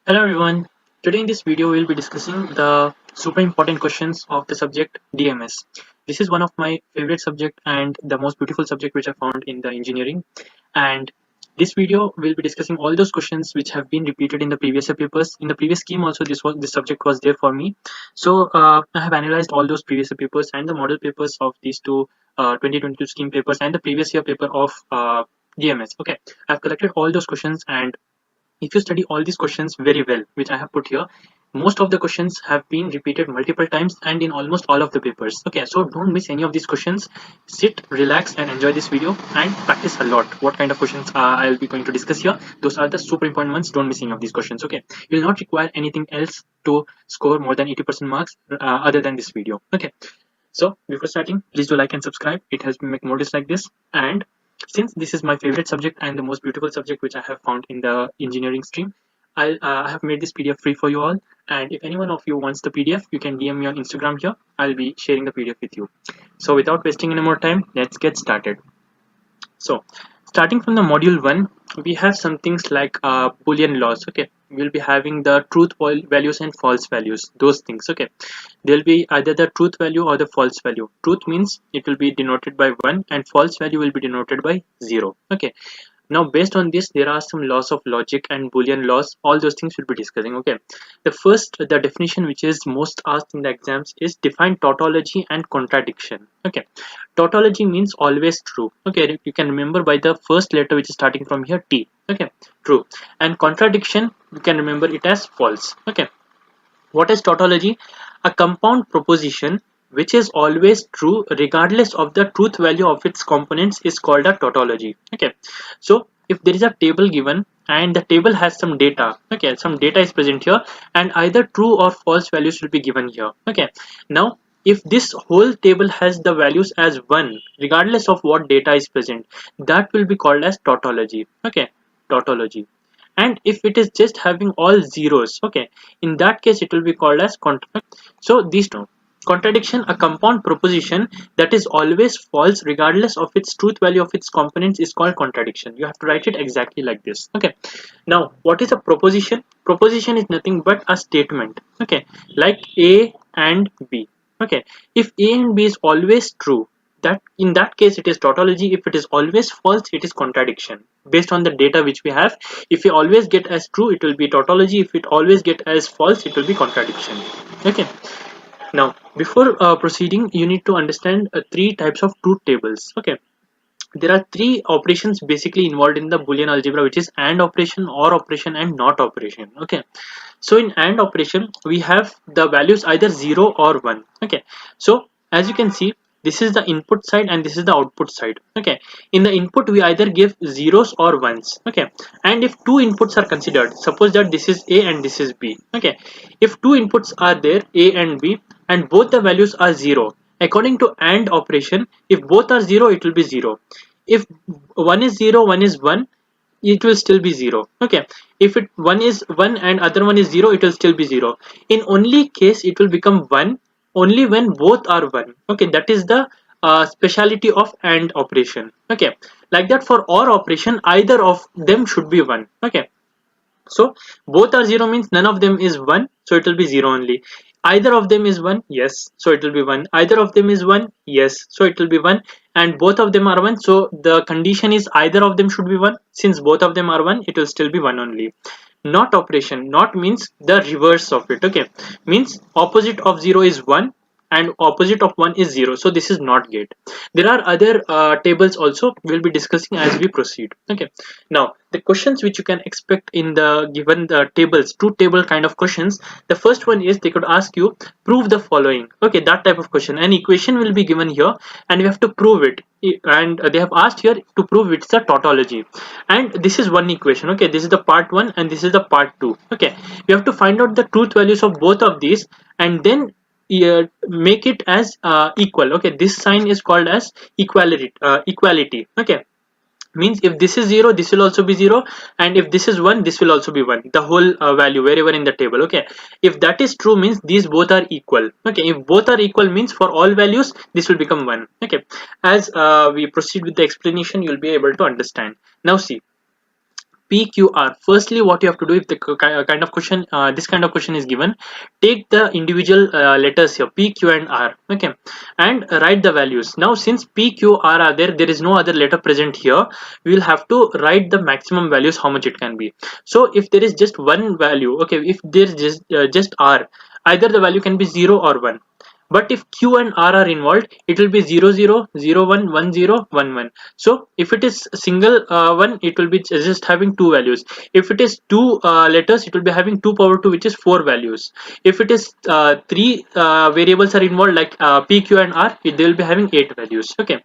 Hello everyone. Today in this video we will be discussing the super important questions of the subject DMS. This is one of my favorite subject and the most beautiful subject which I found in the engineering. And this video will be discussing all those questions which have been repeated in the previous year papers. In the previous scheme also this subject was there for me. So I have analyzed all those previous year papers and the model papers of these two 2022 scheme papers and the previous year paper of DMS. Okay, I've collected all those questions, and if you study all these questions very well, which I have put here, most of the questions have been repeated multiple times and in almost all of the papers. Okay, so don't miss any of these questions. Sit, relax, and enjoy this video and practice a lot. What kind of questions I'll be going to discuss here? Those are the super important ones. Don't miss any of these questions. Okay, you will not require anything else to score more than 80% marks other than this video. Okay, so before starting, please do like and subscribe. It helps me make more videos like this. And since this is my favorite subject and the most beautiful subject which I have found in the engineering stream, I have made this PDF free for you all. And if anyone of you wants the PDF, you can DM me on Instagram here. I'll be sharing the PDF with you. So without wasting any more time, let's get started. So starting from the module 1, we have some things like Boolean laws. Okay, we'll be having the truth values and false values, those things. Okay, there'll be either the truth value or the false value. Truth means it will be denoted by 1 and false value will be denoted by 0. Okay, now based on this, there are some laws of logic and Boolean laws. All those things we'll be discussing. Okay, the definition which is most asked in the exams is define tautology and contradiction. Okay, tautology means always true. Okay, you can remember by the first letter which is starting from here, T. Okay, true. And contradiction, you can remember it as false. Okay, what is tautology? A compound proposition which is always true regardless of the truth value of its components is called a tautology. Okay, so if there is a table given and the table has some data, okay, some data is present here and either true or false values will be given here. Okay, now if this whole table has the values as 1 regardless of what data is present, that will be called as tautology. Okay, tautology. And if it is just having all zeros, okay, in that case it will be called as contradiction. So these two, contradiction, a compound proposition that is always false regardless of its truth value of its components is called contradiction. You have to write it exactly like this. Okay, now what is a proposition? Proposition is nothing but a statement. Okay, like A and B. Okay, if A and B is always true, that in that case it is tautology. If it is always false, it is contradiction. Based on the data which we have, if we always get as true, it will be tautology. If it always get as false, it will be contradiction. Okay, now before proceeding, you need to understand three types of truth tables. Okay, there are three operations basically involved in the Boolean algebra, which is AND operation, OR operation, and NOT operation. Okay, so in AND operation we have the values either 0 or 1. Okay, so as you can see, this is the input side and this is the output side. Okay, in the input we either give zeros or ones. Okay, and if two inputs are considered, suppose that this is A and this is B. Okay, if two inputs are there, A and B, and both the values are 0, according to AND operation, if both are 0, it will be 0. If one is 0, one is 1, it will still be 0. Okay, if one is 1 and other one is 0, it will still be 0. In only case it will become 1 only when both are 1. Okay, that is the speciality of AND operation. Okay, like that for OR operation, either of them should be 1. Okay, so both are 0 means none of them is 1, so it will be 0 only. Either of them is 1, yes, so it will be 1. Either of them is 1, yes, so it will be 1. And both of them are 1, so the condition is either of them should be 1. Since both of them are 1, it will still be 1 only. Not operation, not means the reverse of it. Okay, means opposite of 0 is 1 and opposite of 1 is 0, so this is not gate. There are other tables also we'll be discussing as we proceed. Okay, now the questions which you can expect in the given the tables, truth table kind of questions, the first one is they could ask you prove the following. Okay, that type of question. An equation will be given here and we have to prove it, and they have asked here to prove it's a tautology, and this is one equation. Okay, this is the part 1 and this is the part 2. Okay, we have to find out the truth values of both of these and then make it as equal. Okay, this sign is called as equality. Okay, means if this is 0, this will also be 0, and if this is 1, this will also be 1, the whole value wherever in the table. Okay, if that is true means these both are equal. Okay, if both are equal means for all values this will become 1. Okay, as we proceed with the explanation, you'll be able to understand. Now see, PQR. Firstly, what you have to do, if the kind of question, this kind of question is given, take the individual letters here, P, Q, and R, okay, and write the values. Now, since P, Q, R are there is no other letter present here. We will have to write the maximum values, how much it can be. So, if there is just one value, okay, if there is just R, either the value can be 0 or 1. But if Q and R are involved, it will be 0 0 0 1 1 0 1 1. So if it is single one, it will be just having two values. If it is two letters, it will be having 2 power 2, which is 4 values. If it is three variables are involved, like P, Q, and R, they will be having 8 values. Okay.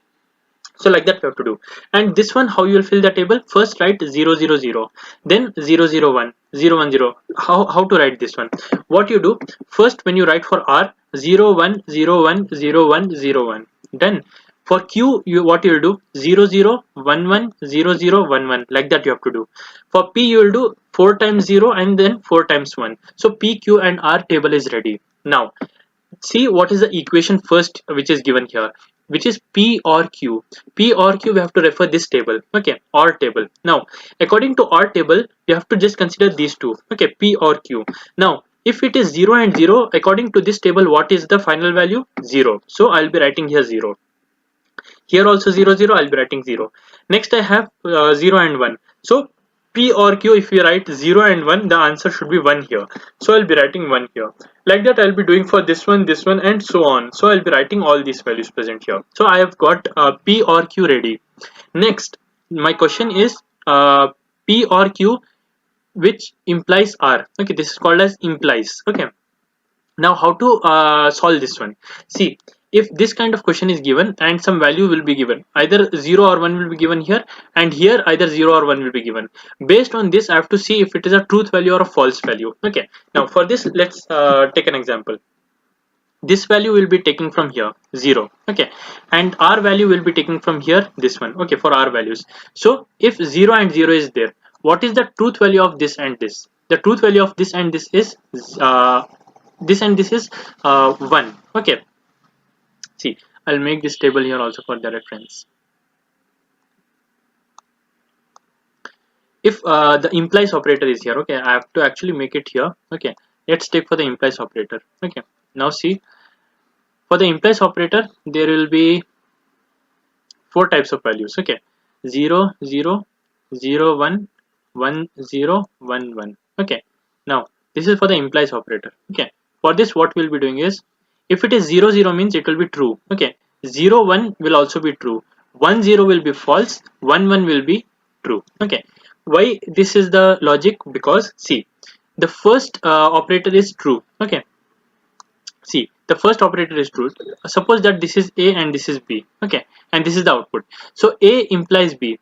So like that we have to do. And this one, how you will fill the table? First write 0 0 0, then 0 0 1 0 1 0. How to write this one? What you do first, when you write for R, 0 1 0 1 0 1 0 1. Then for Q, what you will do, 0 0 1 1 0 0 1 1, like that you have to do. For P, you will do 4 times 0 and then 4 times 1. So P, Q, and R table is ready. Now see what is the equation first which is given here, which is P or Q. P or Q, we have to refer this table, okay, or table. Now according to our table, you have to just consider these two, okay, P or Q. Now if it is 0 and 0, according to this table, what is the final value? 0. So I'll be writing here 0. Here also 0 0, I'll be writing 0. Next I have 0 and 1. So P or Q, if we write 0 and 1, the answer should be 1 here. So I'll be writing 1 here. Like that I'll be doing for this one, and so on. So I'll be writing all these values present here. So I have got P or Q ready. Next, my question is P or Q which implies R. Okay, this is called as implies. Okay. Now how to solve this one? See, if this kind of question is given and some value will be given, either 0 or 1 will be given here, and here either 0 or 1 will be given. Based on this, I have to see if it is a truth value or a false value. Okay, now for this, let's take an example. This value will be taken from here, 0, okay, and R value will be taken from here, this one, okay, for R values. So if 0 and 0 is there, what is the truth value of this and this? The truth value of this and this is this and this is 1. Okay, see, I'll make this table here also for the reference. If the implies operator is here, okay, I have to actually make it here. Okay, let's take for the implies operator. Okay, now see, for the implies operator, there will be 4 types of values. Okay, 0 0 0 1 1 0 1 1. Okay, now this is for the implies operator. Okay, for this, what we'll be doing is, if it is 0 0 means it will be true. Okay, 0 1 will also be true. 1 0 will be false. 1 1 will be true. Okay, why this is the logic? Because see, the first operator is true. Okay, see, the first operator is true. Suppose that this is A and this is B. Okay, and this is the output. So A implies B.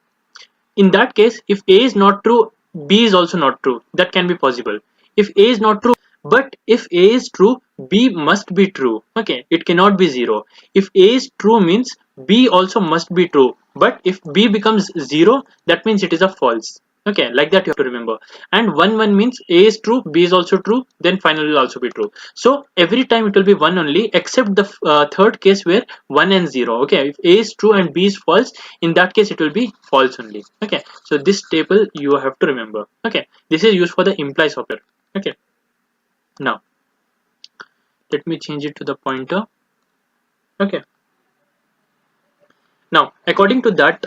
In that case, if A is not true, B is also not true. That can be possible. If A is not true, but if A is true, B must be true. Okay, it cannot be 0. If A is true means B also must be true. But if B becomes 0, that means it is a false. Okay, like that you have to remember. And 1 1 means A is true, B is also true, then final will also be true. So every time it will be 1 only, except the third case where 1 and 0. Okay, if A is true and B is false, in that case it will be false only. Okay, so this table you have to remember. Okay, this is used for the implies operator. Okay, now let me change it to the pointer. Okay, now according to that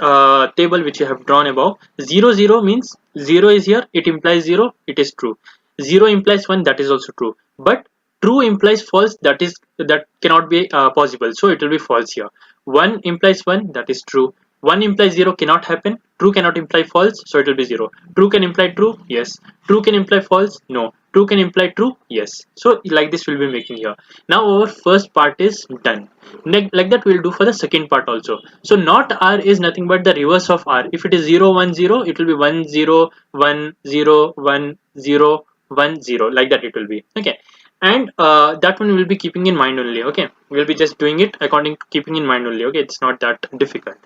table which you have drawn above, 0 0 means 0 is here, it implies 0, it is true. 0 implies 1, that is also true. But true implies false, that cannot be possible, so it will be false here. 1 implies 1, that is true. 1 implies 0, cannot happen. True cannot imply false, so it will be 0. True can imply true, yes. True can imply false, no. True can imply true, yes. So like this we'll be making here. Now our first part is done. Like that we'll do for the second part also. So not R is nothing but the reverse of R. If it is 0 1 0, it will be 1 0 1 0 1 0 1 0, like that it will be. Okay, and that one we'll be keeping in mind only. Okay, we'll be just doing it according to keeping in mind only. Okay, it's not that difficult.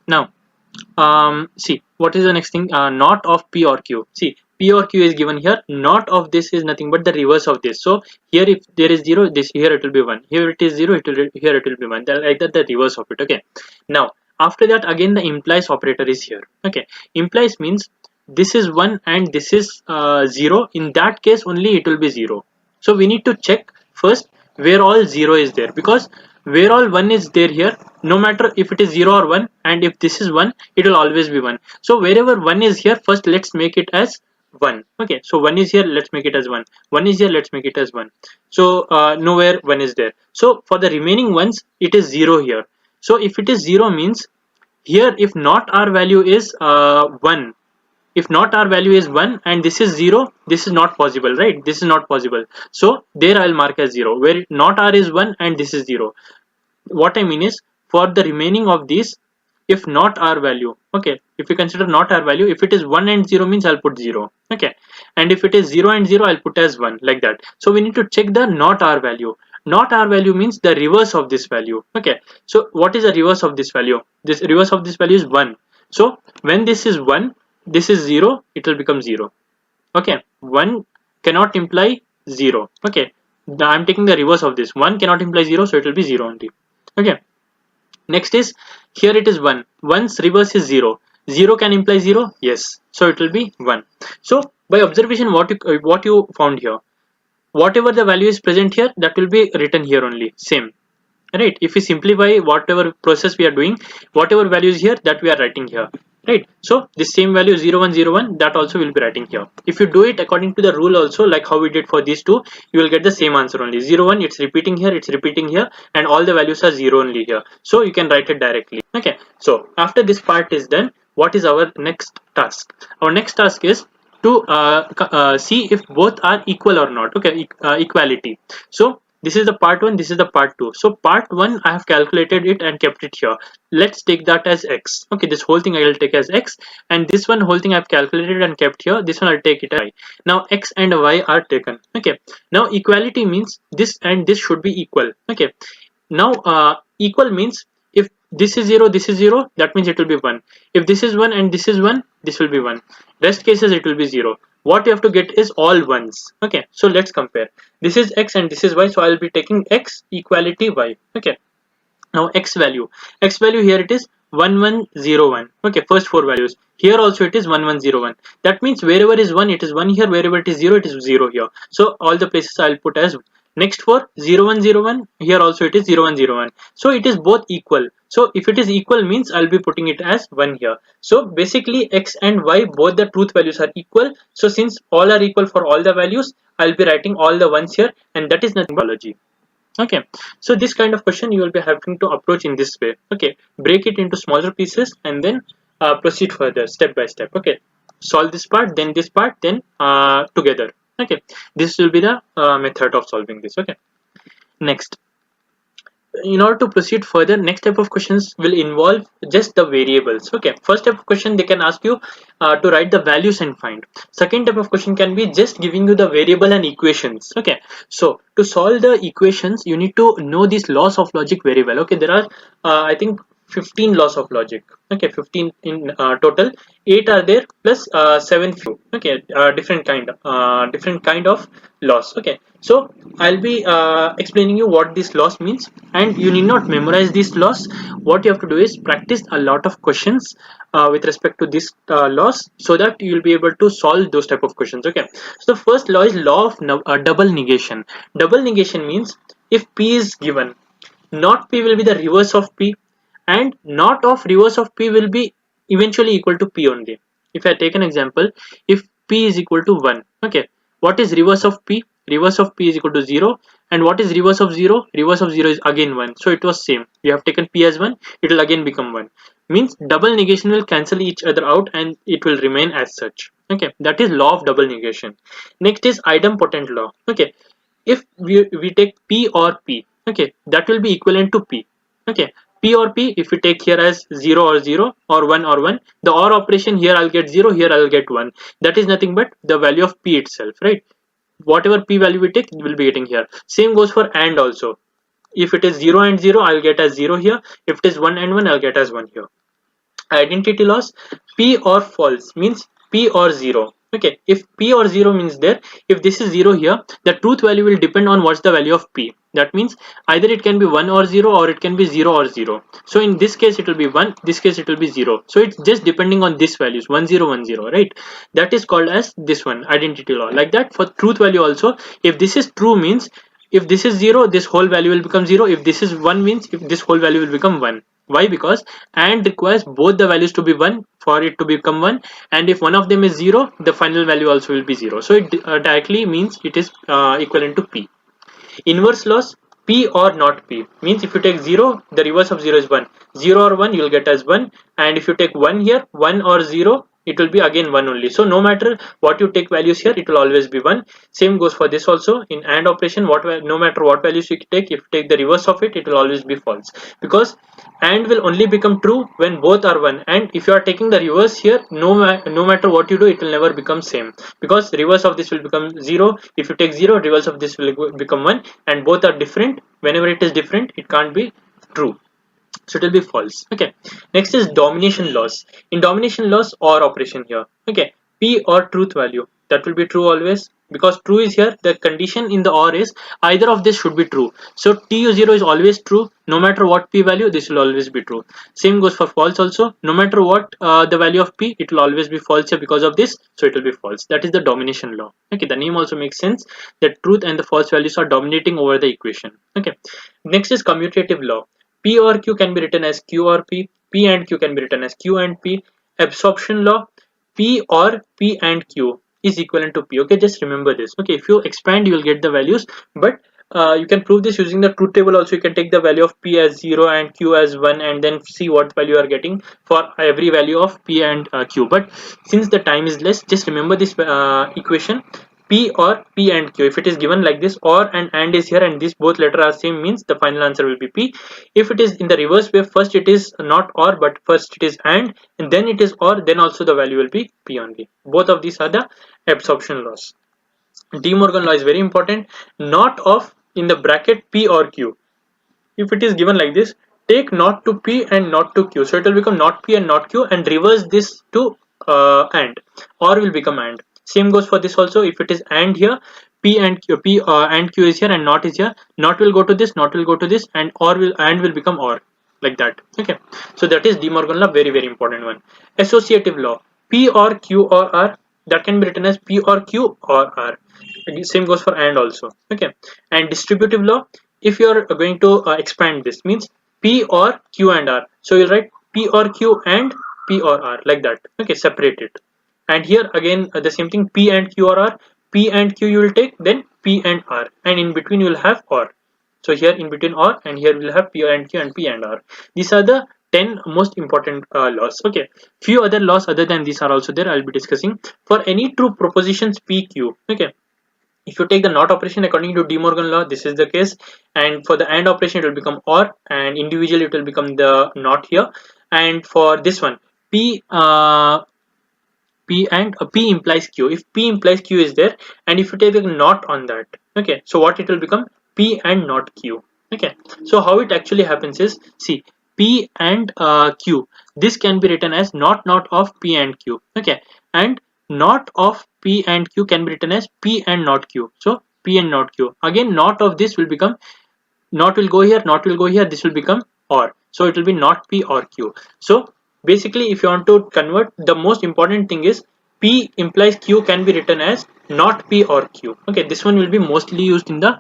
Now see, what is the next thing? Not of P or Q. See, P or Q is given here. Not of this is nothing but the reverse of this. So here if there is 0, this here it will be 1. Here it is 0, here it will be 1. Like that, the reverse of it. Okay, now After that, again the implies operator is here. Okay, implies means this is 1 and this is 0. In that case only it will be 0. So we need to check first where all 0 is there, because where all 1 is there here, no matter if it is 0 or 1, and if this is 1, it will always be 1. So wherever 1 is here, first let's make it as 1. Okay, so 1 is here, let's make it as 1. 1 is here, let's make it as 1. So nowhere 1 is there. So for the remaining ones, it is 0 here. So if it is 0 means here, if not our value is 1, if not our value is 1 and this is 0, this is not possible, right? This is not possible. So there I'll mark as 0. Where not r is 1 and this is 0. What I mean is, for the remaining of these, if not our value, okay, if we consider not our value, if it is 1 and 0 means I'll put 0. Okay, and if it is 0 and 0, I'll put as 1, like that. So we need to check the not our value. Not our value means the reverse of this value. Okay, so what is the reverse of this value? This reverse of this value is 1. So when this is 1, this is 0, it will become 0. Okay, 1 cannot imply 0. Okay, I'm taking the reverse of this. 1 cannot imply 0, so it will be 0 only. Okay, next is, here it is 1. 1's reverse is 0. 0 can imply 0, yes, so it will be 1. So by observation, what you found here, whatever the value is present here, that will be written here only, same, right? If we simplify whatever process we are doing, whatever value is here, that we are writing here, right? So this same value 0101, that also will be writing here. If you do it according to the rule also, like how we did for these two, you will get the same answer only. 01, it's repeating here, it's repeating here, and all the values are 0 only here, so you can write it directly. Okay, so after this part is done, what is our next task? Our next task is to see if both are equal or not. Okay, equality. So this is the part 1, this is the part 2. So part 1, I have calculated it and kept it here. Let's take that as x. Okay, this whole thing I will take as x, and this one whole thing I have calculated and kept here. This one I'll take it as y. Now x and y are taken. Okay, now equality means this and this should be equal. Okay, now equal means if this is 0, this is 0, that means it will be 1. If this is 1 and this is 1, this will be 1. Rest cases it will be 0. What you have to get is all ones. Okay, so let's compare. This is x and this is y, so I will be taking x equality y. Okay, now x value here it is 1101. Okay, first 4 values. Here also it is 1101. That means wherever is 1, it is 1 here, wherever it is 0, it is 0 here. So all the places I'll put as. Next for 0101, here also it is 0101. So it is both equal. So if it is equal means I'll be putting it as 1 here. So basically x and y, both the truth values are equal. So since all are equal for all the values, I'll be writing all the ones here, and that is nothing but Tautology. Okay, so this kind of question you will be having to approach in this way. Okay, break it into smaller pieces and then proceed further step by step. Okay, solve this part, then together. Okay, this will be the method of solving this. Okay, next, in order to proceed further, next type of questions will involve just the variables. Okay, first type of question, they can ask you to write the values and find. Second type of question can be just giving you the variable and equations. Okay, so to solve the equations, you need to know these laws of logic very well. Okay, there are I think 15 laws of logic. Okay, 15 in total. 8 are there plus 7 few. Okay, different kind of laws. Okay, so I'll be explaining you what these laws means, and you need not memorize these laws. What you have to do is practice a lot of questions with respect to these laws, so that you will be able to solve those type of questions. Okay, so the first law is law of double negation. Double negation means if p is given, not p will be the reverse of p, and not of reverse of p will be eventually equal to p only. If I take an example, if p is equal to 1, okay, what is reverse of p? Reverse of p is equal to 0, and what is reverse of 0? Reverse of 0 is again 1, so it was same. We have taken p as 1, it will again become 1. Means double negation will cancel each other out and it will remain as such. Okay, that is law of double negation. Next is idempotent law. Okay, if we take p or p, okay, that will be equivalent to p. Okay, p or p, if we take here as 0 or 0 or 1 or 1, the OR operation, here I'll get 0, here I'll get 1. That is nothing but the value of p itself, right? Whatever p value we take, we'll be getting here. Same goes for AND also. If it is 0 and 0, I'll get as 0 here. If it is 1 and 1, I'll get as 1 here. Identity laws, p or false means p or 0. Okay, if p or 0 means there, if this is 0 here, the truth value will depend on what's the value of p. That means either it can be 1 or 0, or it can be 0 or 0. So in this case it will be 1, this case it will be 0. So it's just depending on these values, 1 0 1 0, right? That is called as this one, identity law. Like that for truth value also, if this is true means, if this is 0, this whole value will become 0. If this is 1 means, if this whole value will become 1. Why? Because and requires both the values to be 1 for it to become 1, and if one of them is 0, the final value also will be 0. So it directly means it is equivalent to p. Inverse loss, p or not p, means if you take 0, the reverse of 0 is 1. 0 or 1 you will get as 1, and if you take 1 here, 1 or 0, it will be again 1 only. So no matter what you take values here, it will always be 1. Same goes for this also. In AND operation, no matter what values you take, if you take the reverse of it, it will always be false, because AND will only become true when both are 1, and if you are taking the reverse here, no matter what you do, it will never become same, because reverse of this will become 0. If you take 0, reverse of this will become 1, and both are different. Whenever it is different, it can't be true, so it will be false. Okay, next is domination loss. In domination loss or operation here, okay, p or truth value, that will be true always, because true is here. The condition in the or is either of this should be true. So tu0 is always true, no matter what p value, this will always be true. Same goes for false also, no matter what the value of p, it will always be false here because of this, so it will be false. That is the domination law. Okay, the name also makes sense, that truth and the false values are dominating over the equation. Okay, next is commutative law. P or Q can be written as Q or P. P and Q can be written as Q and P. Absorption law, P or P and Q is equivalent to P. Okay, just remember this. Okay, if you expand, you will get the values, but you can prove this using the truth table also. You can take the value of P as 0 and Q as 1, and then see what value you are getting for every value of P and Q. But since the time is less, just remember this equation. P or P and Q, if it is given like this, or and is here, and these both letters are same, means the final answer will be P. If it is in the reverse way, first it is not or, but first it is and then it is or, then also the value will be P only. Both of these are the absorption laws. De Morgan law is very important. Not of in the bracket P or Q. If it is given like this, take not to P and not to Q, so it will become not P and not Q, and reverse this to and, or will become and. Same goes for this also. If it is and here, P and Q, and Q is here and not is here, not will go to this, not will go to this, and or will and will become or, like that. Okay, so that is De Morgan law, very important one. Associative law, P or Q or R, that can be written as P or Q or R. Same goes for and also. Okay, and distributive law, if you are going to expand this, means P or Q and R, so you'll write P or Q and P or R, like that. Okay, separate it. And here again the same thing, P and Q or R. P and Q you will take, then P and R, and in between you will have or. So here in between or, and here we will have P and Q and P and R. These are the 10 most important laws. Okay, few other laws other than these are also there, I'll be discussing. For any true propositions PQ, okay, if you take the not operation according to De Morgan law, this is the case, and for the and operation it will become or, and individually it will become the not here. And for this one, P and P implies Q. If P implies Q is there, and if you take a not on that, okay, so what it will become, P and not Q. Okay, so how it actually happens is, see, P and Q, this can be written as not of P and Q. Okay, and not of P and Q can be written as P and not Q. So P and not Q, again not of this will become, not will go here, not will go here, this will become or, so it will be not P or Q. So basically if you want to convert, the most important thing is P implies Q can be written as not P or Q. Okay, this one will be mostly used in the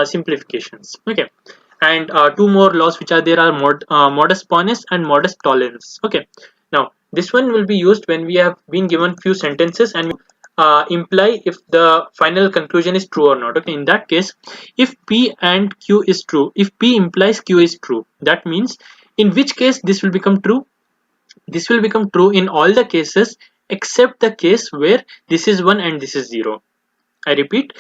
simplifications. Okay, and two more laws which are there are modus ponens and modus tollens. Okay, now this one will be used when we have been given few sentences and imply if the final conclusion is true or not. Okay, in that case, if P and Q is true, if P implies Q is true, that means in which case this will become true? This will become true in all the cases except the case where this is 1 and this is 0. I repeat,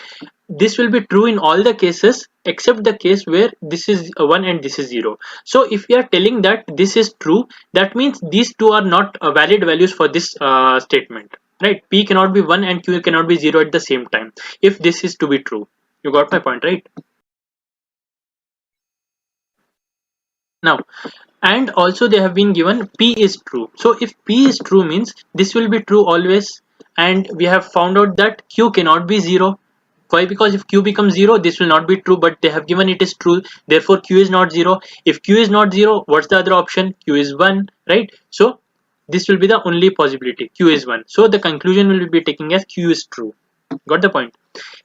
this will be true in all the cases except the case where this is 1 and this is 0. So if we are telling that this is true, that means these two are not valid values for this statement, right? P cannot be 1 and Q cannot be 0 at the same time if this is to be true. You got my point, right? Now, and also they have been given P is true. So if P is true means this will be true always, and we have found out that q cannot be 0. Why? Because if q becomes 0, this will not be true, but they have given it is true, therefore q is not 0. If q is not 0, what's the other option? Q is 1, right? So this will be the only possibility, q is 1. So the conclusion will be taking as q is true. Got the point?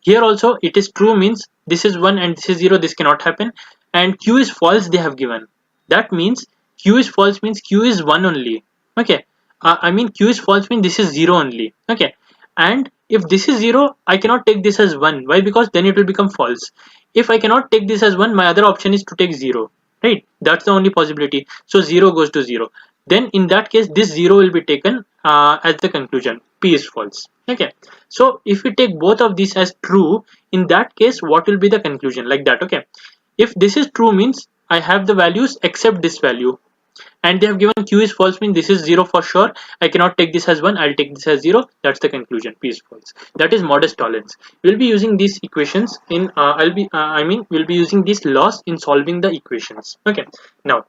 Here also it is true means this is 1 and this is 0, this cannot happen, and q is false they have given. That means q is false means q is 1 only. Okay, I mean q is false means this is 0 only. Okay, and if this is 0, I cannot take this as 1. Why? Because then it will become false. If I cannot take this as 1, my other option is to take 0, right? That's the only possibility. So 0 goes to 0. Then in that case this 0 will be taken as the conclusion, p is false. Okay, so if we take both of these as true, in that case what will be the conclusion? Like that. Okay, if this is true means I have the values except this value, and they have given q is false means this is 0 for sure. I cannot take this as 1, I'll take this as 0. That's the conclusion, p is false. That is modest tolerance. We'll be using these equations in we'll be using these laws in solving the equations. Okay, now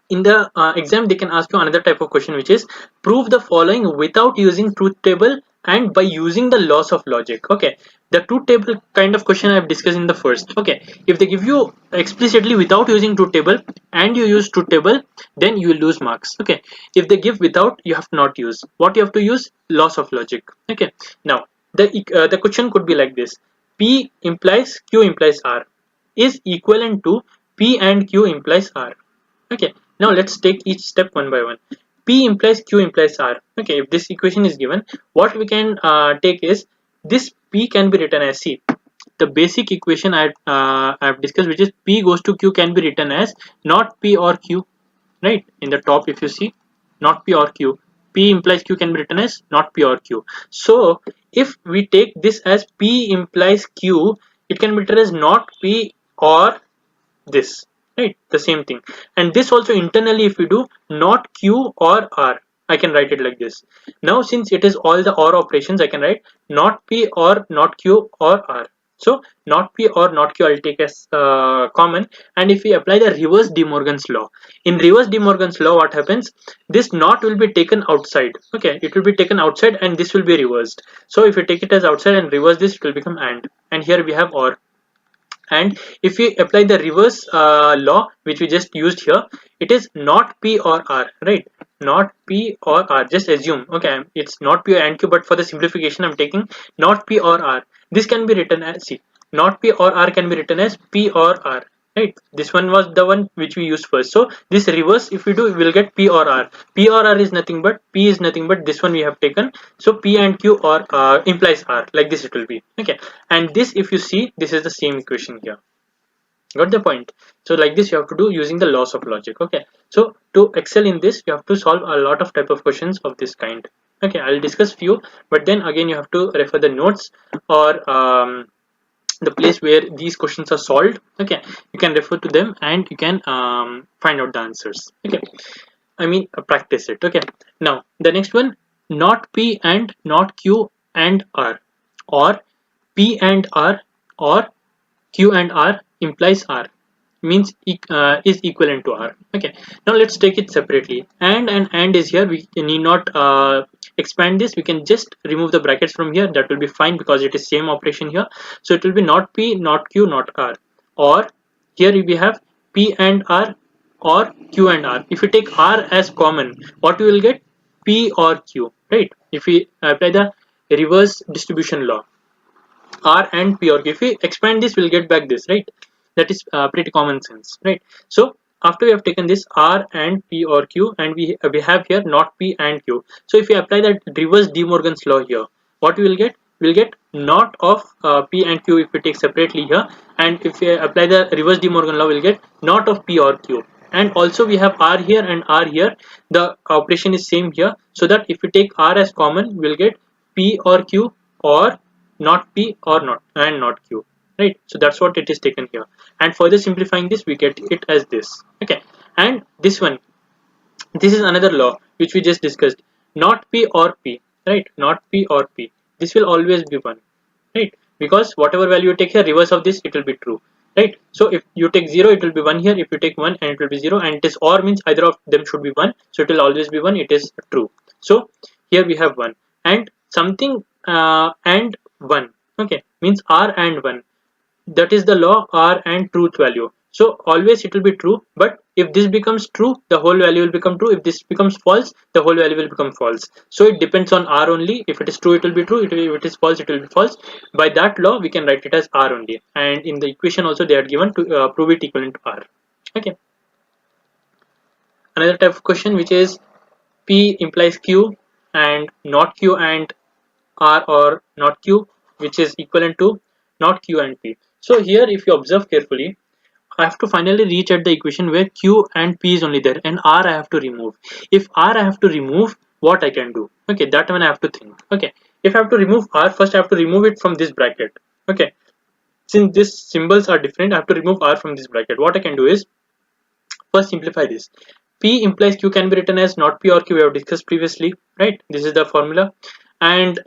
in the exam they can ask you another type of question, which is prove the following without using truth table and by using the laws of logic. Okay, the truth table kind of question I have discussed in the first. Okay, if they give you explicitly without using truth table and you use truth table, then you will lose marks. Okay, if they give without, you have to not use. What you have to use? Laws of logic. Okay, now the question could be like this: p implies q implies r is equivalent to p and q implies r. Okay, now let's take each step one by one. P implies q implies r. Okay, if this equation is given, what we can take is this p can be written as, see, the basic equation I've discussed, which is p goes to q, can be written as not p or q, right? In the top, if you see, not p or q, p implies q can be written as not p or q. So if we take this as p implies q, it can be written as not p or this, right? The same thing. And this also internally, if we do not q or r, I can write it like this. Now since it is all the or operations, I can write not p or not q or r. So not p or not q I'll take as common, and if we apply the reverse De Morgan's law, in reverse De Morgan's law what happens, this not will be taken outside. Okay, it will be taken outside and this will be reversed. So if we take it as outside and reverse this, it will become and here we have or. And if we apply the reverse law which we just used here, it is not p or r, right? Not p or r, just assume, okay, it's not p and q, but for the simplification I'm taking not p or r. This can be written as, see, not p or r can be written as p or r, right? This one was the one which we used first. So this reverse, if we do, we will get p or r. P or r is nothing but, p is nothing but this one we have taken. So p and q or implies r, like this it will be. Okay, and this, if you see, this is the same equation here. Got the point? So like this you have to do using the laws of logic. Okay, so to excel in this, you have to solve a lot of type of questions of this kind. Okay, I'll discuss few, but then again you have to refer the notes or the place where these questions are solved. Okay, you can refer to them and you can find out the answers. Okay, I mean practice it. Okay, now the next one, not p and not q and r, or p and r or q and r implies r, means is equivalent to r. Okay, now let's take it separately. And is here, we need not expand this, we can just remove the brackets from here, that will be fine because it is same operation here. So it will be not p, not q, not r, or here we have p and r or q and r. If we take r as common, what we will get? P or q, right? If we apply the reverse distribution law, r and p or q, if we expand this, we'll get back this, right? That is pretty common sense, right? So after we have taken this r and p or q, and we have here not p and q. So if we apply that reverse De Morgan's law here, what we will get? We'll get not of p and q if we take separately here, and if we apply the reverse De Morgan law, we'll get not of p or q. And also we have r here and r here, the operation is same here, so that if we take r as common, we'll get p or q or not p or not and not q, right? So that's what it is taken here, and further simplifying this, we get it as this. Okay, and this one, this is another law which we just discussed, not p or p, right? Not p or p, this will always be 1, right? Because whatever value you take here, reverse of this, it will be true, right? So if you take 0, it will be 1 here. If you take 1, and it will be 0, and it is or means either of them should be 1, so it will always be 1, it is true. So here we have 1, and something and 1, okay, means r and 1. That is the law r and truth value. So always it will be true, but if this becomes true, the whole value will become true. If this becomes false, the whole value will become false. So it depends on r only. If it is true, it will be true. If it is false, it will be false. By that law, we can write it as r only. And in the equation also, they are given to prove it equivalent to r. Okay. Another type of question, which is p implies q and not q and r, or not q, which is equivalent to not q and p. So here, if you observe carefully, I have to finally reach at the equation where q and p is only there and r I have to remove. If r I have to remove, what I can do? Okay, that one I have to think. Okay, if I have to remove r, first I have to remove it from this bracket. Okay, since these symbols are different, I have to remove r from this bracket. What I can do is first simplify this. P implies q can be written as not p or q. We have discussed previously, right? This is the formula, and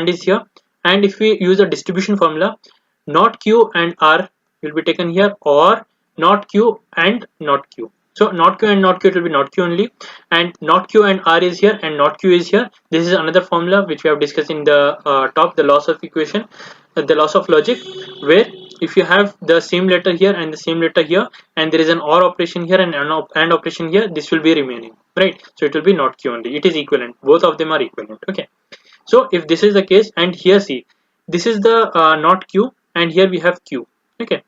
is here. And if we use the distribution formula, not q and r will be taken here, or not q and not q. So not q and not q, it will be not q only, and not q and r is here, and not q is here. This is another formula which we have discussed in the top, the laws of equation, the laws of logic, where if you have the same letter here and the same letter here, and there is an or operation here and an and operation here, this will be remaining, right? So it will be not q only. It is equivalent. Both of them are equivalent. Okay. So if this is the case, and here see, this is the not q, and here we have q. Okay.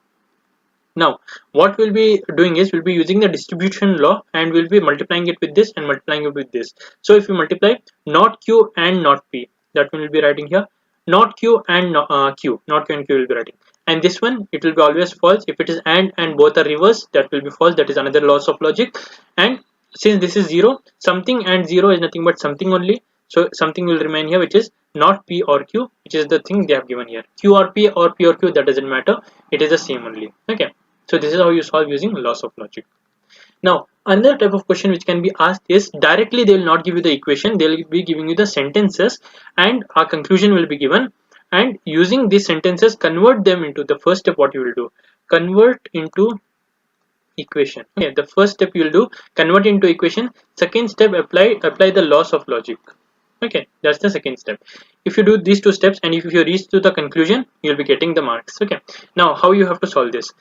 Now what we'll be doing is we'll be using the distribution law, and we'll be multiplying it with this and multiplying it with this. So if you multiply not q and not p, that one will be writing here. Not q and q, not q and q will be writing. And this one, it will be always false. If it is and both are reverse, that will be false. That is another laws of logic. And since this is 0, something and 0 is nothing but something only. So something will remain here, which is not p or q, which is the thing they have given here. Q or p or p or q, that doesn't matter. It is the same only. Okay. So this is how you solve using laws of logic. Now another type of question which can be asked is directly they will not give you the equation. They will be giving you the sentences, and a conclusion will be given. And using these sentences, convert them into the first step. What you will do? Convert into equation. Okay, the first step you will do, convert into equation. Second step, apply the laws of logic. Okay, that's the second step. If you do these two steps, and if you reach to the conclusion, you'll be getting the marks. Okay, now how you have to solve this?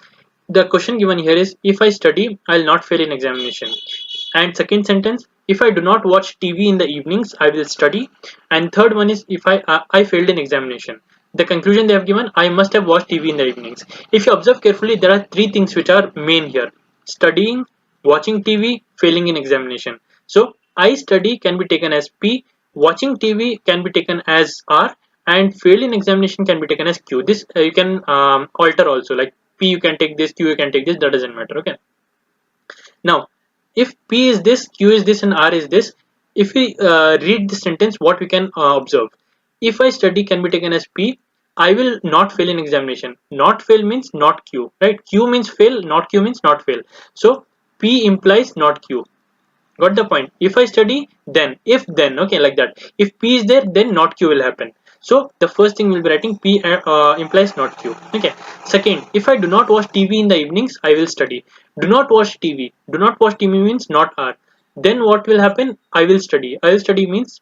The question given here is, if I study, I'll not fail in examination. And second sentence, if I do not watch TV in the evenings, I will study. And third one is, if I failed in examination. The conclusion they have given, I must have watched TV in the evenings. If you observe carefully, there are three things which are main here: studying, watching TV, failing in examination. So I study can be taken as P, watching TV can be taken as R, and fail in examination can be taken as Q. This you can alter also, like P you can take this, Q you can take this, that doesn't matter. Okay. Now if P is this, Q is this, and R is this, if we read the sentence, what we can observe? If I study can be taken as P, I will not fail in examination. Not fail means not Q, right? Q means fail, not Q means not fail. So P implies not Q. Got the point? If I study, then, if then, okay, like that. If P is there, then not Q will happen. So the first thing we'll be writing, P implies not Q. Okay. Second, if I do not watch TV in the evenings, I will study. Do not watch TV. Do not watch TV means not R. Then what will happen? I will study. I will study means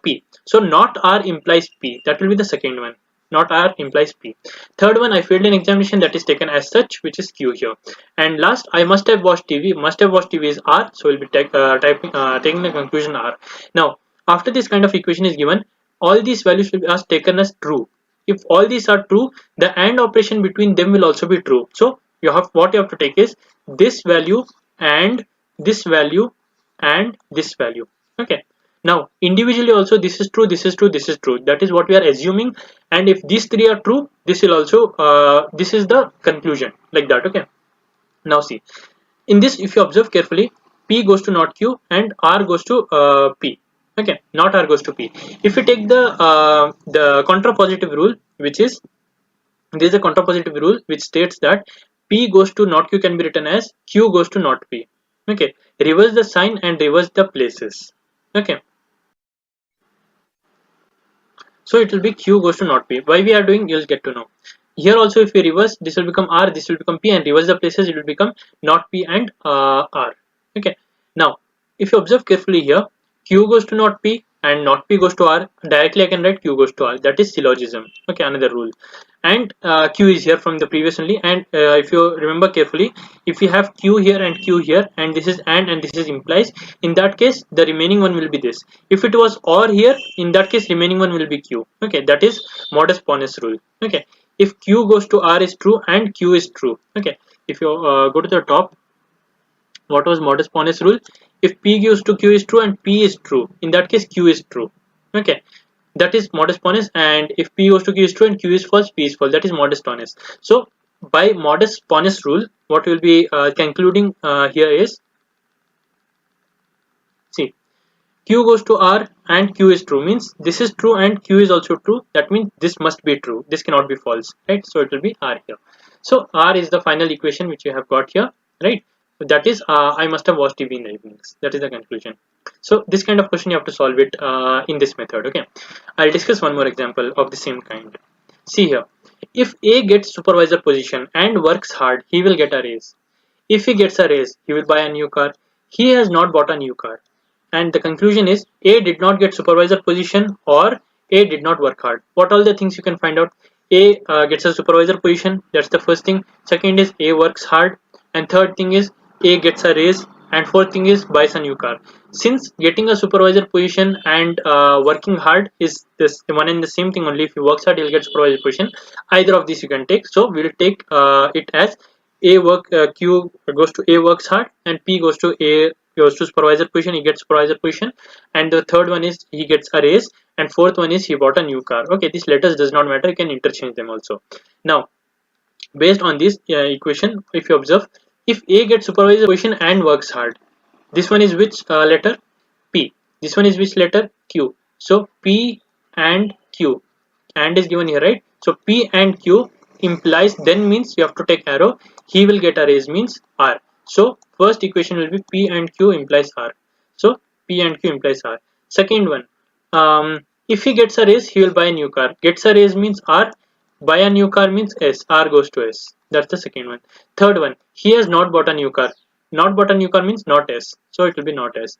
P. So not R implies P. That will be the second one. Not R implies P. Third one, I failed an examination, that is taken as such, which is Q here. And last, I must have watched TV. Must have watched TV is R, so we'll be taking the conclusion R. Now, after this kind of equation is given, all these values will be taken as true. If all these are true, the AND operation between them will also be true. So what you have to take is this value and this value and this value. Okay. Now individually also, this is true, this is true, this is true. That is what we are assuming. And if these three are true, this will also this is the conclusion, like that. Okay. Now see, in this, if you observe carefully, P goes to not Q and R goes to P. Okay, not R goes to P. If we take the contrapositive rule, which is, there is a contrapositive rule which states that P goes to not Q can be written as Q goes to not P. Okay, reverse the sign and reverse the places. Okay, so it will be Q goes to not P. Why we are doing, you'll get to know. Here also, if we reverse, this will become R, this will become P, and reverse the places, it will become not P and R. Okay, now if you observe carefully here, Q goes to not P, and not P goes to R, directly I can write Q goes to R. That is syllogism. Okay, another rule. And Q is here from the previous only. And if you remember carefully, if you have Q here and Q here, and this is and this is implies, in that case the remaining one will be this. If it was OR here, in that case remaining one will be Q. Okay, that is modus ponens rule. Okay, if Q goes to R is true and Q is true. Okay, if you go to the top, what was modus ponens rule? If P goes to Q is true and P is true, in that case Q is true. Okay, that is modus ponens. And if P goes to Q is true and Q is false, P is false. That is modus ponens. So by modus ponens rule, what we will be concluding here is, see, Q goes to R and Q is true, means this is true and Q is also true. That means this must be true. This cannot be false, right? So it will be R here. So R is the final equation which you have got here, right? That is, I must have watched TV in the evenings. That is the conclusion. So this kind of question you have to solve it in this method. Okay, I'll discuss one more example of the same kind. See here, if A gets supervisor position and works hard, he will get a raise. If he gets a raise, he will buy a new car. He has not bought a new car. And the conclusion is A did not get supervisor position or A did not work hard. What all the things you can find out? A gets a supervisor position. That's the first thing. Second is A works hard. And third thing is A gets a raise, and fourth thing is buys a new car. Since getting a supervisor position and working hard is this one and the same thing only, if he works hard he'll get supervisor position. Either of these you can take. So we'll take it as Q goes to A works hard and P goes to A goes to supervisor position, he gets supervisor position, and the third one is he gets a raise, and fourth one is he bought a new car. Okay, these letters does not matter, you can interchange them also. Now based on this equation, if you observe, if A gets supervisor position and works hard, this one is which letter? P. This one is which letter? Q. So P and Q, and is given here, right? So P and Q implies, then means you have to take arrow, he will get a raise means R. So first equation will be P and Q implies R. So P and Q implies R. Second one, if he gets a raise, he will buy a new car. Gets a raise means R. Buy a new car means S. R goes to S. That's the second one. Third one, he has not bought a new car. Not bought a new car means not S. So it will be not S.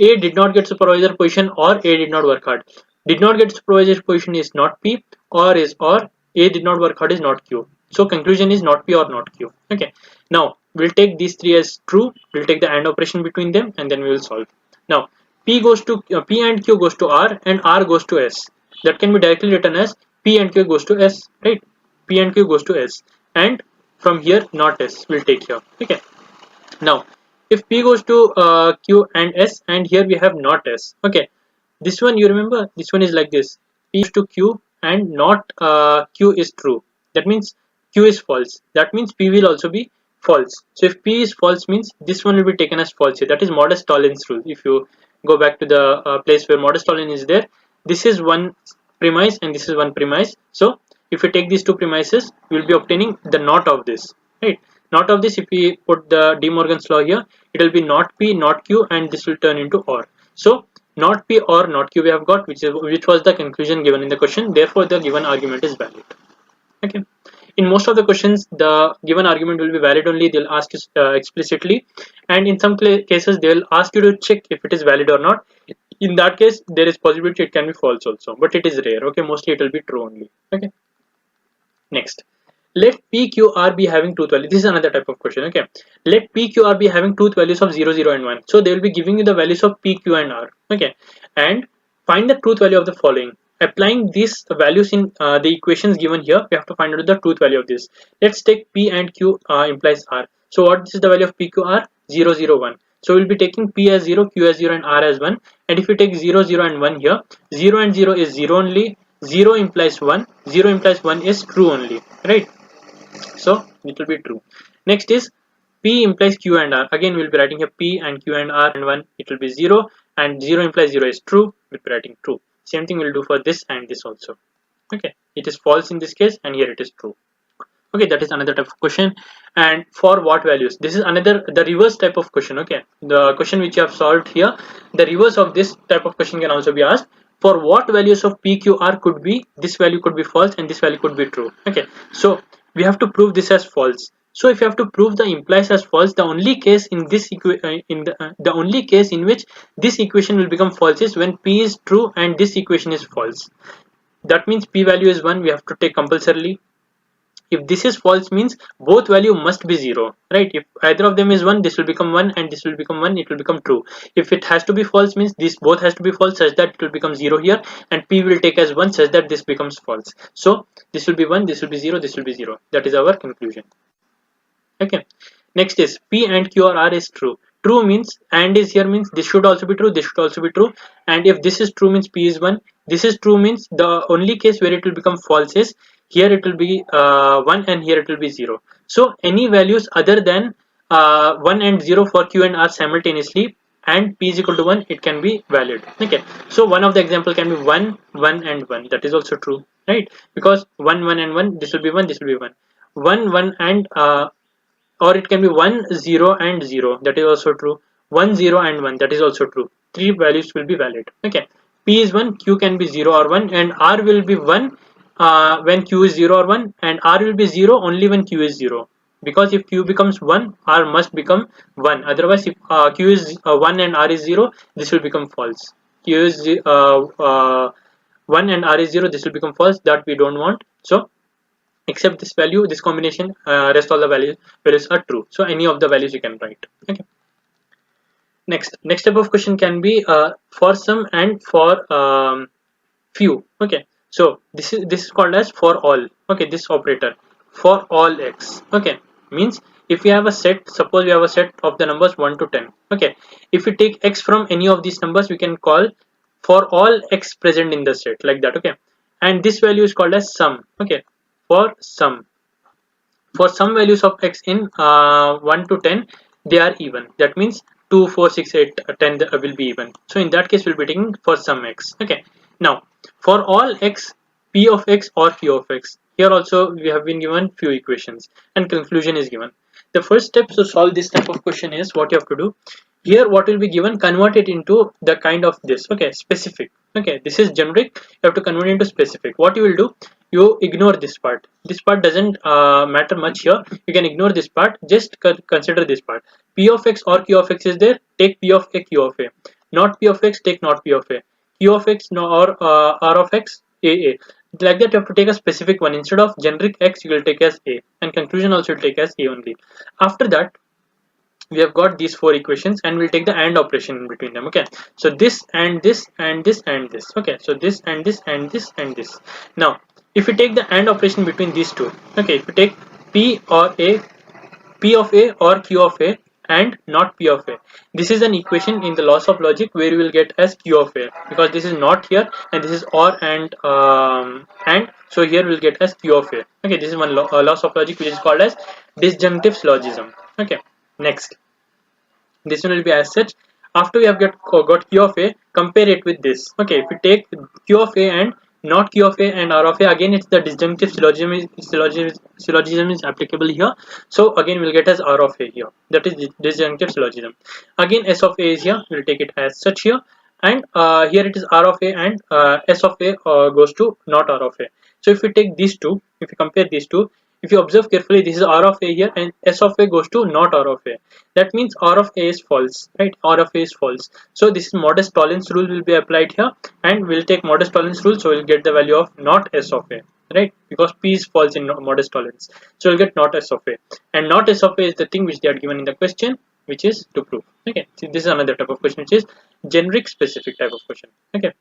A did not get supervisor position or A did not work hard. Did not get supervisor position is not P, or is or A did not work hard is not Q. So conclusion is not P or not Q. Okay. Now we'll take these three as true. We'll take the AND operation between them and then we will solve. Now P goes to P and Q goes to R and R goes to S. That can be directly written as P and Q goes to S, right? P and Q goes to S, and from here not S we'll take here. Okay. Now if P goes to Q and S, and here we have not S. Okay. This one you remember, this one is like this. P goes to Q and not Q is true. That means Q is false. That means P will also be false. So if P is false means this one will be taken as false here. That is modus tollens rule. If you go back to the place where modus tollens is there, this is one premise and this is one premise. So if we take these two premises, we will be obtaining the not of this, right? Not of this, if we put the De Morgan's law here, it will be not P, not Q, and this will turn into OR. So not P or not Q we have got, which was the conclusion given in the question. Therefore the given argument is valid. Okay. In most of the questions, the given argument will be valid only. They'll ask you explicitly, and in some cases they will ask you to check if it is valid or not. In that case, there is possibility it can be false also, but it is rare. Okay, mostly it will be true only. Okay. Next, let PQR be having truth value. This is another type of question. Okay, let PQR be having truth values of 0, 0, and 1. So they will be giving you the values of P, Q, and R. Okay, and find the truth value of the following. Applying these values in the equations given here, we have to find out the truth value of this. Let's take P and Q implies R. So what is the value of PQR? 0, 0, 1. So we'll be taking P as 0, Q as 0, and R as 1. And if we take 0, 0, and 1 here, 0 and 0 is 0 only. 0 implies 1. 0 implies 1 is true only, right? So it will be true. Next is P implies Q and R. Again, we'll be writing here P and Q and R, and 1 it will be 0, and 0 implies 0 is true. We'll be writing true. Same thing we'll do for this and this also. Okay, it is false in this case, and here it is true. Okay, that is another type of question. And for what values? This is another, the reverse type of question. Okay, the question which you have solved here, the reverse of this type of question can also be asked. For what values of PQR could be, this value could be false and this value could be true. Okay, so we have to prove this as false. So if you have to prove the implies as false, the only case in this the only case in which this equation will become false is when p is true and this equation is false. That means p value is 1, we have to take compulsorily. If this is false, means both value must be 0, right? If either of them is 1, this will become 1 and this will become 1, it will become true. If it has to be false, means this both has to be false such that it will become 0 here, and p will take as 1 such that this becomes false. So this will be 1, this will be 0, this will be 0. That is our conclusion. Okay, next is p and q or r is true. True means and is here, means this should also be true, this should also be true, and if this is true means p is 1. This is true means the only case where it will become false is here it will be 1 and here it will be 0. So any values other than 1 and 0 for q and r simultaneously and p is equal to 1, it can be valid. Okay, so one of the example can be 1 1 and 1, that is also true, right? Because 1 1 and 1, this will be 1, this will be 1, 1 1 and or it can be 1 0 and 0, that is also true, 1 0 and 1, that is also true. Three values will be valid. Okay, p is 1, q can be 0 or 1, and r will be 1 when q is 0 or 1, and r will be 0 only when q is 0, because if q becomes 1, r must become 1. Otherwise, if q is 1 and r is 0, this will become false. Q is 1 and r is 0, this will become false, that we don't want. So except this value, this combination, rest all the values are true. So any of the values you can write. Okay, next type of question can be for some and for few. Okay, so this is called as for all. Okay, this operator for all x. Okay, means if we have a set, suppose we have a set of the numbers 1 to 10. Okay, if we take x from any of these numbers, we can call for all x present in the set, like that. Okay, and this value is called as sum. Okay, for some values of x in 1 to 10, they are even. That means 2 4 6 8 10 will be even. So in that case we'll be taking for some x. Okay, now for all x, p of x or q of x, here also we have been given few equations and conclusion is given. The first step to solve this type of question is what you have to do. Here what will be given, convert it into the kind of this. Okay, specific. Okay, this is generic, you have to convert it into specific. What you will do, you ignore this part. This part doesn't matter much here, you can ignore this part, just consider this part. P of x or q of x is there, take p of a, q of a. Not p of x, take not p of a. Q of x no, or r of x, a. Like that you have to take a specific one. Instead of generic x, you will take as a, and conclusion also will take as a only. After that we have got these four equations and we'll take the AND operation in between them. Okay, so this and this and this and this. Okay, so this and this and this and this. Now if we take the AND operation between these two, okay, if we take p or a, p of a or q of a and not p of a, this is an equation in the laws of logic where we will get as q of a, because this is not here and this is or and so here we'll get as q of a. Okay, this is one laws of logic which is called as disjunctive syllogism. Okay, next this one will be as such. After we have got q of a, compare it with this. Okay, if we take q of a and not q of a and r of a, again it's the disjunctive syllogism is applicable here. So again we'll get as r of a here, that is disjunctive syllogism. Again s of a is here, we'll take it as such here, and here it is r of a and s of a goes to not r of a. So if we take these two, if we compare these two, if you observe carefully, this is r of a here and s of a goes to not r of a. That means r of a is false, right? R of a is false. So this is modest tolerance rule will be applied here, and we'll take modest tolerance rule, so we'll get the value of not s of a, right? Because p is false in modest tolerance, so we'll get not s of a, and not s of a is the thing which they are given in the question, which is to prove. Okay, so this is another type of question, which is generic specific type of question. Okay.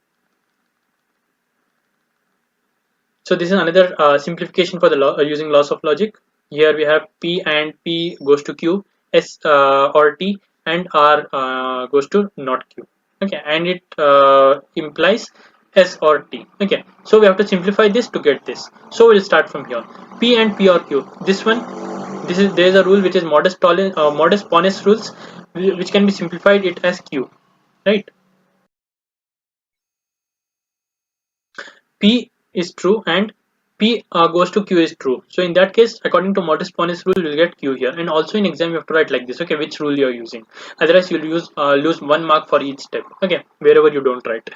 So this is another simplification for the using laws of logic. Here we have p and p goes to q, s or t, and r goes to not q. Okay, and it implies s or t. Okay, so we have to simplify this to get this. So we'll start from here. P and p or q. This one, there is a rule which is modest ponens rules, which can be simplified it as q, right? P is true and P goes to Q is true. So in that case, according to modus ponens rule, you'll get Q here. And also in exam, you have to write like this, okay, which rule you're using. Otherwise, you'll lose 1 mark for each step, okay, wherever you don't write.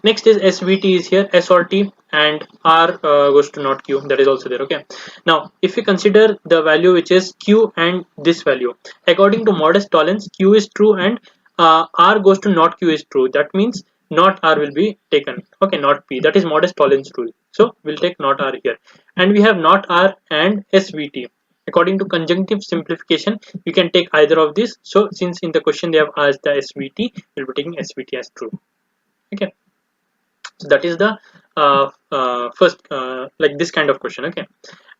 Next is SVT is here, S or T, and R goes to not Q. That is also there, okay. Now, if we consider the value which is Q and this value, according to modus tollens, Q is true and R goes to not Q is true. That means not R will be taken, okay, not P. That is modus tollens rule. So we'll take not R here, and we have not R and SVT. According to conjunctive simplification, you can take either of these. So since in the question they have asked the SVT, we'll be taking SVT as true. Okay. So that is the first like this kind of question, okay.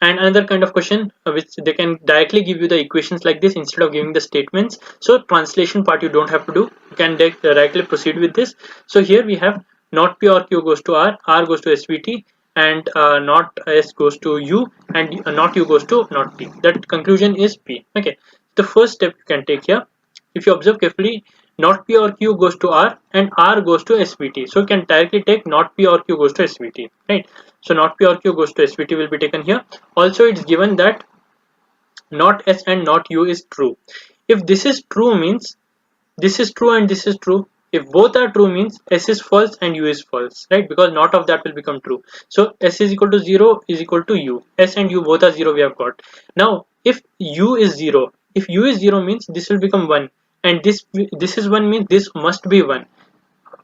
And another kind of question which they can directly give you the equations like this instead of giving the statements. So translation part you don't have to do, you can directly proceed with this. So here we have not P or Q goes to R goes to SVT, and not S goes to U, and not U goes to not T. That conclusion is P, okay. The first step you can take here, if you observe carefully, not P or Q goes to R and R goes to SVT. So you can directly take not P or Q goes to SVT, right? So not P or Q goes to SVT will be taken here. Also, it's given that not S and not U is true. If this is true means this is true and this is true. If both are true means S is false and U is false, right? Because not of that will become true. So S is equal to 0 is equal to U. S and U both are 0 we have got. Now, if U is 0, if U is 0 means this will become 1. And this is 1 means this must be 1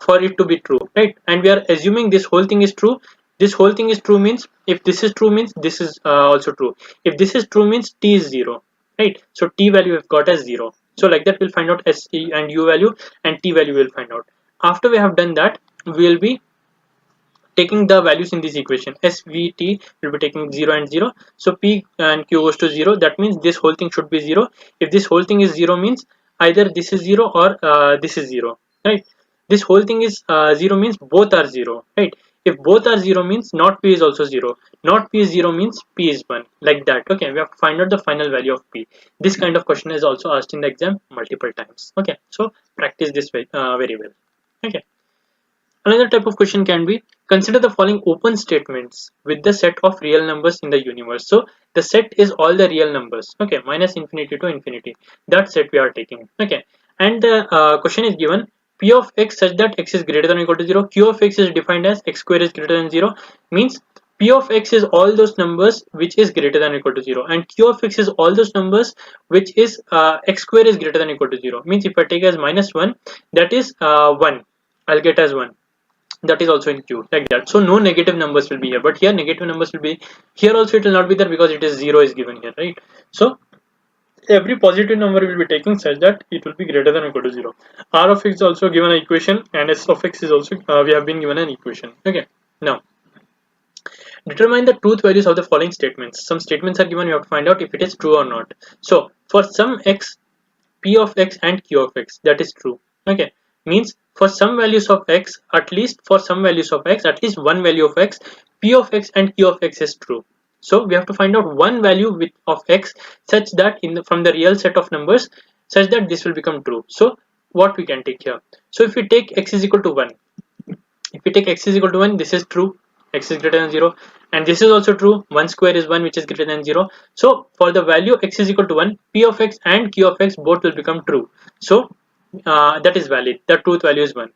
for it to be true, right? And we are assuming this whole thing is true. This whole thing is true means if this is true means this is also true. If this is true means T is 0, right? So T value we've got as 0. So like that we'll find out S and U value, and T value we'll find out. After we have done that, we will be taking the values in this equation. SVT will be taking 0 and 0. So P and Q goes to 0. That means this whole thing should be 0. If this whole thing is 0 means either this is 0 or this is 0, right? This whole thing is 0 means both are 0, right? If both are 0 means not P is also 0. Not P is 0 means P is 1, like that, okay. We have to find out the final value of P. This kind of question is also asked in the exam multiple times, okay. So practice this very well, okay. Another type of question can be, consider the following open statements with the set of real numbers in the universe. So the set is all the real numbers, okay, minus infinity to infinity. That set we are taking, okay. And the question is given, P of x such that x is greater than or equal to 0. Q of x is defined as x square is greater than 0. Means P of x is all those numbers which is greater than or equal to 0. And Q of x is all those numbers which is x square is greater than or equal to 0. Means if I take as minus 1, that is 1. I'll get as 1. That is also in Q, like that. So no negative numbers will be here, but here negative numbers will be here also. It will not be there because it is 0 is given here, right? So every positive number will be taken such that it will be greater than or equal to 0. R of x is also given an equation, and S of x is also we have been given an equation, okay. Now determine the truth values of the following statements. Some statements are given, you have to find out if it is true or not. So for some x, P of x and Q of x, that is true, okay. Means for some values of x, at least for some values of x, at least one value of x, P of x and Q of x is true. So we have to find out one value of x such that from the real set of numbers such that this will become true. So what we can take here? So if we take x is equal to 1, if we take x is equal to 1, this is true, x is greater than 0, and this is also true, 1 square is 1 which is greater than 0. So for the value x is equal to 1, P of x and Q of x both will become true. So that is valid, the truth value is 1.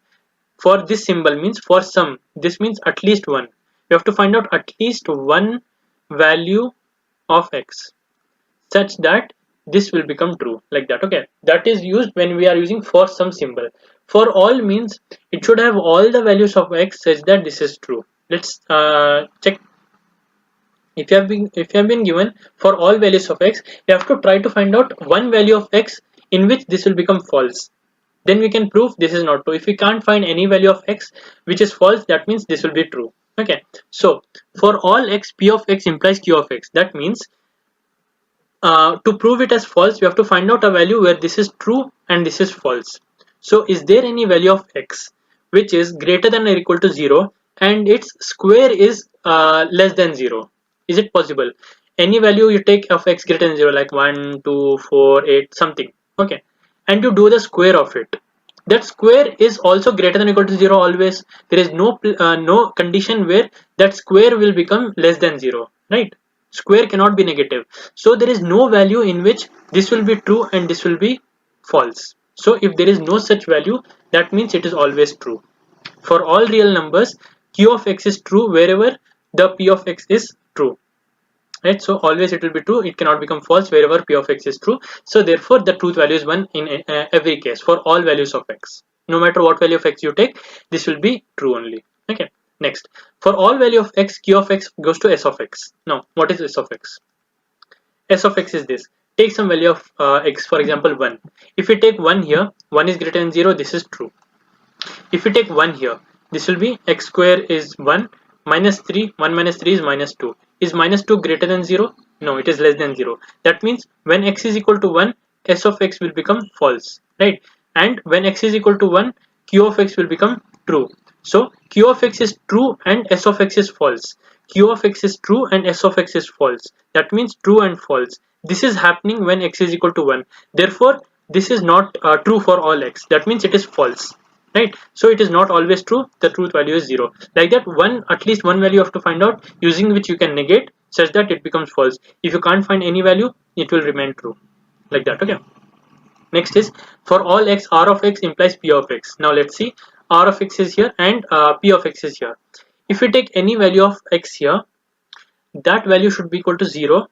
For this symbol means for some, this means at least 1. You have to find out at least one value of x such that this will become true, like that, okay. That is used when we are using for some symbol. For all means it should have all the values of x such that this is true. Let's check. If you have been given for all values of x, you have to try to find out one value of x in which this will become false. Then we can prove this is not true. If we can't find any value of x which is false, that means this will be true, okay. So for all x, P of x implies Q of x. That means to prove it as false, we have to find out a value where this is true and this is false. So is there any value of x which is greater than or equal to 0 and its square is less than 0? Is it possible? Any value you take of x greater than 0, like 1, 2, 4, 8, something, okay, and you do the square of it. that square is also greater than or equal to 0 always. There is no condition where that square will become less than 0, right? Square cannot be negative, so there is no value in which this will be true and this will be false. So if there is no such value, that means it is always true. For all real numbers, q of x is true wherever the p of x is true, right? So always it will be true, it cannot become false wherever p of x is true. So therefore the truth value is 1 in every case for all values of x. No matter what value of x you take, this will be true only. Okay, next, for all value of x, q of x goes to s of x. Now what is s of x? S of x is this. Take some value of x, for example 1. If we take 1 here, 1 is greater than 0, this is true. If we take 1 here, this will be x square is 1 minus 3, 1 minus 3 is minus 2. Is minus 2 greater than 0? No, it is less than 0. That means when x is equal to 1, s of x will become false, right? And when x is equal to 1, q of x will become true. So q of x is true and s of x is false. Q of x is true and s of x is false. That means true and false. This is happening when x is equal to 1. Therefore, this is not true for all x. That means it is false, right? So it is not always true. The truth value is 0. Like that, at least one value you have to find out using which you can negate such that it becomes false. If you can't find any value, it will remain true. Like that. Okay. Next is for all x, r of x implies p of x. Now let's see. R of x is here and p of x is here. If we take any value of x here, that value should be equal to 0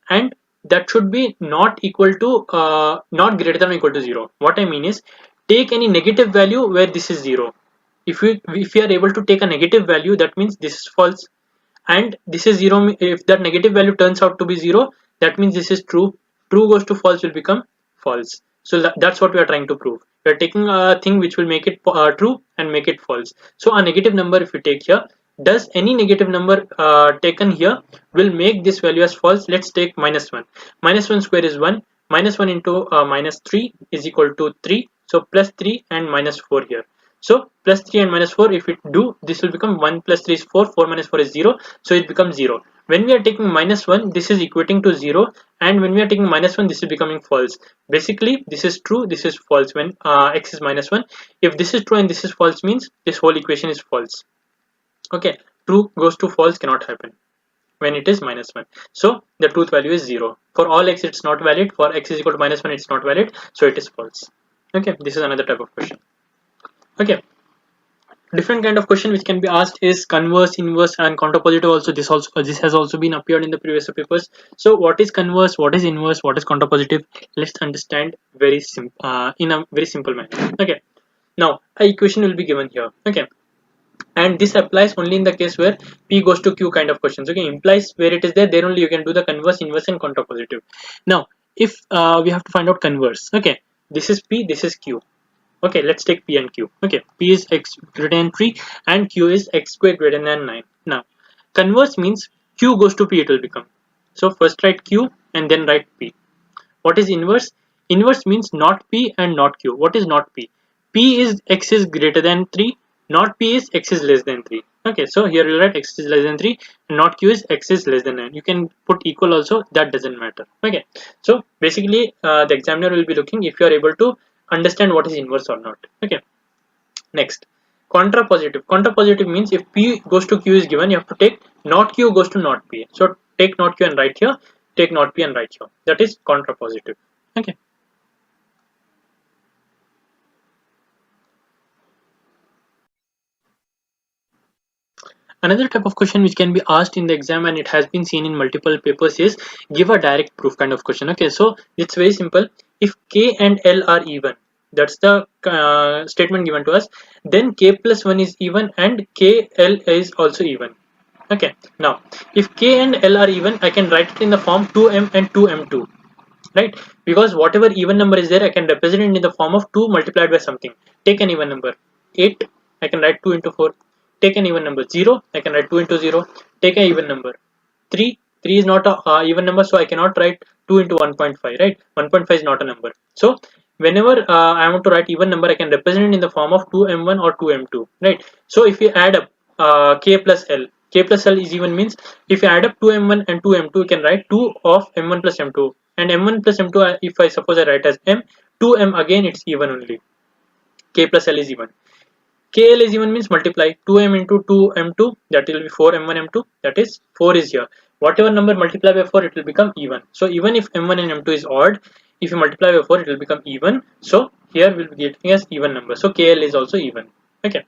and that should be not equal to not greater than or equal to 0. What I mean is, take any negative value where this is 0. If we are able to take a negative value, that means this is false, and this is 0. If that negative value turns out to be 0, that means this is true. True goes to false will become false. So that's what we are trying to prove. We are taking a thing which will make it true and make it false. So a negative number, if we take here, does any negative number taken here will make this value as false? Let's take minus 1. Minus 1 square is 1. Minus 1 into minus 3 is equal to 3. So plus 3 and minus 4 here. So plus 3 and minus 4, if we do, this will become 1 plus 3 is 4. 4 minus 4 is 0. So it becomes 0. When we are taking minus 1, this is equating to 0. And when we are taking minus 1, this is becoming false. Basically, this is true, this is false when x is minus 1. If this is true and this is false, means this whole equation is false. Okay, true goes to false cannot happen when it is minus 1. So the truth value is 0. For all x, it's not valid. For x is equal to minus 1, it's not valid. So it is false. Okay, this is another type of question. Okay, different kind of question which can be asked is converse, inverse, and contrapositive. Also, this has also been appeared in the previous papers. So what is converse, what is inverse, what is contrapositive? Let's understand in a very simple manner. Okay, now a equation will be given here. Okay, and this applies only in the case where p goes to q kind of questions. Okay, implies where it is there only you can do the converse, inverse, and contrapositive. Now if we have to find out converse, okay, this is p, this is q. Okay, let's take p and q. Okay, p is x greater than 3 and q is x squared greater than 9. Now converse means q goes to p, it will become. So first write q and then write p. What is inverse? Inverse means not p and not q. What is not p? P is x is greater than 3, not p is x is less than 3. Okay, so here you write x is less than 3 and not q is x is less than 9. You can put equal also, that doesn't matter. Okay, so basically the examiner will be looking if you are able to understand what is inverse or not. Okay, next, contrapositive. Contrapositive means if p goes to q is given, you have to take not q goes to not p. So take not q and write here, take not p and write here. That is contrapositive. Okay. Another type of question which can be asked in the exam, and it has been seen in multiple papers, is give a direct proof kind of question. Okay, so it's very simple. If k and l are even, that's the statement given to us, then k plus 1 is even and k l is also even. Okay, now if k and l are even, I can write it in the form 2m and 2m2, right? Because whatever even number is there, I can represent it in the form of 2 multiplied by something. Take an even number 8, I can write 2 into 4. Take an even number 0, I can write 2 into 0. Take an even number 3 is not a even number, so I cannot write 2 into 1.5, right? 1.5 is not a number. So whenever I want to write even number, I can represent it in the form of 2m1 or 2m2, right? So if you add up k plus l is even, means if you add up 2m1 and 2m2, you can write 2 of m1 plus m2, and m1 plus m2, if I suppose I write as m, 2m again, it's even only. k plus l is even. KL is even means multiply 2m into 2m2, that will be 4m1 m2, that is 4 is here. Whatever number multiply by 4, it will become even. So even if m1 and m2 is odd, if you multiply by 4, it will become even. So here we'll be getting as even number. So KL is also even. Okay.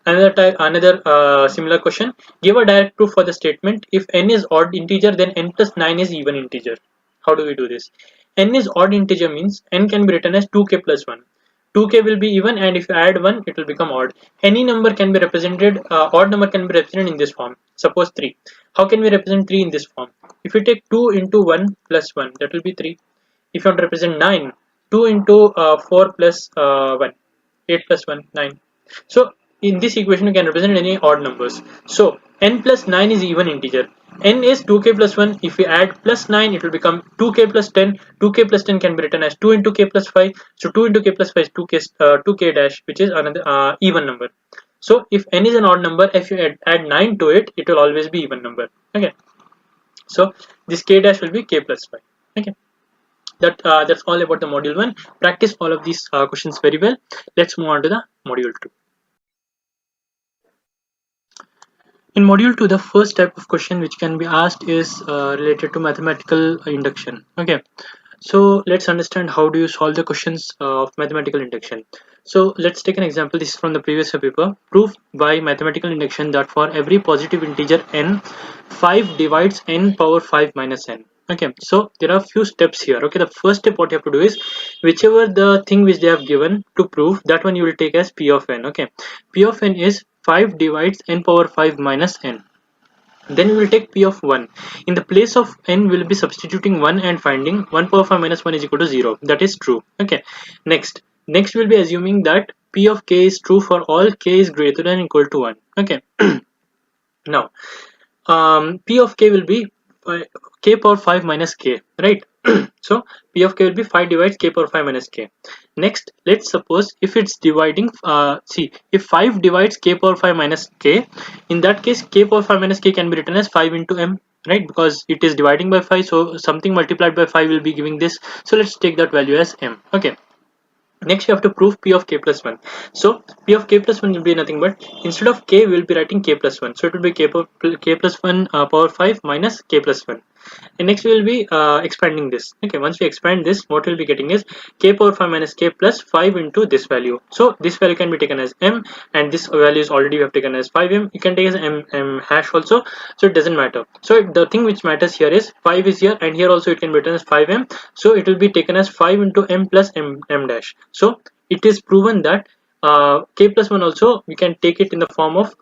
Another similar question. Give a direct proof for the statement if n is odd integer, then n plus 9 is even integer. How do we do this? N is odd integer means n can be written as 2k plus 1. 2k will be even, and if you add 1, it will become odd. Any number can be represented, odd number can be represented in this form. Suppose 3. How can we represent 3 in this form? If you take 2 into 1 plus 1, that will be 3. If you want to represent 9, 2 into 4 plus 1, 8 plus 1, 9. So in this equation you can represent any odd numbers. So n plus 9 is even integer. N is 2k plus 1. If we add plus 9, it will become 2k plus 10. 2k plus 10 can be written as 2 into k plus 5. So 2 into k plus 5 is 2k dash, which is another even number. So if n is an odd number, if you add 9 to it, it will always be even number. Okay. So this k dash will be k plus 5. Okay. That's all about the module 1. Practice all of these questions very well. Let's move on to the module 2. In module 2, the first type of question which can be asked is related to mathematical induction. Okay, so let's understand how do you solve the questions of mathematical induction. So let's take an example. This is from the previous year paper. Prove by mathematical induction that for every positive integer n, 5 divides n power 5 minus n. Okay, so there are few steps here. Okay, the first step what you have to do is whichever the thing which they have given to prove, that one you will take as p of n. Okay, p of n is 5 divides n power 5 minus n. Then we will take p of 1. In the place of n, we will be substituting 1 and finding 1 power 5 minus 1 is equal to 0. That is true. Okay. Next we will be assuming that p of k is true for all k is greater than or equal to 1. Okay. Now, p of k will be k power 5 minus k, right? So p of k will be 5 divides k power 5 minus k. Next, let's suppose if it's dividing, if 5 divides k power 5 minus k, in that case k power 5 minus k can be written as 5 into m, right? Because it is dividing by 5, so something multiplied by 5 will be giving this. So let's take that value as m. Okay. Next, you have to prove p of k plus 1. So p of k plus 1 will be nothing but, instead of k, we will be writing k plus 1. So it will be k plus 1 power 5 minus k plus 1. And next we will be expanding this. Okay, once we expand this, what we'll be getting is k power 5 minus k plus 5 into this value. So this value can be taken as m, and this value is already we have taken as 5m. You can take as m hash also, so it doesn't matter. So the thing which matters here is 5 is here, and here also it can be written as 5m. So it will be taken as 5 into m plus m dash. So it is proven that k plus 1 also we can take it in the form of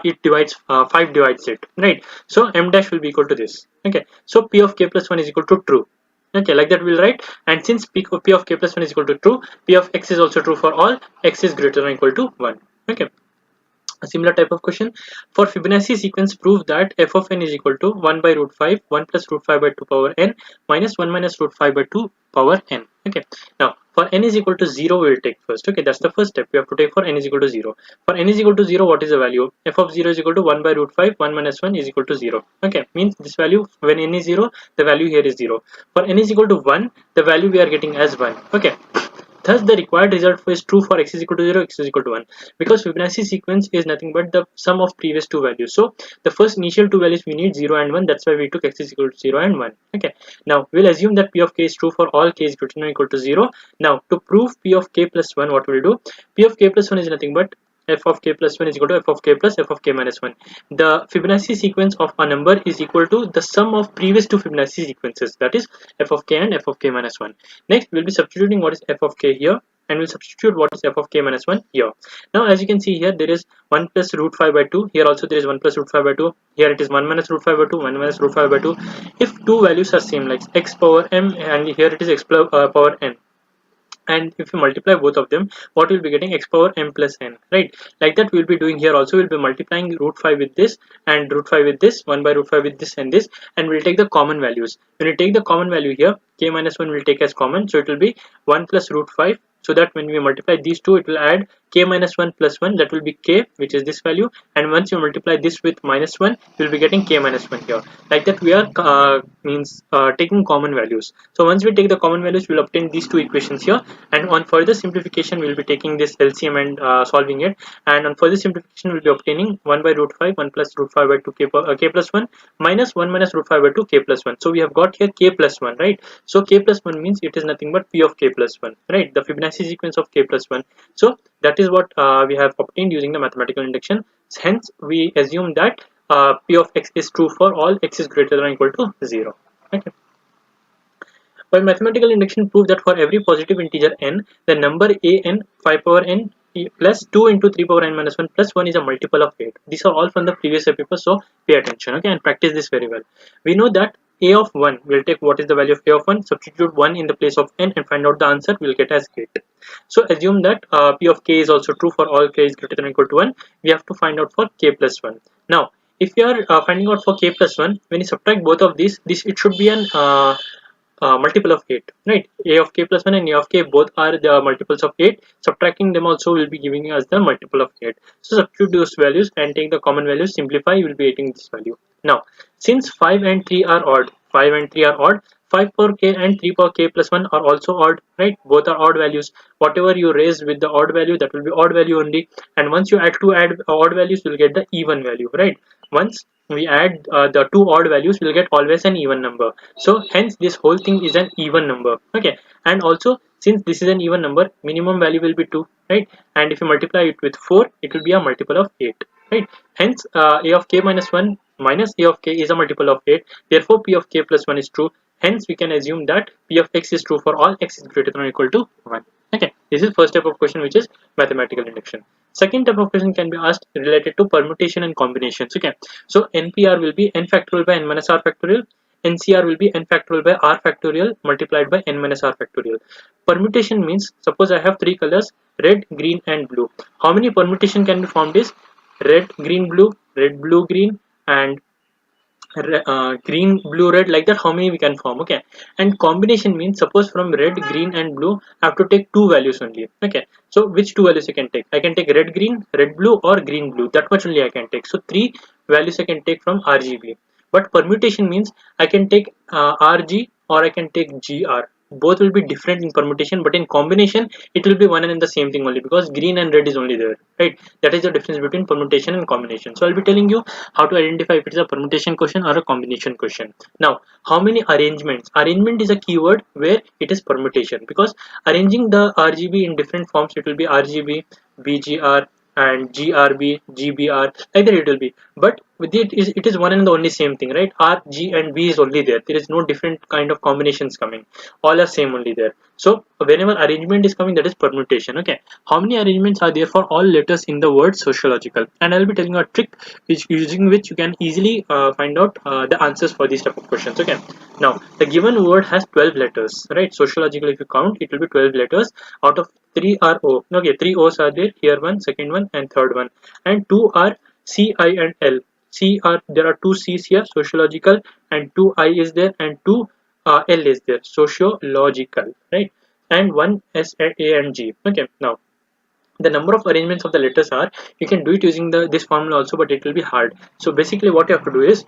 it divides 5 divides it, right? So m dash will be equal to this. Okay, so p of k plus 1 is equal to true. Okay, like that we'll write. And since p of k plus 1 is equal to true, p of x is also true for all x is greater than or equal to 1. Okay. A similar type of question. For Fibonacci sequence, prove that f of n is equal to 1 by root 5, 1 plus root 5 by 2 power n, minus 1 minus root 5 by 2 power n. Okay. Now, for n is equal to 0, we will take first. Okay, that's the first step we have to take for n is equal to 0. For n is equal to 0, what is the value? F of 0 is equal to 1 by root 5, 1 minus 1 is equal to 0. Okay, means this value, when n is 0, the value here is 0. For n is equal to 1, the value we are getting as 1. Okay. Thus, the required result is true for x is equal to 0, x is equal to 1. Because Fibonacci sequence is nothing but the sum of previous two values. So, the first initial two values we need 0 and 1. That's why we took x is equal to 0 and 1. Okay. Now, we'll assume that p of k is true for all k is greater than or equal to 0. Now, to prove p of k plus 1, what we'll do? P of k plus 1 is nothing but f of k plus 1 is equal to f of k plus f of k minus 1. The Fibonacci sequence of a number is equal to the sum of previous two Fibonacci sequences, that is f of k and f of k minus 1. Next, we'll be substituting what is f of k here, and we'll substitute what is f of k minus 1 here. Now, as you can see here, there is 1 plus root 5 by 2. Here also there is 1 plus root 5 by 2. Here it is 1 minus root 5 by 2, 1 minus root 5 by 2. If two values are same, like x power m, and here it is x power n, and if you multiply both of them, what we'll be getting? X power m plus n, right? Like that we'll be doing here also. We'll be multiplying root 5 with this and root 5 with this, 1 by root 5 with this and this, and we'll take the common values. When we take the common value here, k minus 1 will take as common, so it will be 1 plus root 5, so that when we multiply these two, it will add k minus 1 plus 1, that will be k, which is this value, and once you multiply this with minus 1, you will be getting k minus 1 here. Like that we are taking common values. So once we take the common values, we will obtain these two equations here, and on further simplification we will be taking this LCM and solving it, and on further simplification we will be obtaining 1 by root 5, 1 plus root 5 by 2 k plus 1 minus 1 minus root 5 by 2 k plus 1. So we have got here k plus 1, right? So k plus 1 means it is nothing but p of k plus 1, right? The Fibonacci sequence of k plus 1. So that is what we have obtained using the mathematical induction. Hence we assume that p of x is true for all x is greater than or equal to 0. Okay. By mathematical induction, prove that for every positive integer n, the number a n 5 power n plus 2 into 3 power n minus 1 plus 1 is a multiple of 8. These are all from the previous year paper, so pay attention, okay, and practice this very well. We know that a of 1, we'll take what is the value of a of 1, substitute 1 in the place of n and find out the answer, we'll get as 8. So assume that p of k is also true for all k is greater than or equal to 1. We have to find out for k plus 1. Now, if you are finding out for k plus 1, when you subtract both of these, it should be an multiple of 8, right? A of k plus 1 and a of k both are the multiples of 8. Subtracting them also will be giving us the multiple of 8. So substitute those values and take the common values, simplify, you will be getting this value. Now, since 5 and 3 are odd, 5 and 3 are odd, 5 power k and 3 power k plus 1 are also odd, right? Both are odd values. Whatever you raise with the odd value, that will be odd value only. And once you add odd values, you will get the even value, right? Once we add the two odd values, we'll get always an even number. So hence this whole thing is an even number, okay? And also since this is an even number, minimum value will be 2, right? And if you multiply it with 4, it will be a multiple of 8, right? Hence a of k minus 1 minus a of k is a multiple of 8. Therefore p of k plus 1 is true. Hence we can assume that p of x is true for all x is greater than or equal to 1. Okay, this is first type of question, which is mathematical induction. Second type of question can be asked related to permutation and combinations. Okay, so NPR will be n factorial by n minus r factorial. NCR will be n factorial by r factorial multiplied by n minus r factorial. Permutation means, suppose I have three colors, red, green and blue. How many permutation can be formed is red, green, blue, red, blue, green, and green, blue, red, like that. How many we can form? Okay. And combination means, suppose from red, green and blue I have to take two values only. Okay, so which two values I can take? I can take red, green, red, blue, or green, blue. That much only I can take. So three values I can take from RGB. But permutation means I can take RG or I can take GR. Both will be different in permutation, but in combination it will be one and the same thing only, because green and red is only there, right? That is the difference between permutation and combination. So I'll be telling you how to identify if it is a permutation question or a combination question. Now, how many arrangements? Arrangement is a keyword where it is permutation, because arranging the RGB in different forms, it will be RGB, BGR, and GRB, GBR, like that it will be. But with it is one and the only same thing, right? R, G and B is only there. There is no different kind of combinations coming. All are same only there. So whenever arrangement is coming, that is permutation. Okay. How many arrangements are there for all letters in the word sociological? And I'll be telling you a trick using which you can easily find out the answers for these type of questions. Okay. Now the given word has 12 letters, right? Sociological, if you count, it will be 12 letters. Out of 3 are O. Okay, 3 O's are there. Here one, second one, and third one. And 2 are C, I, and L. There are 2 C's here, sociological, and 2 I is there, and 2 L is there, sociological, right? And 1 S, A, and G. Okay, now the number of arrangements of the letters are, you can do it using this formula also, but it will be hard. So basically what you have to do is,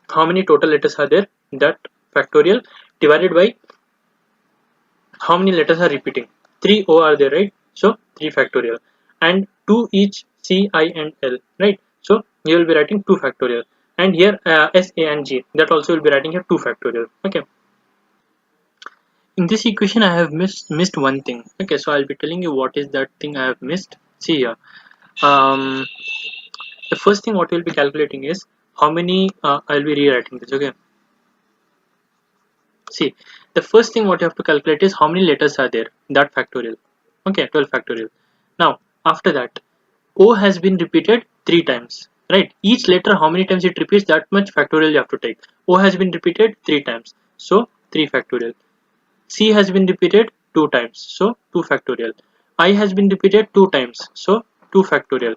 how many total letters are there, that factorial, divided by how many letters are repeating. 3 O are there, right? So 3 factorial, and 2 each C, I, and L, right? So you will be writing 2 factorial, and here S, A, and G, that also will be writing here 2 factorial. Okay. In this equation I have missed one thing. Okay, so I'll be telling you what is that thing I have missed. See here. The first thing what we'll be calculating is how many. I'll be rewriting this. Okay. See, the first thing what you have to calculate is how many letters are there. That factorial. Okay, 12 factorial. Now after that, O has been repeated 3 times, right? Each letter, how many times it repeats, that much factorial you have to take. O has been repeated 3 times, so 3 factorial. C has been repeated 2 times, so 2 factorial. I has been repeated 2 times, so 2 factorial.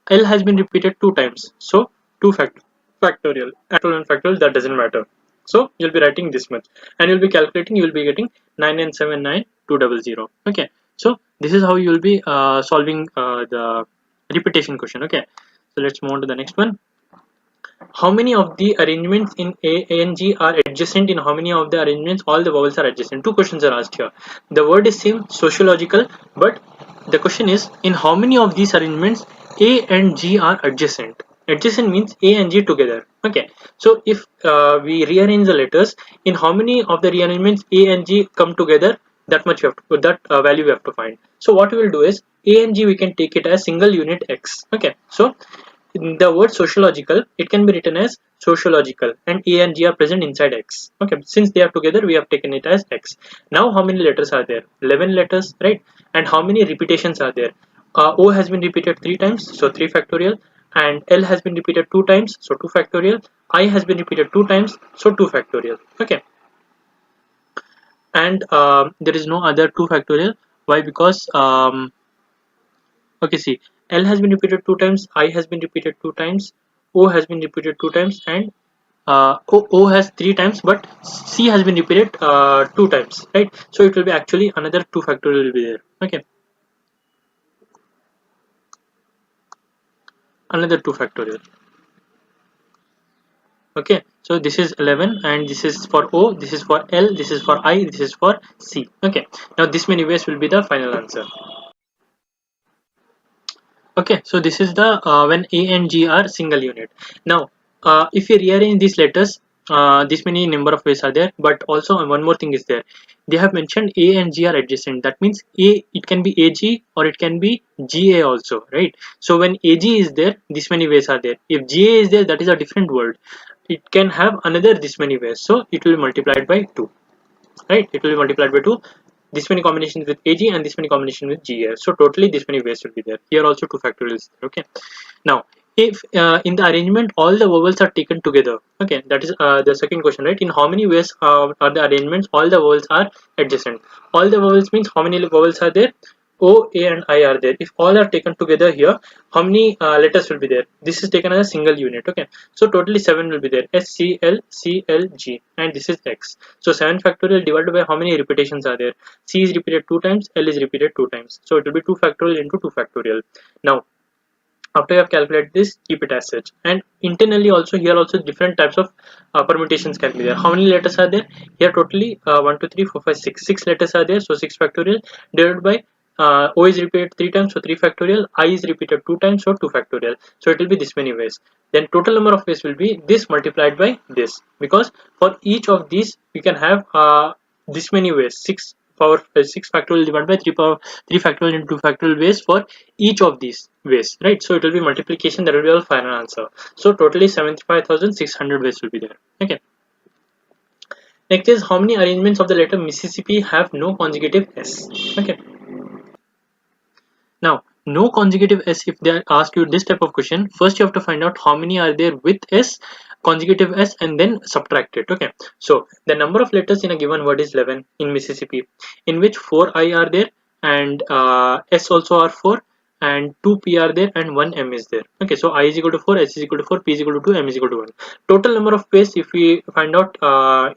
L has been repeated 2 times, so 2 factorial. Actual and factorial, that doesn't matter. So you'll be writing this much, and you'll be calculating. You will be getting 9 and 7, 9, 200. Okay. So this is how you will be solving the repetition question. Okay, so let's move on to the next one. How many of the arrangements in A and G are adjacent? In how many of the arrangements all the vowels are adjacent? Two questions are asked here. The word is same, sociological, but the question is in how many of these arrangements A and G are adjacent? Adjacent means A and G together. Okay, so if we rearrange the letters, in how many of the rearrangements A and G come together, that much you have to, that value we have to find. So what we will do is A and G we can take it as single unit X. Okay, so in the word sociological, it can be written as sociological, and A and G are present inside X. Okay, since they are together, we have taken it as X. Now, how many letters are there? 11 letters, right? And how many repetitions are there? O has been repeated 3 times, so 3 factorial, and L has been repeated 2 times, so 2 factorial. I has been repeated 2 times, so 2 factorial. Okay, and there is no other 2 factorial. Why? Because okay, see, L has been repeated 2 times, I has been repeated 2 times, O has been repeated 2 times, and o has 3 times, but C has been repeated 2 times, right? So it will be actually another 2 factorial will be there. Okay, another 2 factorial. Okay, so this is 11, and this is for O, this is for L, this is for I, this is for C. Okay, now this many ways will be the final answer. Okay, so this is the when A and G are single unit. Now if you rearrange these letters, this many number of ways are there, but also one more thing is there. They have mentioned A and G are adjacent. That means A, it can be AG or it can be GA also, right? So when AG is there, this many ways are there. If GA is there, that is a different word. It can have another this many ways, so it will be multiplied by 2, right? It will be multiplied by 2, this many combinations with AG and this many combinations with GA. So totally this many ways will be there. Here also 2 factorials. Okay, now if in the arrangement all the vowels are taken together, okay, that is the second question, right? In how many ways are the arrangements all the vowels are adjacent? All the vowels means how many vowels are there? O, A and I are there. If all are taken together here, how many letters will be there? This is taken as a single unit. Okay, so totally 7 will be there. S, C, L, C, L, G, and this is X. So 7 factorial divided by how many repetitions are there? C is repeated 2 times, L is repeated 2 times. So it will be 2 factorial into 2 factorial. Now after you have calculated this, keep it as such. And internally also, here also different types of permutations can be there. How many letters are there? Here totally 1, 2, 3, 4, 5, 6. 6 letters are there, so 6 factorial divided by O is repeated 3 times, so 3 factorial. I is repeated 2 times, so 2 factorial. So it will be this many ways. Then total number of ways will be this multiplied by this, because for each of these we can have this many ways. 6 power 6 factorial divided by 3 factorial into 2 factorial ways for each of these ways, right? So it will be multiplication, that will be our final answer. So totally 75,600 ways will be there. Okay, next is how many arrangements of the letter Mississippi have no consecutive S? Okay, now no consecutive S, if they ask you this type of question, first you have to find out how many are there with S, consecutive S, and then subtract it. Okay, so the number of letters in a given word is 11 in Mississippi, in which 4 I are there, and S also are 4, and 2 P are there, and 1 M is there. Okay, so I is equal to 4, S is equal to 4, P is equal to 2, M is equal to 1. Total number of ways, if we find out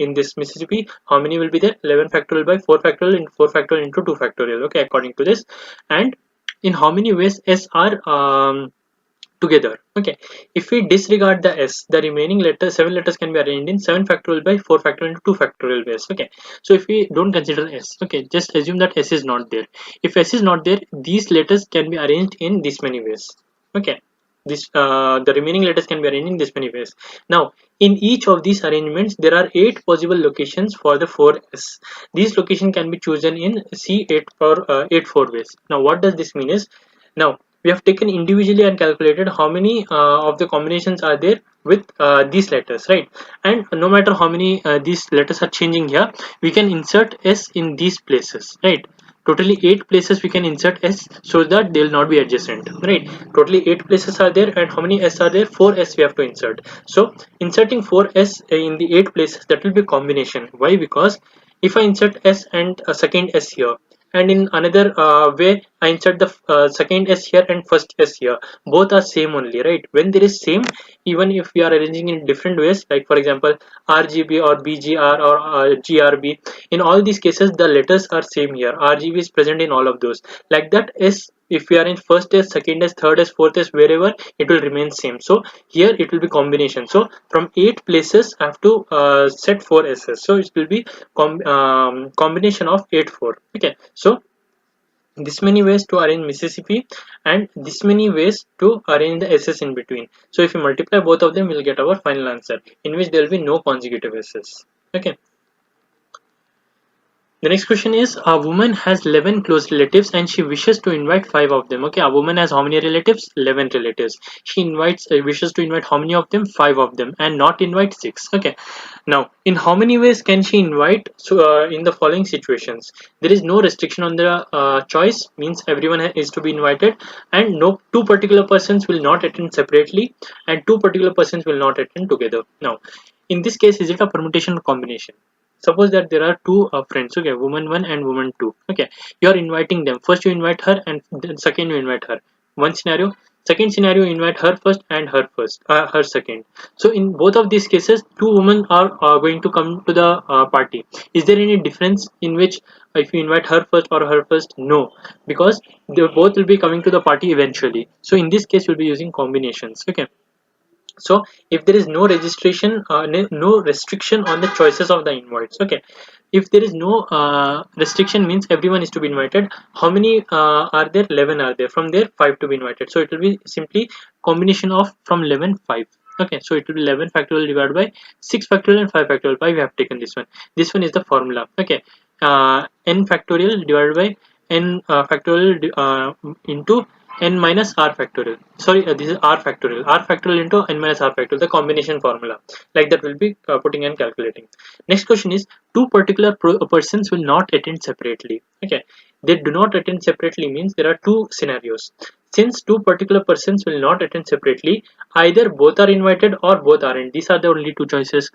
in this Mississippi, how many will be there? 11 factorial by 4 factorial into 4 factorial into 2 factorial. Okay, according to this. And in how many ways S are together? Okay, if we disregard the S, the remaining letters, 7 letters can be arranged in 7 factorial by 4 factorial into 2 factorial ways. Okay, so if we don't consider S, okay, just assume that S is not there. If S is not there, these letters can be arranged in this many ways. Okay, this the remaining letters can be arranged in this many ways. Now in each of these arrangements there are 8 possible locations for the 4S. These locations can be chosen in C8 or 8 4 ways. Now what does this mean is, now we have taken individually and calculated how many of the combinations are there with these letters, right? And no matter how many these letters are changing here, we can insert S in these places, right? Totally 8 places we can insert S so that they will not be adjacent, right? Totally 8 places are there, and how many S are there? 4 S we have to insert. So inserting 4 S in the 8 places, that will be combination. Why? Because if I insert S and a second S here, and in another way I insert the second S here and first S here. Both are same only, right? When there is same, even if we are arranging in different ways, like for example RGB or BGR or GRB, in all these cases the letters are same here. RGB is present in all of those. Like that S, if we are in first S, second S, third S, fourth S, wherever, it will remain same. So here it will be combination. So from 8 places I have to set 4 S's. So it will be combination of 8 4. Okay, so this many ways to arrange Mississippi and this many ways to arrange the S's in between. So if you multiply both of them, we'll get our final answer, in which there will be no consecutive S's. Okay. The next question is, a woman has 11 close relatives and she wishes to invite 5 of them. Okay, a woman has how many relatives? 11 relatives. She wishes to invite how many of them? 5 of them, and not invite 6. Okay, now in how many ways can she invite? So in the following situations, there is no restriction on the choice, means everyone is to be invited, and no two particular persons will not attend separately and two particular persons will not attend together. Now in this case, is it a permutation or combination? Suppose that there are two friends, okay, woman 1 and woman 2. Okay, you are inviting them. First you invite her and then second you invite her. One scenario. Second scenario, you invite her first and her second. So in both of these cases, two women are going to come to the party. Is there any difference in which if you invite her first or her first? No, because they both will be coming to the party eventually. So in this case, you'll be using combinations. Okay. So if there is no registration, no restriction on the choices of the invites. Okay, if there is no restriction, means everyone is to be invited. How many are there? 11 are there. From there 5 to be invited. So it will be simply combination of from 11 5. Okay, so it will be 11 factorial divided by 6 factorial and 5 factorial. Why we have taken this one? This one is the formula. Okay, n factorial divided by n factorial into n minus r factorial. Sorry, this is r factorial. R factorial into n minus r factorial, the combination formula. Like that, will be putting and calculating. Next question is, two particular persons will not attend separately. Okay, they do not attend separately means there are two scenarios. Since two particular persons will not attend separately, either both are invited or both aren't. These are the only two choices.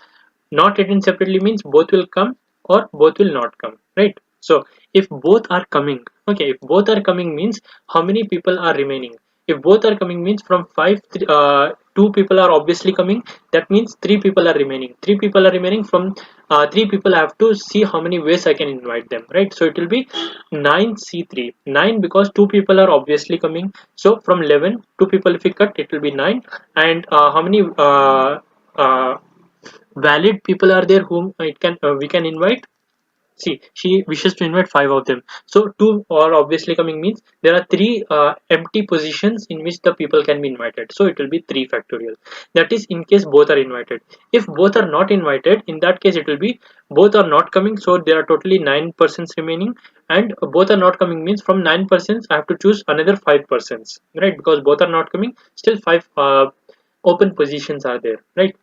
Not attend separately means both will come or both will not come, right? So if both are coming, okay, if both are coming means how many people are remaining? If both are coming means from 5, 2 people are obviously coming. That means 3 people are remaining. 3 people are remaining. From 3 people, I have to see how many ways I can invite them, right? So it will be 9C3. 9 because 2 people are obviously coming. So from 11, 2 people if we cut, it will be 9. And how many valid people are there whom we can invite? See, she wishes to invite 5 of them. So 2 are obviously coming means there are 3 empty positions in which the people can be invited. So it will be 3 factorial. That is in case both are invited. If both are not invited, in that case it will be both are not coming. So there are totally 9 persons remaining, and both are not coming means from 9 persons I have to choose another 5 persons, right? Because both are not coming, still 5 open positions are there, right?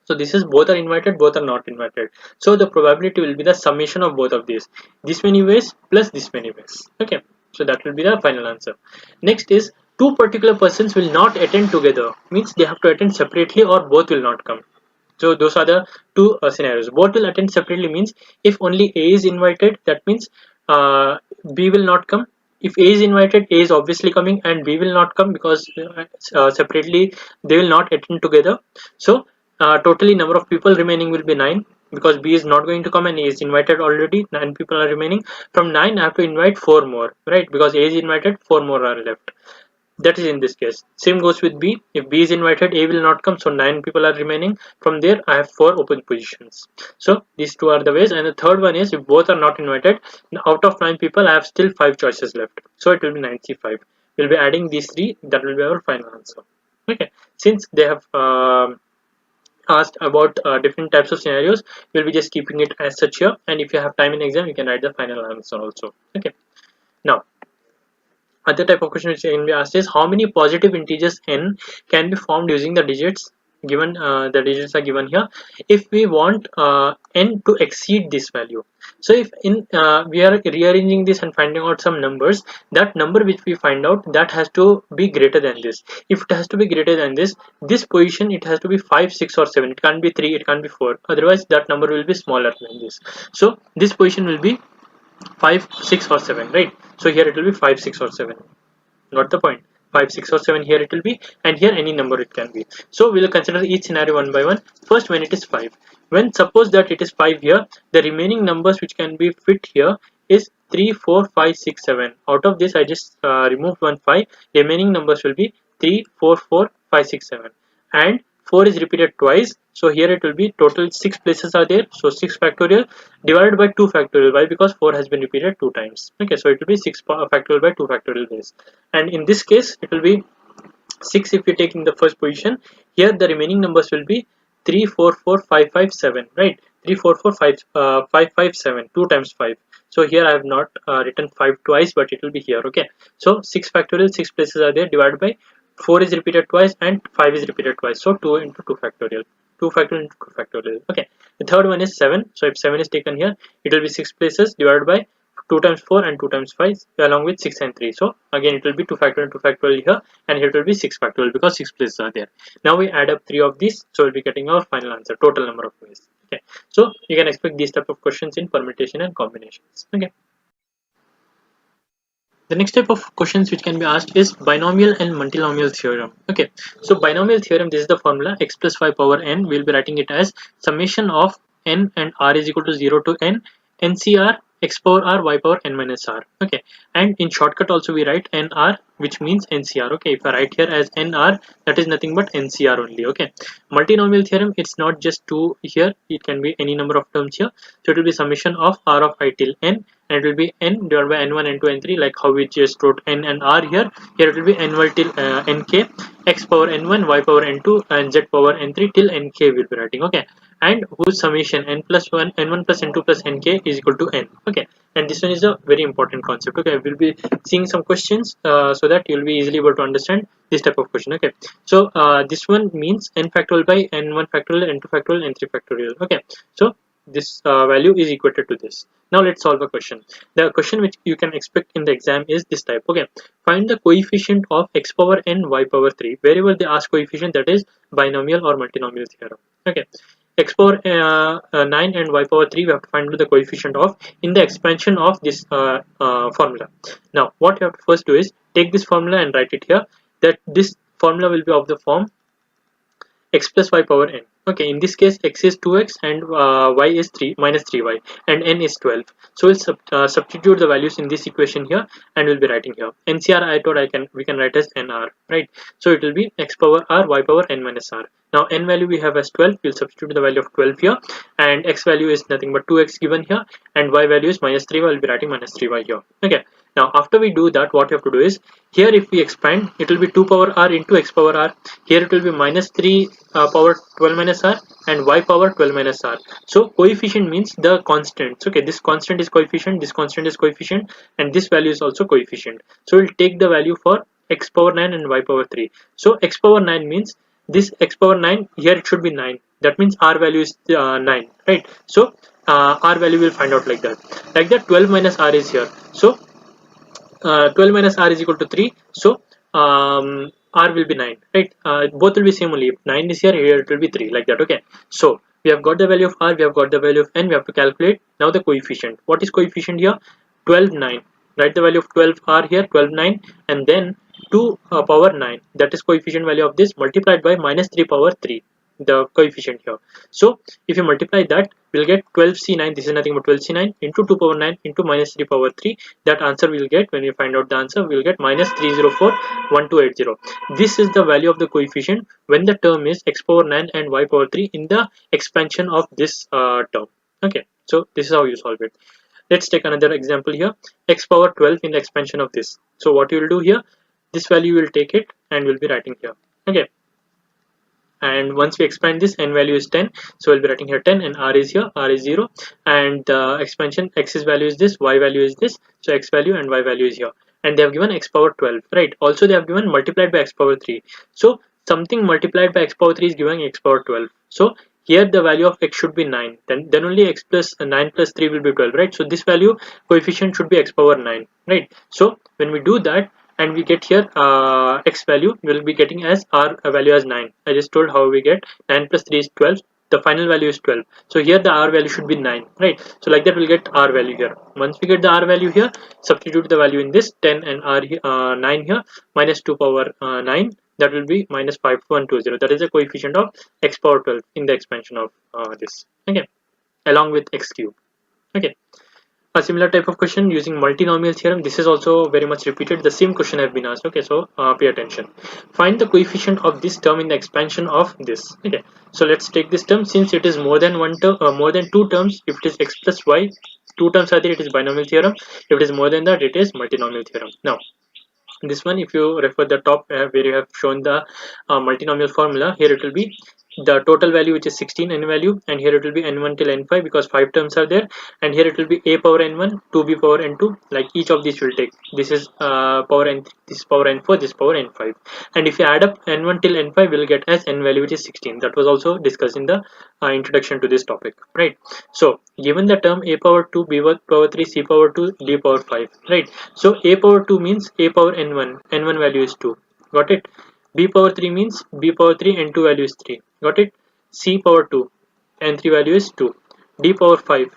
So this is both are invited, both are not invited. So the probability will be the summation of both of these. This many ways plus this many ways. Okay. So that will be the final answer. Next is, two particular persons will not attend together. Means they have to attend separately or both will not come. So those are the two scenarios. Both will attend separately means if only A is invited, that means B will not come. If A is invited, A is obviously coming and B will not come because separately they will not attend together. So totally number of people remaining will be 9 because B is not going to come and A is invited already. 9 people are remaining. From 9 I have to invite 4 more, right? Because A is invited, 4 more are left. That is in this case. Same goes with B. If B is invited, A will not come, so 9 people are remaining. From there I have 4 open positions. So these two are the ways. And the third one is, if both are not invited, out of 9 people I have still 5 choices left. So it will be 95. We'll be adding these 3. That will be our final answer. Okay. Since they have asked about different types of scenarios, we'll be just keeping it as such here, and if you have time in exam, you can write the final answer also. Okay. Now other type of question which can be asked is, how many positive integers n can be formed using the digits given? The digits are given here. If we want n to exceed this value, so if in we are rearranging this and finding out some numbers, that number which we find out, that has to be greater than this. If it has to be greater than this position, it has to be 5, 6 or 7. It can't be 3, it can't be 4, otherwise that number will be smaller than this. So this position will be 5, 6 or 7, right? So here it will be 5, 6 or 7. Not the point. 5, 6 or 7 here it will be, and here any number it can be. So we will consider each scenario one by one. First, when it is 5. When suppose that it is 5 here, the remaining numbers which can be fit here is 3, 4, 5, 6, 7. Out of this I just removed one 5. Remaining numbers will be 3, 4, 4, 5, 6, 7. And 4 is repeated twice, so here it will be total 6 places are there, so 6 factorial divided by 2 factorial. Why? Because 4 has been repeated 2 times. Okay, so it will be 6 factorial by 2 factorial base, and in this case it will be 6 if you take in the first position. Here the remaining numbers will be 3, 4, 4, 5, 5, 7, right? 3, 4, 4, 5, 5, 5, 7, 2 times 5. So here I have not written 5 twice, but it will be here. Okay, so 6 factorial, 6 places are there, divided by 4 is repeated twice and 5 is repeated twice, so 2 into 2 factorial, 2 factorial into 2 factorial. Okay, the third one is 7, so if 7 is taken here, it will be 6 places divided by 2 times 4 and 2 times 5 along with 6 and 3. So again it will be 2 factorial, 2 factorial here, and here it will be 6 factorial because 6 places are there. Now we add up 3 of these, so we'll be getting our final answer, total number of ways. Okay, so you can expect these type of questions in permutation and combinations. Okay. The next type of questions which can be asked is binomial and multinomial theorem. Okay, so binomial theorem, this is the formula x plus y power n. We'll be writing it as summation of n and r is equal to 0 to n ncr x power r y power n minus r. Okay, and in shortcut also we write nr, which means ncr. Okay, if I write here as nr, that is nothing but ncr only. Okay, multinomial theorem, it's not just 2 here, it can be any number of terms here. So it will be summation of r of I till n, and it will be n divided by n1, n2, n3, like how we just wrote n and r here. Here it will be n1 till nk, x power n1, y power n2, and z power n3 till nk we'll be writing. Okay, and whose summation n plus 1, n1 plus n2 plus nk is equal to n. Okay, and this one is a very important concept. Okay, we'll be seeing some questions so that you'll be easily able to understand this type of question. Okay, so this one means n factorial by n1 factorial, n2 factorial, n3 factorial. Okay, so this value is equated to this. Now let's solve a question. The question which you can expect in the exam is this type. Okay, find the coefficient of x power n, y power 3. Wherever they ask coefficient, that is binomial or multinomial theorem. Okay, x power 9 and y power 3 we have to find the coefficient of in the expansion of this formula. Now what you have to first do is take this formula and write it here, that this formula will be of the form x plus y power n. Okay, in this case x is 2x and y is 3 minus 3y and n is 12. So we'll substitute the values in this equation here, and we'll be writing here ncr. I thought we can write as nr, right? So it will be x power r, y power n minus r. Now n value we have as 12, we'll substitute the value of 12 here, and x value is nothing but 2x given here, and y value is minus 3y, we'll be writing minus 3y here. Okay, now after we do that, what you have to do is, here if we expand, it will be 2 power r into x power r. Here it will be minus 3 power 12 minus r and y power 12 minus r. So coefficient means the constants. Okay, this constant is coefficient, this constant is coefficient, and this value is also coefficient. So we'll take the value for x power 9 and y power 3. So x power 9 means this x power 9, here it should be 9. That means r value is 9, right? So r value will find out like that. 12 minus r is here. So 12 minus r is equal to 3. So r will be 9, right? Both will be same only. If 9 is here it will be 3, like that. Okay, so we have got the value of r, we have got the value of n, we have to calculate now the coefficient. What is coefficient here? 12, 9. Write the value of 12 r here, 12, 9, and then 2 power 9, that is coefficient value of this, multiplied by minus 3 power 3, the coefficient here. So if you multiply that, we'll get 12c9, this is nothing but 12c9 into 2 power 9 into minus 3 power 3. That answer we'll get, when we find out the answer, we'll get minus 3041280. This is the value of the coefficient when the term is x power 9 and y power 3 in the expansion of this term. Okay, so this is how you solve it. Let's take another example here, x power 12 in the expansion of this. So what you will do here, this value will take it and we'll be writing here. Okay, and once we expand this, n value is 10, so we'll be writing here 10, and r is here, r is 0, and expansion x's value is this, y value is this, so x value and y value is here, and they have given x power 12, right? Also they have given multiplied by x power 3. So something multiplied by x power 3 is giving x power 12. So here the value of x should be 9, then only x plus 9 plus 3 will be 12, right? So this value coefficient should be x power 9, right? So when we do that and we get here x value, we will be getting as r value as 9. I just told how we get 9 plus 3 is 12, the final value is 12. So here the R value should be 9, right? So like that we'll get R value here. Once we get the R value here, substitute the value in this 10 and R 9 here, minus 2 power 9, that will be minus 5120. That is the coefficient of x power 12 in the expansion of this, okay, along with x cube, okay. A similar type of question using multinomial theorem. This is also very much repeated. The same question have been asked. Okay, so pay attention. Find the coefficient of this term in the expansion of this. Okay, so let's take this term. Since it is more than one term, more than two terms. If it is x plus y, two terms are there. It is binomial theorem. If it is more than that, it is multinomial theorem. Now, this one, if you refer the top where you have shown the multinomial formula, here it will be the total value, which is 16 n value, and here it will be n1 till n5 because 5 terms are there, and here it will be a power n1, 2b power n2, like each of these will take, this is power n3, this power n4, this power n5, and if you add up n1 till n5 we'll get as n value, which is 16. That was also discussed in the introduction to this topic, right? So given the term a power 2, b power 3, c power 2, d power 5, right? So a power 2 means a power n1, n1 value is 2, got it? B power 3 means b power 3, n2 value is 3, got it? C power 2, n3 value is 2, d power 5,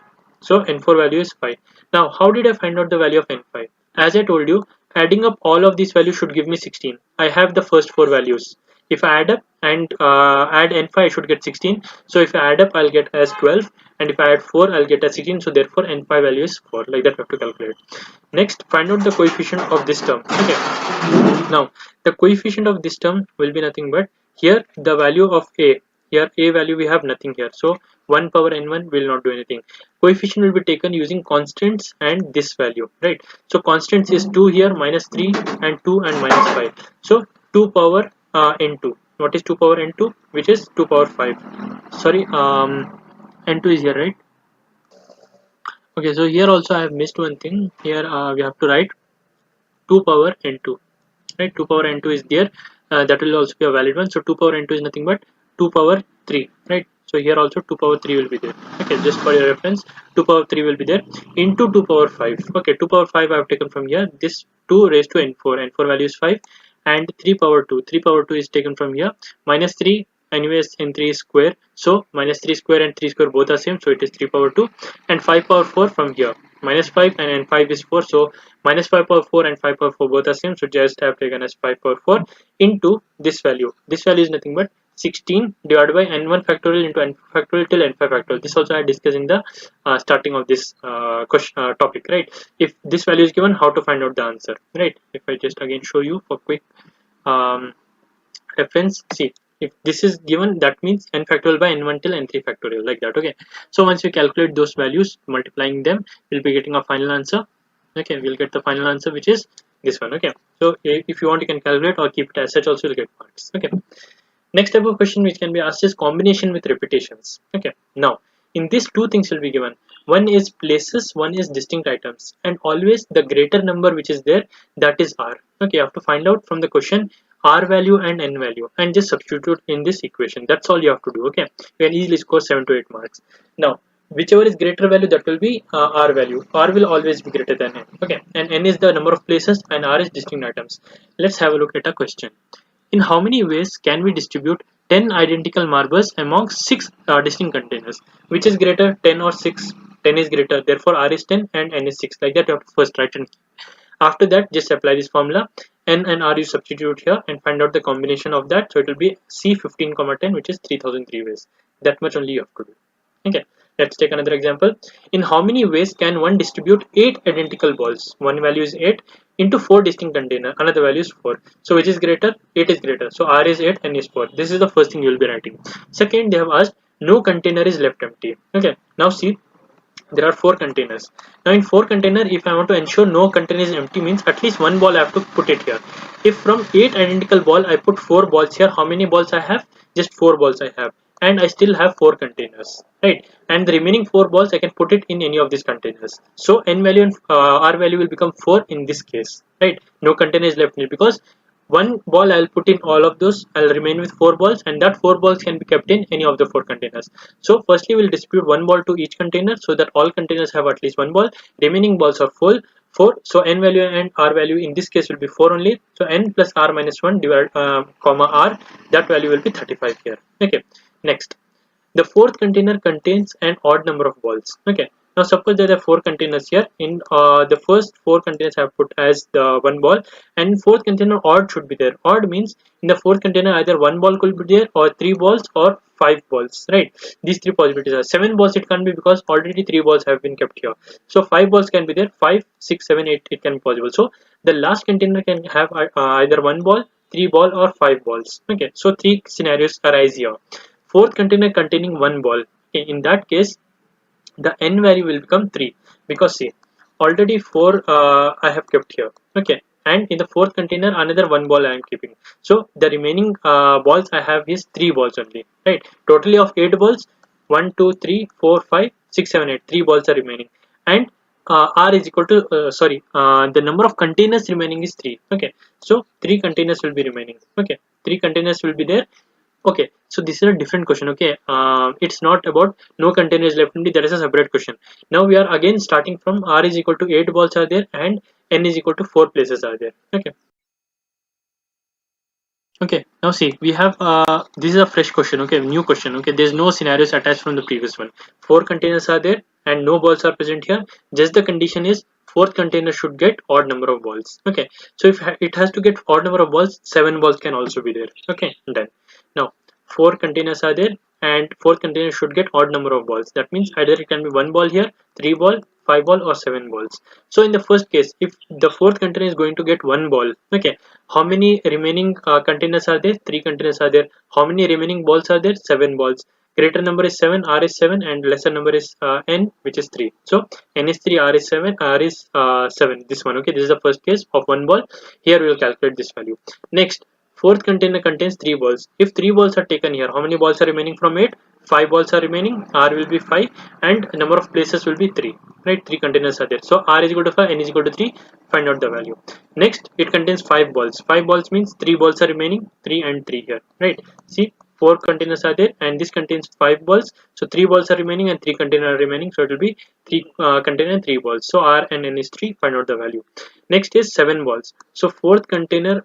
so n4 value is 5. Now how did I find out the value of n5? As I told you, adding up all of these values should give me 16. I have the first 4 values. If I add up and add n5, I should get 16. So if I add up, I'll get as 12, and if I add 4, I'll get as 16. So therefore n5 value is 4. Like that we have to calculate. Next, find out the coefficient of this term. Okay. Now the coefficient of this term will be nothing but, here the value of a, here a value we have nothing here, so 1 power n1 will not do anything. Coefficient will be taken using constants and this value, right? So constants is 2 here, minus 3 and 2 and minus 5, so 2 power n2. What is 2 power n2? Which is 2 power 5. Sorry, n2 is here, right? Okay, so here also I have missed one thing. Here we have to write 2 power n2, right? 2 power n2 is there. That will also be a valid one. So 2 power n2 is nothing but 2 power 3, right? So here also 2 power 3 will be there. Okay, just for your reference, 2 power 3 will be there into 2 power 5. Okay, 2 power 5 I have taken from here. This 2 raised to n4. n4 value is 5, and 3 power 2. 3 power 2 is taken from here. Minus 3. Anyways, n3 is square. So minus 3 square and 3 square both are same. So it is 3 power 2, and 5 power 4 from here. Minus 5 and n5 is 4, so minus 5 power 4 and 5 power 4 both are same, so just have taken as 5 power 4 into this value. This value is nothing but 16 divided by n1 factorial into n factorial till n5 factorial. This also I discussed in the starting of this topic, right? If this value is given, how to find out the answer, right? If I just again show you for quick reference, see, if this is given, that means n factorial by n1 till n3 factorial, like that. Okay, so once we calculate those values, multiplying them, we'll be getting a final answer. Okay, we'll get the final answer, which is this one. Okay, so if you want, you can calculate or keep it as such, also you'll get marks. Okay, next type of question which can be asked is combination with repetitions. Okay, now in these two things will be given. One is places, one is distinct items, and always the greater number which is there, that is R. Okay, you have to find out from the question R value and N value, and just substitute in this equation. That's all you have to do. Okay, you can easily score 7 to 8 marks. Now whichever is greater value, that will be R value. R will always be greater than N. Okay, and N is the number of places and R is distinct items. Let's have a look at a question. In how many ways can we distribute 10 identical marbles among 6 distinct containers? Which is greater, 10 or 6? 10 is greater, therefore R is 10 and N is 6. Like that you have to first write and after that just apply this formula. N and R you substitute here and find out the combination of that. So it will be C 15, 10, which is 3003 ways. That much only you have to do. Okay, let's take another example. In how many ways can one distribute 8 identical balls? One value is 8 into 4 distinct containers. Another value is 4. So which is greater? 8 is greater. So R is 8, N is 4. This is the first thing you will be writing. Second, they have asked no container is left empty. Okay, now see, there are 4 containers. Now in 4 container, if I want to ensure no container is empty, means at least one ball I have to put it here. If from 8 identical ball I put 4 balls here, how many balls I have? Just 4 balls I have, and I still have 4 containers, right? And the remaining 4 balls I can put it in any of these containers. So N value and R value will become 4 in this case, right? No container is left in, because one ball I'll put in all of those, I'll remain with 4 balls, and that 4 balls can be kept in any of the 4 containers. So firstly we'll distribute 1 ball to each container so that all containers have at least 1 ball. Remaining balls are full. 4, so N value and R value in this case will be 4 only. So N plus R minus 1 divided comma R, that value will be 35 here. Okay, next, The fourth container contains an odd number of balls. Okay. Now suppose there are 4 containers here. In the first 4 containers I have put as the 1 ball, and fourth container odd should be there. Odd means in the fourth container either 1 ball could be there, or 3 balls, or 5 balls. Right? These 3 possibilities are. 7 balls it can't be because already 3 balls have been kept here. So 5 balls can be there. 5, 6, 7, 8 it can be possible. So the last container can have either 1 ball, 3 ball, or 5 balls. Okay. So 3 scenarios arise here. Fourth container containing 1 ball. Okay, in that case, the n value will become 3, because see, already 4 I have kept here. Okay, and in the fourth container another 1 ball I am keeping. So the remaining balls I have is 3 balls only. Right? Totally of 8 balls. 1, 2, 3, 4, 5, 6, 7, 8. 3 balls are remaining, and r is equal to the number of containers remaining is 3. Okay, so 3 containers will be remaining. Okay, 3 containers will be there. Okay, so this is a different question. Okay, it's not about no container is left empty. That is a separate question. Now we are again starting from r is equal to 8 balls are there, and n is equal to 4 places are there. Okay. Okay, now see, we have this is a fresh question. Okay, new question. Okay, there's no scenarios attached from the previous one. 4 containers are there and no balls are present here. Just the condition is fourth container should get odd number of balls. Okay, so if it has to get odd number of balls, 7 balls can also be there. Okay, done. Now 4 containers are there, and fourth container should get odd number of balls. That means either it can be 1 ball here, 3 ball, 5 ball, or 7 balls. So in the first case, if the fourth container is going to get 1 ball, okay, how many remaining containers are there? 3 containers are there. How many remaining balls are there? 7 balls. Greater number is 7, r is 7, and lesser number is n, which is 3. So n is 3, r is 7, r is 7. This one. Okay, this is the first case of 1 ball. Here we will calculate this value. Next, fourth container contains 3 balls. If 3 balls are taken here, how many balls are remaining from 8? 5 balls are remaining. R will be 5, and number of places will be 3. Right? 3 containers are there. So R is equal to 5, N is equal to 3. Find out the value. Next, it contains 5 balls. 5 balls means 3 balls are remaining. 3 and 3 here. Right? See, 4 containers are there, and this contains 5 balls. So 3 balls are remaining and 3 containers are remaining. So it will be 3 container and 3 balls. So R and N is 3. Find out the value. Next is 7 balls. So fourth container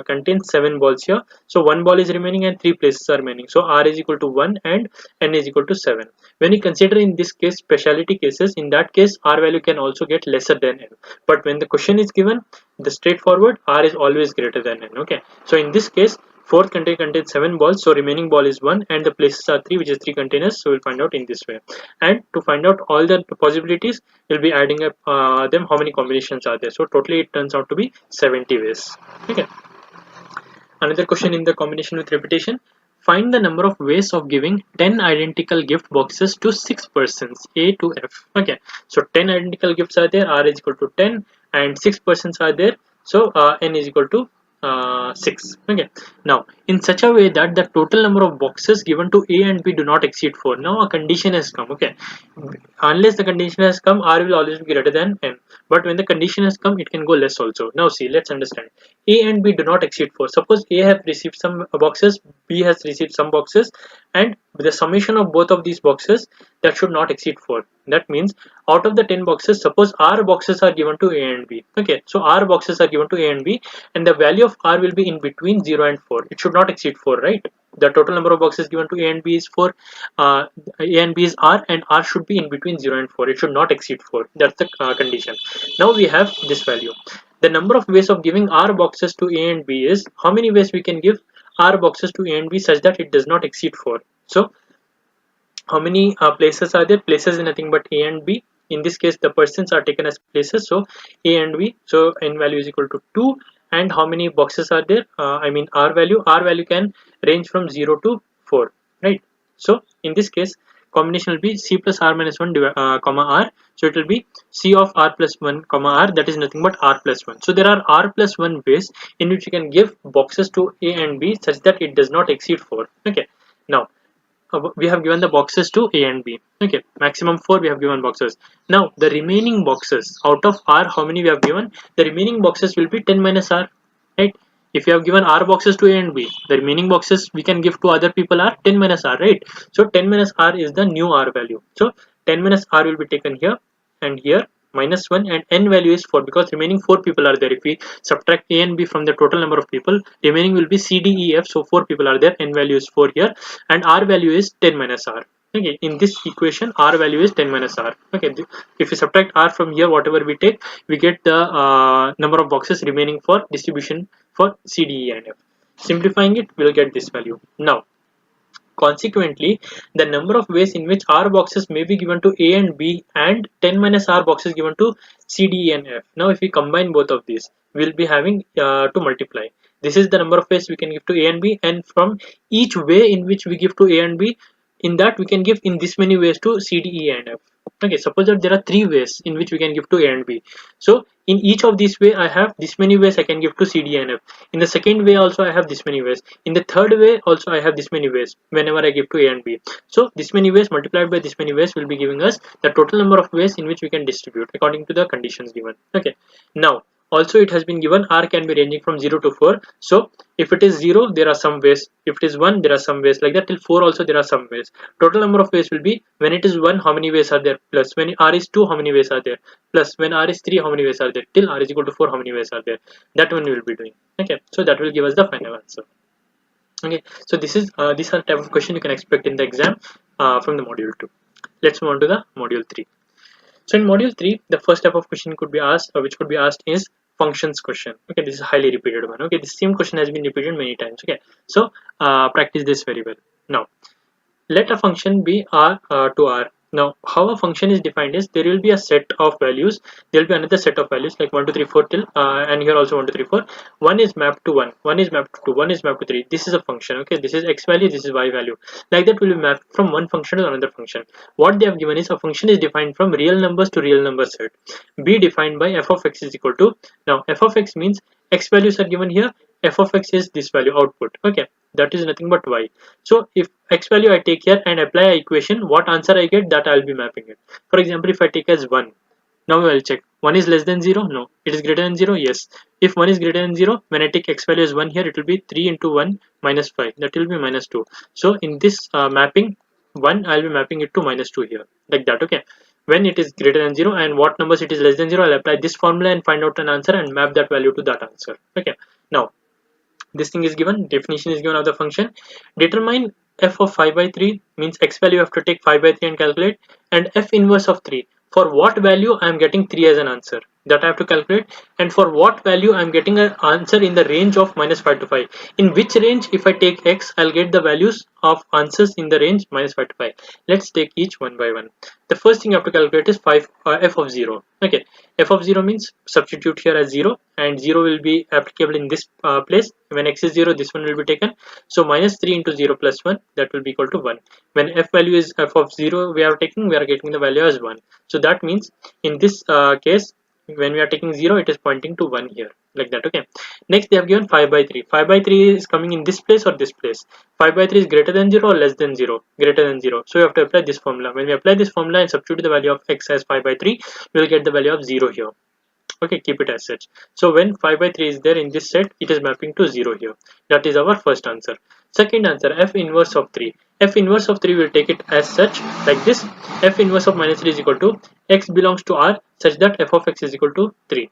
contains 7 balls here. So 1 ball is remaining and 3 places are remaining. So R is equal to 1 and N is equal to 7. When you consider in this case speciality cases, in that case R value can also get lesser than N. But when the question is given, the straightforward R is always greater than N. Okay. So in this case, fourth container contains 7 balls, so remaining ball is 1, and the places are 3, which is 3 containers. So we'll find out in this way. And to find out all the possibilities, we'll be adding up them how many combinations are there. So totally it turns out to be 70 ways. Okay. Another question in the combination with repetition. Find the number of ways of giving 10 identical gift boxes to 6 persons, A to F. Okay, so 10 identical gifts are there, R is equal to 10, and 6 persons are there, so N is equal to 6. Okay, now in such a way that the total number of boxes given to A and B do not exceed 4. Now a condition has come. Okay, unless the condition has come, R will always be greater than N, but when the condition has come, it can go less also. Now see, let's understand. A and B do not exceed 4. Suppose A have received some boxes, B has received some boxes, and the summation of both of these boxes, that should not exceed 4. That means out of the 10 boxes, suppose R boxes are given to A and B. Okay, so R boxes are given to A and B, and the value of R will be in between 0 and 4. It should not exceed 4, right? The total number of boxes given to A and B is 4. A and B is R, and R should be in between 0 and 4. It should not exceed 4. That's the condition. Now we have this value. The number of ways of giving R boxes to A and B is, how many ways we can give R boxes to A and B such that it does not exceed 4. So how many places are there? Places is nothing but A and B. In this case, the persons are taken as places, so A and B. So N value is equal to 2. And how many boxes are there? I mean R value. R value can range from 0 to 4, right? So in this case, combination will be C plus R minus 1 comma R. So it will be C of R plus 1 comma R. That is nothing but R plus 1. So there are R plus 1 ways in which you can give boxes to A and B such that it does not exceed 4. Okay. Now we have given the boxes to A and B. Okay, maximum 4 we have given boxes. Now the remaining boxes out of R, how many we have given? The remaining boxes will be 10 minus R, right? If you have given R boxes to A and B, the remaining boxes we can give to other people are 10 minus R, right? So 10 minus R is the new R value. So 10 minus R will be taken here and here, minus 1, and N value is 4 because remaining 4 people are there. If we subtract A and B from the total number of people, remaining will be C, D, E, F. So 4 people are there. N value is 4 here, and R value is 10 minus R. Okay, in this equation r value is 10 minus r. Okay, if we subtract r from here, whatever we take, we get the number of boxes remaining for distribution for c, d, e and f. Simplifying it, we'll get this value. Now consequently, the number of ways in which r boxes may be given to a and b and 10 minus r boxes given to c, d, e and f. Now if we combine both of these, we'll be having to multiply. This is the number of ways we can give to a and b, and from each way in which we give to a and b, in that we can give in this many ways to c, d, e and f. Okay, suppose that there are 3 ways in which we can give to a and b. So in each of these way I have this many ways I can give to c, d and f. In the second way also I have this many ways. In the third way also I have this many ways whenever I give to a and b. So this many ways multiplied by this many ways will be giving us the total number of ways in which we can distribute according to the conditions given. Okay, now also it has been given r can be ranging from 0 to 4. So if it is 0, there are some ways. If it is 1, there are some ways. Like that till 4 also there are some ways. Total number of ways will be, when it is 1, how many ways are there, plus when r is 2, how many ways are there, plus when r is 3, how many ways are there, till r is equal to 4, how many ways are there. That one we will be doing. Okay, so that will give us the final answer. Okay, so this is these are type of question you can expect in the exam from the module 2. Let's move on to the module 3. So in module 3, the first type of question could be asked, or which could be asked, is functions question. Okay, this is a highly repeated one. Okay, the same question has been repeated many times. Okay, so practice this very well. Now let a function be r to r. Now how a function is defined is, there will be a set of values, there will be another set of values like 1 2 3 4 till and here also 1 2 3 4. One is mapped to 1, one is mapped to 2, one is mapped to 3. This is a function. Okay, this is x value, this is y value. Like that will be mapped from one function to another function. What they have given is, a function is defined from real numbers to real number set. Be defined by f of x is equal to, now f of x means x values are given here, f of x is this value output. Okay, that is nothing but y. So if x value I take here and apply a equation, what answer I get, that I will be mapping it. For example, if I take as 1, now I will check 1 is less than 0, no. It is greater than 0, yes. If 1 is greater than 0, when I take x value as 1 here, it will be 3 into 1 minus 5, that will be minus 2. So in this mapping 1, I will be mapping it to minus 2 here, like that. Okay, when it is greater than 0 and what numbers it is less than 0, I'll apply this formula and find out an answer and map that value to that answer. Okay, now this thing is given, definition is given of the function. Determine f of 5 by 3 means x value you have to take 5 by 3 and calculate, and f inverse of 3, for what value I am getting 3 as an answer, that I have to calculate, and for what value I am getting an answer in the range of minus 5 to 5. In which range, if I take x, I'll get the values of answers in the range minus 5 to 5. Let's take each one by one. The first thing you have to calculate is f of 0. Okay, f of 0 means substitute here as 0, and 0 will be applicable in this place. When x is 0, this one will be taken. So minus 3 into 0 plus 1, that will be equal to 1. When f value is f of 0 we are getting the value as 1. So that means in this case, when we are taking 0, it is pointing to 1 here, like that. Okay, next they have given 5 by 3. 5 by 3 is coming in this place or this place. 5 by 3 is greater than 0 or less than 0? Greater than 0. So you have to apply this formula. When we apply this formula and substitute the value of x as 5 by 3, we will get the value of 0 here. Okay, keep it as such. So when 5 by 3 is there in this set, it is mapping to 0 here. That is our first answer. Second answer, f inverse of 3. F inverse of 3 will take it as such, like this. F inverse of minus 3 is equal to x belongs to R such that f of x is equal to 3.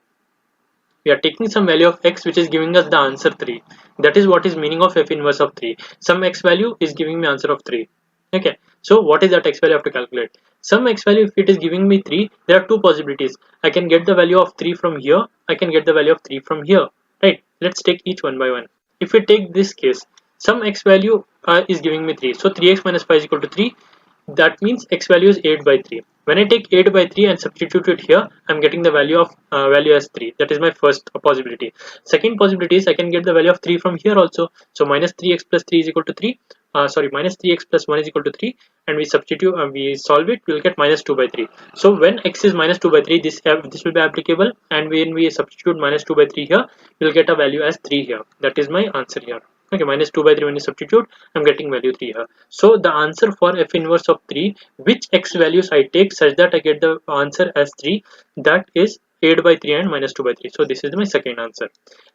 We are taking some value of x which is giving us the answer 3. That is what is meaning of f inverse of 3. Some x value is giving me answer of 3. Okay, so what is that x value I have to calculate? Some x value, if it is giving me 3, there are two possibilities. I can get the value of 3 from here, I can get the value of 3 from here, right? Let's take each one by one. If we take this case, some x value is giving me 3, so 3x minus 5 is equal to 3. That means x value is 8 by 3. When I take 8 by 3 and substitute it here, I'm getting the value of value as 3. That is my first possibility. Second possibility is I can get the value of 3 from here also. So minus 3x plus 3 is equal to 3. Minus 3x plus 1 is equal to 3, and we substitute and we solve it, we'll get minus 2 by 3. So when x is minus 2 by 3, this will be applicable, and when we substitute minus 2 by 3 here, we'll get a value as 3 here. That is my answer here. Okay, minus 2 by 3, when you substitute, I'm getting value 3 here. So the answer for f inverse of 3, which x values I take such that I get the answer as 3, that is 8 by 3 and minus 2 by 3. So this is my second answer.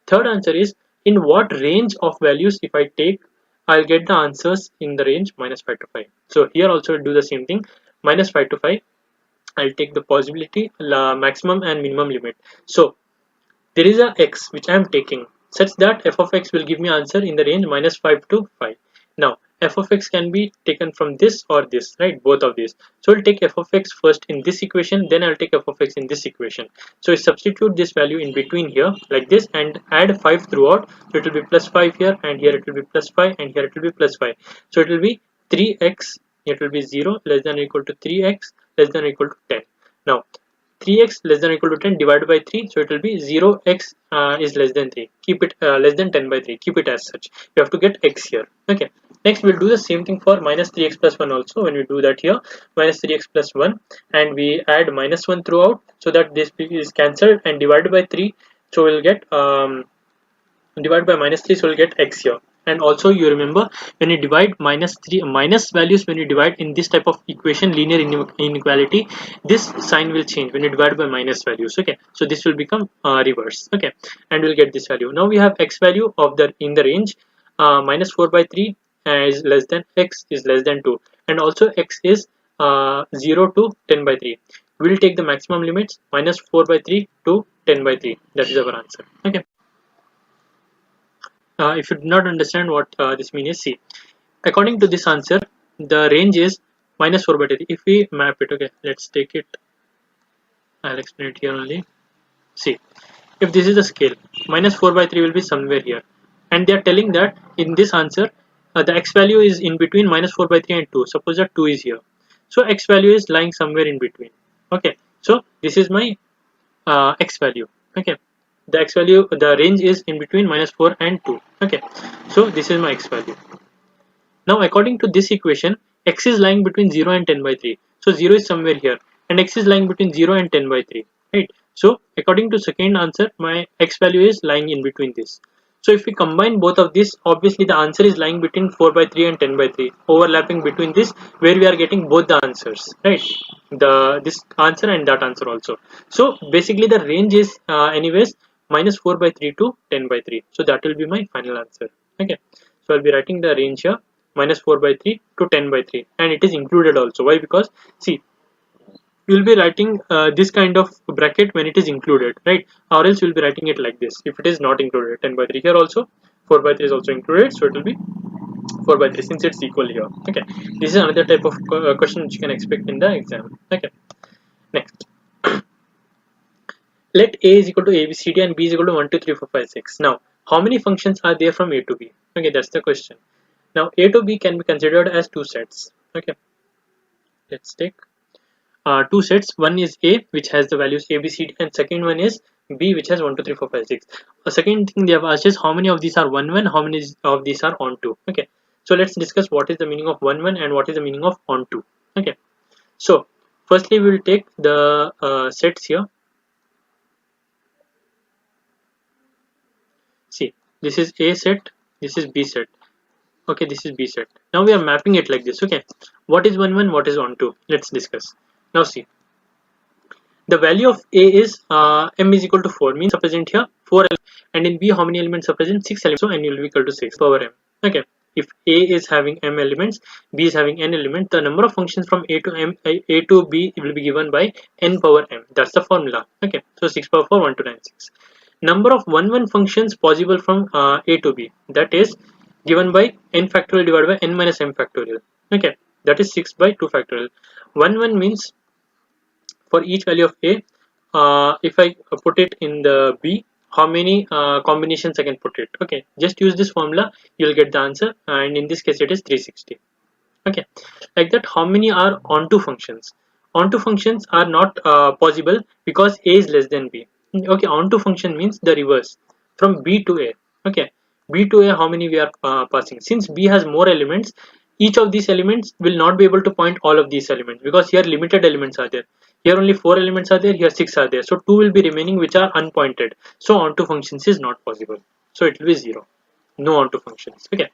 Third answer is, in what range of values if I take, I'll get the answers in the range minus 5 to 5. So here also I'll do the same thing. Minus 5 to 5, I'll take the possibility, maximum and minimum limit. So there is a x which I am taking such that f of x will give me answer in the range minus 5 to 5. Now f of x can be taken from this or this, right? Both of these. So we'll take f of x first in this equation, then I'll take f of x in this equation. So we substitute this value in between here like this and add 5 throughout. So it will be plus 5 here, and here it will be plus 5, and here it will be plus 5. So it will be 3x, it will be 0 less than or equal to 3x less than or equal to 10. Now 3x less than or equal to 10 divided by 3, so it will be 0x is less than 3. Keep it less than 10 by 3. Keep it as such. You have to get x here. Okay. Next, we'll do the same thing for minus 3x plus 1 also. When we do that here, minus 3x plus 1, and we add minus 1 throughout, so that this is cancelled and divided by 3. So we'll get divided by minus 3, so we'll get x here. And also you remember, when you divide minus values, when you divide in this type of equation, linear inequality, this sign will change when you divide by minus values. Okay, so this will become reverse. Okay, and we'll get this value. Now we have x value of the in the range minus 4 by 3 is less than x is less than 2, and also x is 0 to 10 by 3. We will take the maximum limits minus 4 by 3 to 10 by 3. That is our answer. Okay. If you do not understand what this means, see, according to this answer, the range is minus 4 by 3. If we map it, okay, let's take it. I'll explain it here only. See, if this is the scale, minus 4 by 3 will be somewhere here, and they are telling that in this answer, the x value is in between minus 4 by 3 and 2. Suppose that 2 is here, so x value is lying somewhere in between. Okay, so this is my x value. Okay, the x value, the range is in between minus 4 and 2. Okay, so this is my x value. Now according to this equation, x is lying between 0 and 10 by 3. So 0 is somewhere here, and x is lying between 0 and 10 by 3, right? So according to second answer, my x value is lying in between this. So if we combine both of this, obviously the answer is lying between 4 by 3 and 10 by 3, overlapping between this, where we are getting both the answers, right? This answer and that answer also. So basically the range is anyways minus 4 by 3 to 10 by 3. So that will be my final answer. Okay, so I'll be writing the range here, minus 4 by 3 to 10 by 3, and it is included also. Why? Because see, you will be writing this kind of bracket when it is included, right? Or else you will be writing it like this if it is not included. 10 by 3 here also, 4 by 3 is also included, so it will be 4 by 3 since it's equal here. Okay, this is another type of question which you can expect in the exam. Okay, next. Let A is equal to ABCD and B is equal to 1, 2, 3, 4, 5, 6. Now, how many functions are there from A to B? Okay, that's the question. Now, A to B can be considered as two sets. Okay, let's take two sets. One is A, which has the values A, B, C, D, and second one is B, which has 1, 2, 3, 4, 5, 6. The second thing they have asked is how many of these are 1, 1, how many of these are on 2. Okay, so let's discuss what is the meaning of 1, 1 and what is the meaning of on 2. Okay, so firstly we will take the sets here. See, this is A set, this is B set. Okay, this is B set. Now we are mapping it like this. Okay, what is 1, 1, what is on 2? Let's discuss. Now see, the value of A is m is equal to 4, means are present here 4 elements, and in B how many elements are present? 6 elements. So n will be equal to 6 power m. Okay, if A is having m elements, B is having n elements, the number of functions from A to B will be given by n power m. That's the formula. Okay, so 6 power 4, 1, 2, 9, 6. Number of 1, 1 functions possible from A to B, that is given by n factorial divided by n minus m factorial. Okay, that is 6 by 2 factorial. 1, 1 means for each value of A, if I put it in the B, how many combinations I can put it. Okay, just use this formula, you will get the answer, and in this case it is 360. Okay, like that. How many are onto functions? Onto functions are not possible because A is less than B. Okay, onto function means the reverse from B to A. Okay, B to A, how many we are passing? Since B has more elements, each of these elements will not be able to point all of these elements because here limited elements are there. Here only 4 elements are there, here 6 are there, so 2 will be remaining which are unpointed. So onto functions is not possible, so it will be 0, no onto functions. Okay,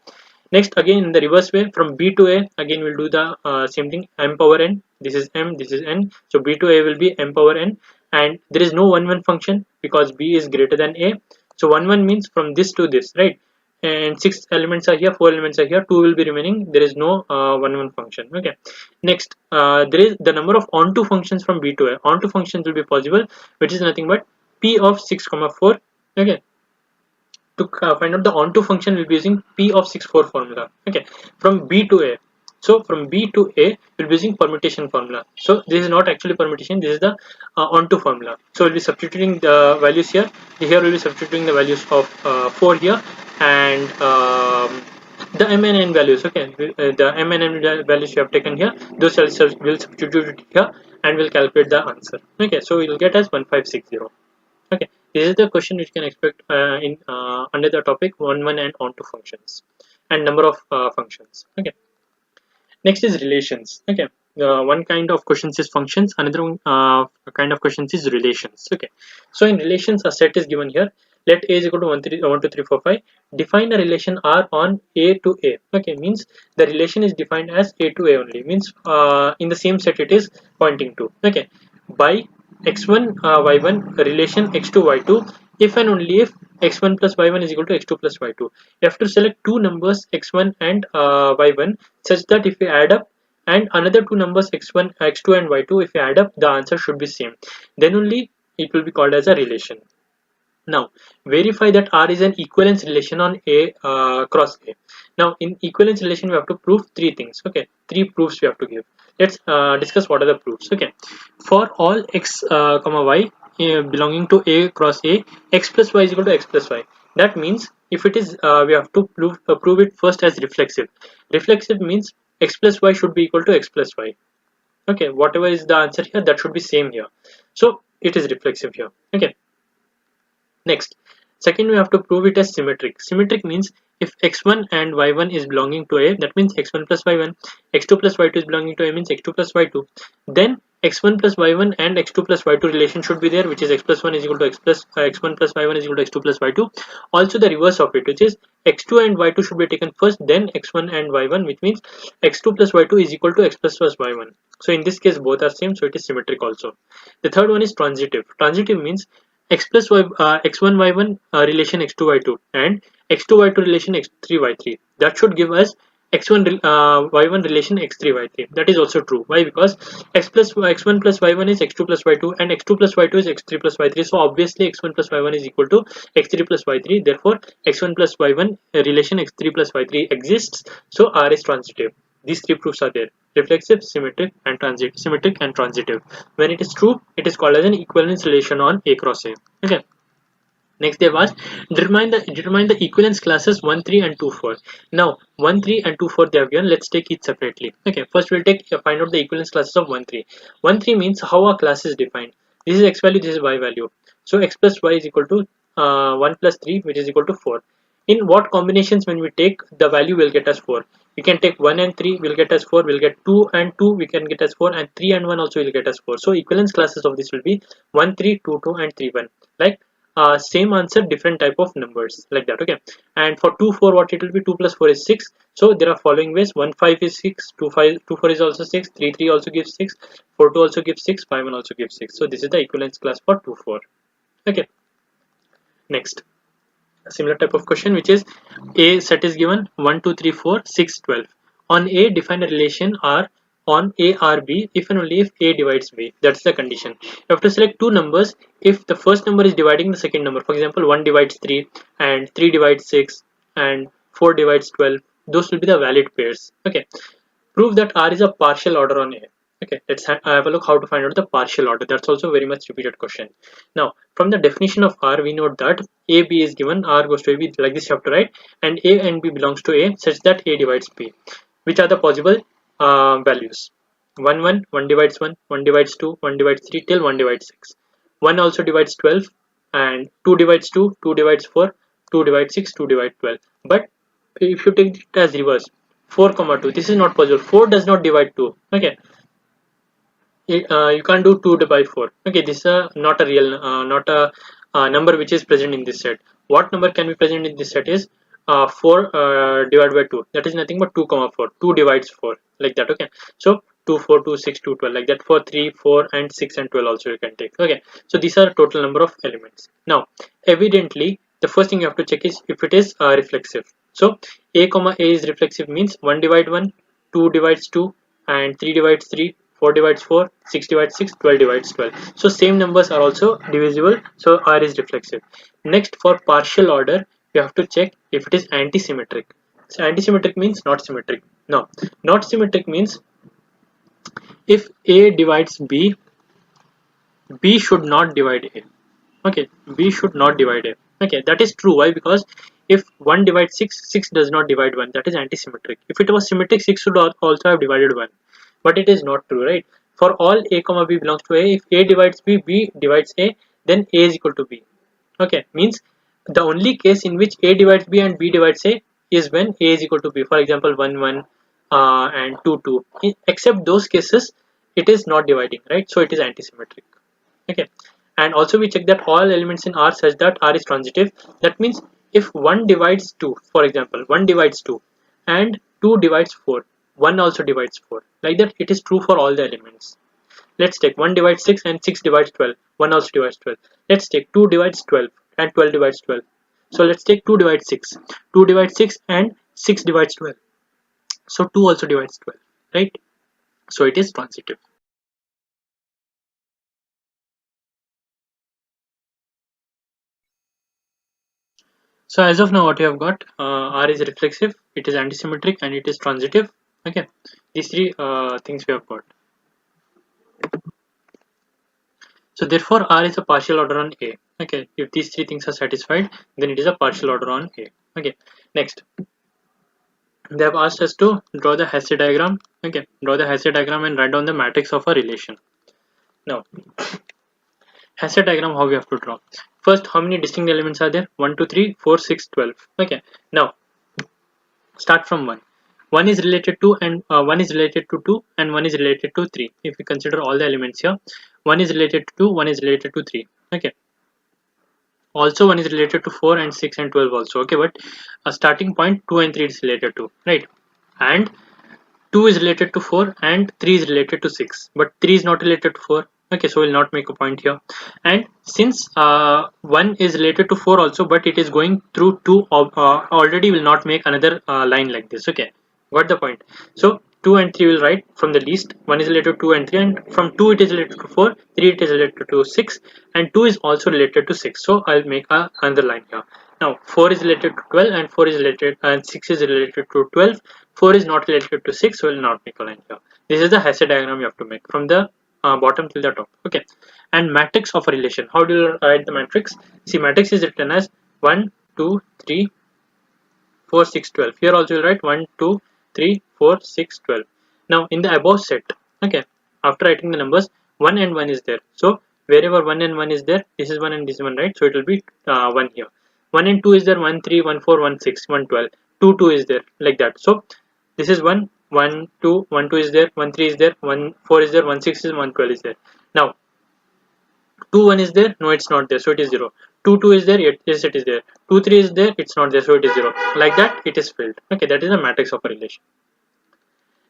next again in the reverse way, from B to A, again we'll do the same thing, m power n. This is m, this is n, so B to A will be m power n, and there is no 1, 1 function because B is greater than A. So 1, 1 means from this to this, right? And 6 elements are here, 4 elements are here, 2 will be remaining. There is no 1, 1 function. Okay, next there is the number of onto functions from B to A. Onto functions will be possible, which is nothing but P of 6, 4. Okay, to find out the onto function, we'll be using P of 64 formula. Okay, from B to A. So from B to A, we'll be using permutation formula. So this is not actually permutation, this is the onto formula. So we'll be substituting the values here. Here we'll be substituting the values of 4 here, and the m and n values. Okay, the m and n values you have taken here, those will substitute it here, and we'll calculate the answer. Okay, so we'll get as 1560. Okay, this is the question which you can expect in under the topic 1 and onto functions and number of functions. Okay, next is relations. Okay, one kind of questions is functions, another kind of questions is relations. Okay, so in relations, a set is given here. Let A is equal to 1, 2, 3, 4, 5. Define a relation R on A to A. Okay, means the relation is defined as A to A only. Means in the same set it is pointing to. Okay, by x1 y1 relation x2 y2 if and only if x1 plus y1 is equal to x2 plus y2. You have to select two numbers x1 and y1 such that if we add up, and another two numbers x1 x2 and y2, if we add up, the answer should be same. Then only it will be called as a relation. Now verify that R is an equivalence relation on A cross A. Now in equivalence relation we have to prove three things. Okay, three proofs we have to give. Let's discuss what are the proofs. Okay, for all x comma y belonging to A cross A, x plus y is equal to x plus y. That means if it is we have to prove it first as reflexive. Reflexive means x plus y should be equal to x plus y. Okay, whatever is the answer here, that should be same here. So it is reflexive here. Okay. Next, second we have to prove it as symmetric. Symmetric means if x1 and y1 is belonging to A, that means x1 plus y1, x2 plus y2 is belonging to A means x2 plus y2. Then x1 plus y1 and x2 plus y2 relation should be there, which is x plus 1 is equal to x1 plus y1 is equal to x2 plus y2. Also the reverse of it, which is x2 and y2 should be taken first, then x1 and y1, which means x2 plus y2 is equal to x plus y1. So in this case both are same, so it is symmetric also. The third one is transitive. Transitive means x plus y, x1 y1 relation x2 y2 and x2 y2 relation x3 y3. That should give us x1 y1 relation x3 y3. That is also true. Why? Because x1 plus y1 is x2 plus y2 and x2 plus y2 is x3 plus y3. So obviously x1 plus y1 is equal to x3 plus y3. Therefore x1 plus y1 relation x3 plus y3 exists. So R is transitive. These three proofs are there: reflexive, symmetric, and transitive. When it is true, it is called as an equivalence relation on A cross A. Okay. Next they was determine the equivalence classes 1, 3, and 2, 4. Now 1, 3, and 2, 4 they have given. Let's take each separately. Okay. First we'll find out the equivalence classes of 1, 3. 1, 3 means how a class is defined. This is x value, this is y value. So x plus y is equal to 1 plus 3, which is equal to 4. In what combinations when we take, the value will get us 4. We can take 1 and 3 will get us 4, we'll get 2 and 2 we can get us 4, and 3 and 1 also will get us 4. So equivalence classes of this will be 1, 3, 2, 2, and 3, 1. Like same answer, different type of numbers, like that. Okay. And for 2, 4, what it will be? 2 plus 4 is 6. So there are following ways: 1, 5 is 6, 2, 4 is also 6, 3, 3 also gives 6, 4, 2 also gives 6, 5, 1 also gives 6. So this is the equivalence class for 2, 4. Okay. Next, a similar type of question, which is A set is given 1, 2, 3, 4, 6, 12. On A, define a relation R on A R B if and only if A divides B. That's the condition. You have to select two numbers if the first number is dividing the second number. For example, 1 divides 3 and 3 divides 6 and 4 divides 12. Those will be the valid pairs. Okay. Prove that R is a partial order on A. Okay, let's have a look how to find out the partial order. That's also very much repeated question. Now, from the definition of R, we note that A, B is given, R goes to A, B, like this you have to write, and A and B belongs to A such that A divides B. Which are the possible values? 1, 1, 1 divides 1, 1 divides 2, 1 divides 3, till 1 divides 6. 1 also divides 12, and 2 divides 2, 2 divides 4, 2 divides 6, 2 divides 12. But if you take it as reverse, 4, 2, this is not possible. 4 does not divide 2. Okay. You can't do 2 by 4. Okay, this is not a real not a number which is present in this set. What number can be present in this set is 4 divided by 2. That is nothing but 2, 4. 2 divides 4, like that. Okay, so 2, 4, 2, 6, 2, 12, like that. 4, 3, 4, and 6 and 12 also you can take. Okay, so these are total number of elements. Now evidently the first thing you have to check is if it is reflexive. So A, A is reflexive means 1 divides 1, 2 divides 2, and 3 divides 3, 4 divides 4, 6 divides 6, 12 divides 12. So same numbers are also divisible, so R is reflexive. Next, for partial order, we have to check if it is anti-symmetric. So anti-symmetric means not symmetric. No, not symmetric means if A divides B, B should not divide A. Okay, B should not divide A. Okay, that is true. Why? Because if 1 divides 6, 6 does not divide 1. That is anti-symmetric. If it was symmetric, 6 should also have divided 1. But it is not true, right? For all A comma B belongs to A, if A divides B, B divides A, then A is equal to B. Okay, means the only case in which A divides B and B divides A is when A is equal to B. For example, 1, 1 and 2, 2. Except those cases, it is not dividing, right? So it is anti-symmetric. Okay, and also we check that all elements in R such that R is transitive. That means if 1 divides 2, for example, 1 divides 2 and 2 divides 4, 1 also divides 4. Like that, it is true for all the elements. Let's take 1 divides 6 and 6 divides 12. 1 also divides 12. Let's take 2 divides 12 and 12 divides 12. So let's take 2 divides 6. 2 divides 6 and 6 divides 12. So 2 also divides 12, right? So it is transitive. So as of now, what you have got, R is reflexive, it is antisymmetric, and it is transitive. Okay, these three things we have got. So therefore, R is a partial order on A. Okay, if these three things are satisfied, then it is a partial order on A. Okay, next, they have asked us to draw the Hasse diagram. Okay, draw the Hasse diagram and write down the matrix of a relation. Now, Hasse diagram, how we have to draw? First, how many distinct elements are there? 1, 2, 3, 4, 6, 12. Okay, now start from 1. 1 is related to and 1 is related to 2 and 1 is related to 3. If we consider all the elements here, 1 is related to 2, 1 is related to 3. Okay, also 1 is related to 4 and 6 and 12 also. Okay, but a starting point 2 and 3 is related to, right? And 2 is related to 4 and 3 is related to 6, but 3 is not related to 4. Okay, so we'll not make a point here. And since 1 is related to 4 also, but it is going through 2 already, will not make another line like this. Okay, got the point? So 2 and 3 will write from the least. 1 is related to 2 and 3, and from 2 it is related to 4, 3 it is related to 6, and 2 is also related to 6. So I'll make another line here. Now 4 is related to 12 and 4 is related and 6 is related to 12. 4 is not related to 6, so we'll not make a line here. This is the Hasse diagram you have to make from the bottom till the top. Okay, and matrix of a relation. How do you write the matrix? See, matrix is written as 1, 2, 3, 4, 6, 12. Here also you'll write 1, 2, 3, 4, 6, 12. Now in the above set, okay, after writing the numbers, 1 and 1 is there. So wherever 1 and 1 is there, this is 1 and this is 1, right? So it will be 1 here. 1 and 2 is there, 1, 3, 1, 4, 1, 6, 1, 12. 2, 2 is there, like that. So this is 1, 1, 2, 1, 2 is there, 1, 3 is there, 1, 4 is there, 1, 6 is 1, 12 is there. Now 2, 1 is there, no, it's not there, so it is 0. 2, 2 is there, yes, it is there. 2, 3 is there, it's not there, so it is 0. Like that, it is filled. Okay, that is the matrix of a relation.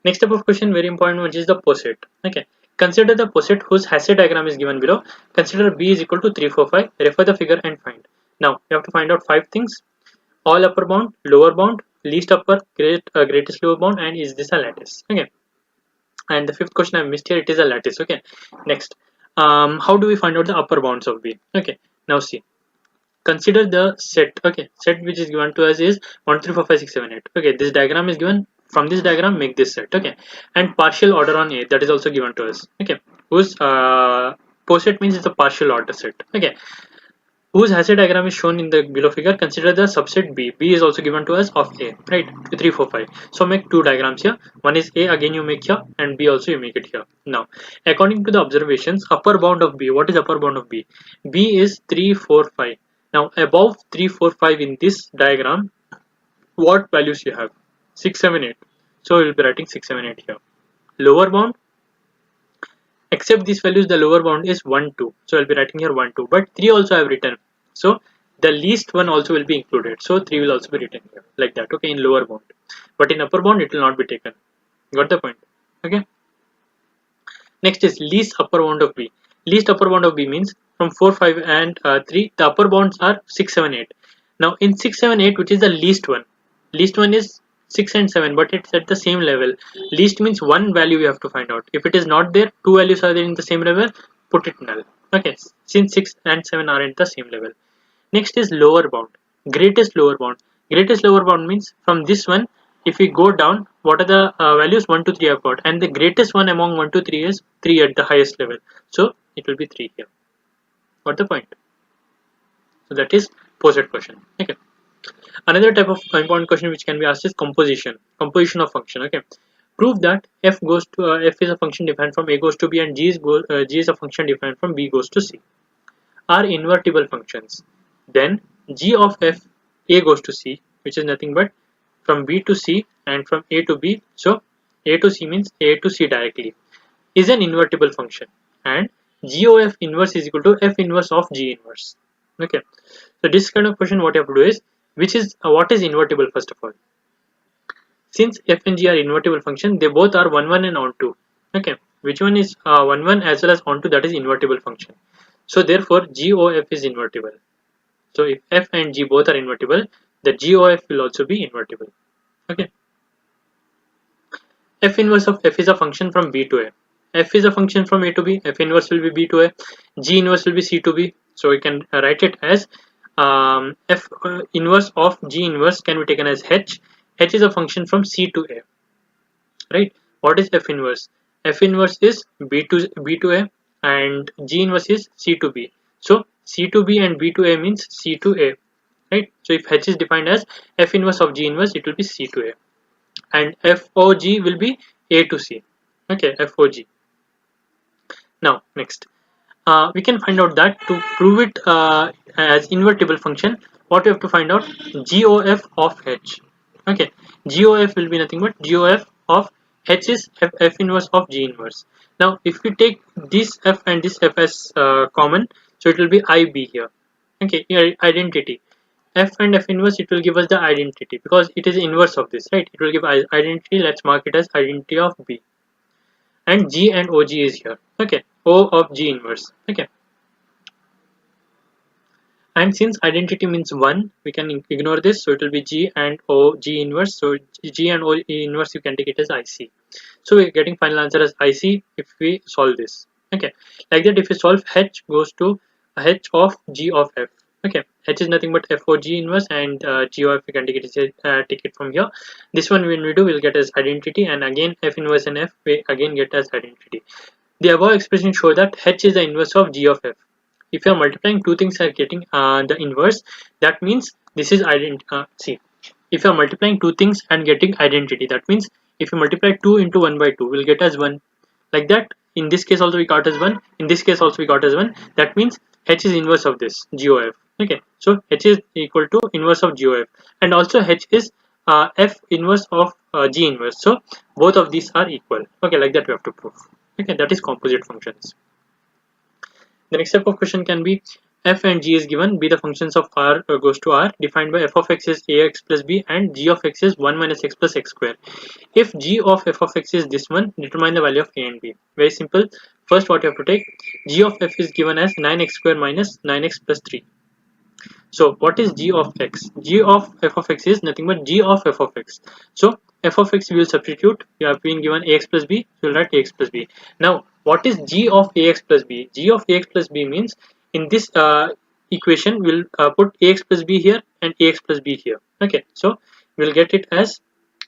Next type of question, very important, which is the poset. Okay, consider the poset whose Hasse diagram is given below. Consider B is equal to 3, 4, 5. Refer the figure and find. Now you have to find out 5 things: all upper bound, lower bound, least upper, greatest lower bound, and is this a lattice? Okay, and the fifth question I missed here, it is a lattice. Okay, next, how do we find out the upper bounds of B? Okay, now see, consider the set. Okay, set which is given to us is 1, 2, 3, 4, 5, 6, 7, 8. Okay, this diagram is given. From this diagram, make this set. Okay, and partial order on A, that is also given to us. Okay, whose poset means it's a partial order set. Okay, whose Hasse diagram is shown in the below figure. Consider the subset B. B is also given to us of A, right? 2, 3, 4, 5. So make 2 diagrams here. One is A, again you make here, and B also you make it here. Now, according to the observations, upper bound of B. What is upper bound of B? B is 3, 4, 5. Now, above 3, 4, 5 in this diagram, what values you have? 6, 7, 8. So we will be writing 6, 7, 8 here. Lower bound, except these values, the lower bound is 1, 2. So I'll be writing here 1, 2. But 3 also I have written. So the least one also will be included. So 3 will also be written here, like that. Okay, in lower bound. But in upper bound, it will not be taken. Got the point? Okay. Next is least upper bound of B. Least upper bound of B means from 4, 5, and 3. The upper bounds are 6, 7, 8. Now in 6, 7, 8, which is the least one? Least one is 6 and 7, but it's at the same level. Least means one value we have to find out. If it is not there, 2 values are there in the same level, put it null. Okay, since 6 and 7 are at the same level. Next is lower bound. greatest lower bound. Greatest lower bound means from this one, if we go down, what are the values 1 to 3 I've got, and the greatest one among 1 to 3 is 3 at the highest level. So it will be 3 here. Got the point? So that is poset question. Okay. Another type of important question which can be asked is composition of function. Okay. Prove that f goes to f is a function defined from a goes to b, and g is a function defined from b goes to c are invertible functions. Then g of f a goes to c, which is nothing but from b to c and from a to b. So a to c means a to c directly, is an invertible function, and g of inverse is equal to f inverse of g inverse. Okay. So this kind of question, what you have to do is, what is invertible first of all. Since f and g are invertible function, they both are 1 1 and onto. Okay, which one is 1 1 as well as onto, that is invertible function. So therefore g of f is invertible. So if f and g both are invertible, the g of f will also be invertible. Okay. F inverse of f is a function from b to a. F is a function from a to b. F inverse will be b to a. G inverse will be c to b. So we can write it as f inverse of g inverse can be taken as h. H is a function from c to a. Right? What is f inverse? F inverse is b to a, and g inverse is c to b. So c to b and b to a means c to a. Right? So if h is defined as f inverse of g inverse, it will be c to a, and FOG will be A to C. Okay, FOG. Now next, we can find out that to prove it as invertible function, what we have to find out, GOF of H. Okay, GOF will be nothing but GOF of H is F inverse of G inverse. Now if we take this F and this F as common, so it will be IB here. Okay, here identity. F and F inverse, it will give us the identity because it is inverse of this, right? It will give identity. Let's mark it as identity of B. And G and OG is here. Okay, O of G inverse. Okay. And since identity means 1, we can ignore this. So it will be G and O G inverse. So G and O inverse, you can take it as IC. So we're getting final answer as IC if we solve this. Okay. Like that, if we solve, H goes to H of G of F. Okay, H is nothing but FOG inverse, and G of F we can take it from here. This one when we do, we'll get as identity, and again F inverse and F we again get as identity. The above expression show that H is the inverse of G of F. If you are multiplying two things are getting the inverse, that means this is identity. See, if you are multiplying two things and getting identity, that means if you multiply 2 into 1 by 2, we'll get as 1. Like that, in this case also we got as 1. In this case also we got as 1. That means H is inverse of this G of F. Okay, so H is equal to inverse of G of F, and also H is F inverse of G inverse. So both of these are equal. Okay, like that we have to prove. Okay, that is composite functions. The next type of question can be, f and g is given, be the functions of r goes to r, defined by f of x is ax plus b and g of x is 1 minus x plus x square. If g of f of x is this one, determine the value of a and b. Very simple. First, what you have to take, g of f is given as 9x square minus 9x plus 3. So what is g of x? G of f of x is nothing but g of f of x. So f of x we will substitute. We have been given ax plus b, we will write ax plus b. Now what is g of ax plus b? G of ax plus b means in this equation we'll put ax plus b here and ax plus b here. Okay, so we'll get it as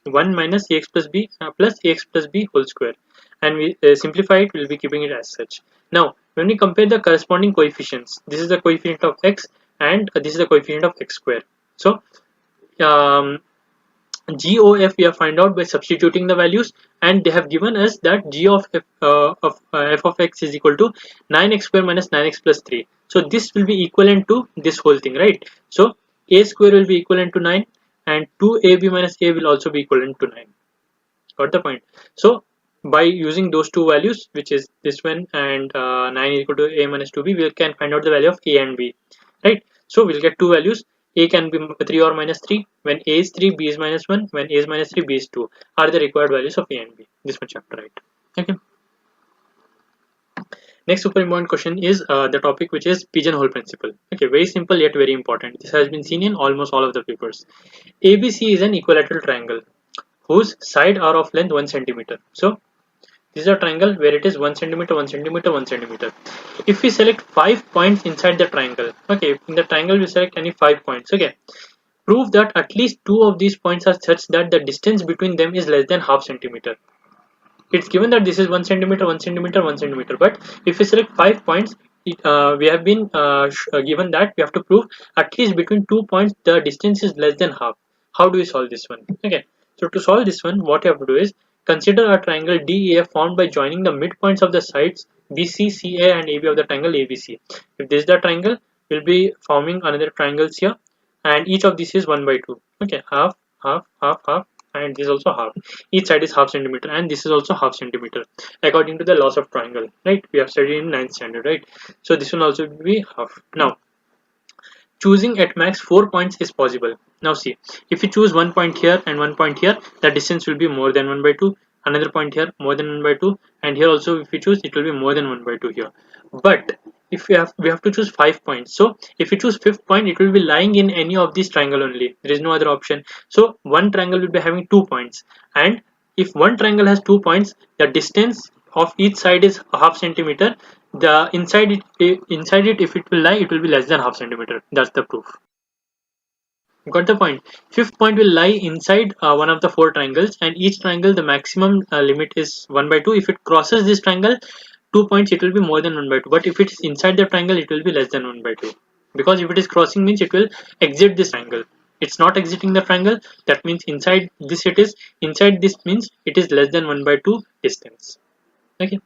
1 minus ax plus b plus ax plus b whole square, and we simplify it, we'll be keeping it as such. Now when we compare the corresponding coefficients, this is the coefficient of x and this is the coefficient of x square. So GOF we have find out by substituting the values, and they have given us that g of f of x is equal to 9x square minus 9x plus 3. So this will be equivalent to this whole thing, right? So a square will be equivalent to 9, and 2ab minus a will also be equivalent to 9. Got the point? So by using those two values, which is this one and 9 is equal to a minus 2b, we can find out the value of a and b, right? So we'll get two values. A can be 3 or minus 3. When a is 3, b is minus 1. When a is minus 3, b is 2 are the required values of a and b. This much you have to write. Okay. Next super important question is the topic which is pigeonhole principle. Okay, very simple yet very important. This has been seen in almost all of the papers. ABC is an equilateral triangle whose side are of length 1 centimeter. So This is a triangle where it is 1 centimeter, 1 centimeter, 1 centimeter. If we select 5 points inside the triangle, okay, in the triangle we select any 5 points, okay, prove that at least 2 of these points are such that the distance between them is less than half centimeter. It's given that this is 1 centimeter, 1 centimeter, 1 centimeter, but if we select 5 points, we have been given that we have to prove at least between 2 points the distance is less than half. How do we solve this one? Okay, so to solve this one, what you have to do is consider a triangle DEF formed by joining the midpoints of the sides BC, CA and AB of the triangle ABC. If this is the triangle, we'll be forming another triangles here, and each of these is 1 by 2. Okay, half, half, half, half, and this is also half. Each side is half centimeter, and this is also half centimeter according to the laws of triangle, right? We have studied in 9th standard, right? So this will also be half. Now choosing at max 4 points is possible. Now see, if you choose 1 point here and 1 point here, the distance will be more than 1 by 2. Another point here more than 1 by 2, and here also if we choose, it will be more than 1 by 2 here. But if we have to choose 5 points, so if you choose 5th point, it will be lying in any of these triangle only. There is no other option. So one triangle will be having 2 points, and if one triangle has 2 points, the distance of each side is half centimeter. The inside it, if it will lie, it will be less than half centimeter. That's the proof. Got the point? 5th point will lie inside one of the 4 triangles, and each triangle the maximum limit is 1 by 2. If it crosses this triangle 2 points, it will be more than 1 by 2, but if it is inside the triangle, it will be less than 1 by 2, because if it is crossing means it will exit this triangle. It's not exiting the triangle, that means inside this it is, inside this means it is less than 1 by 2 distance. Okay.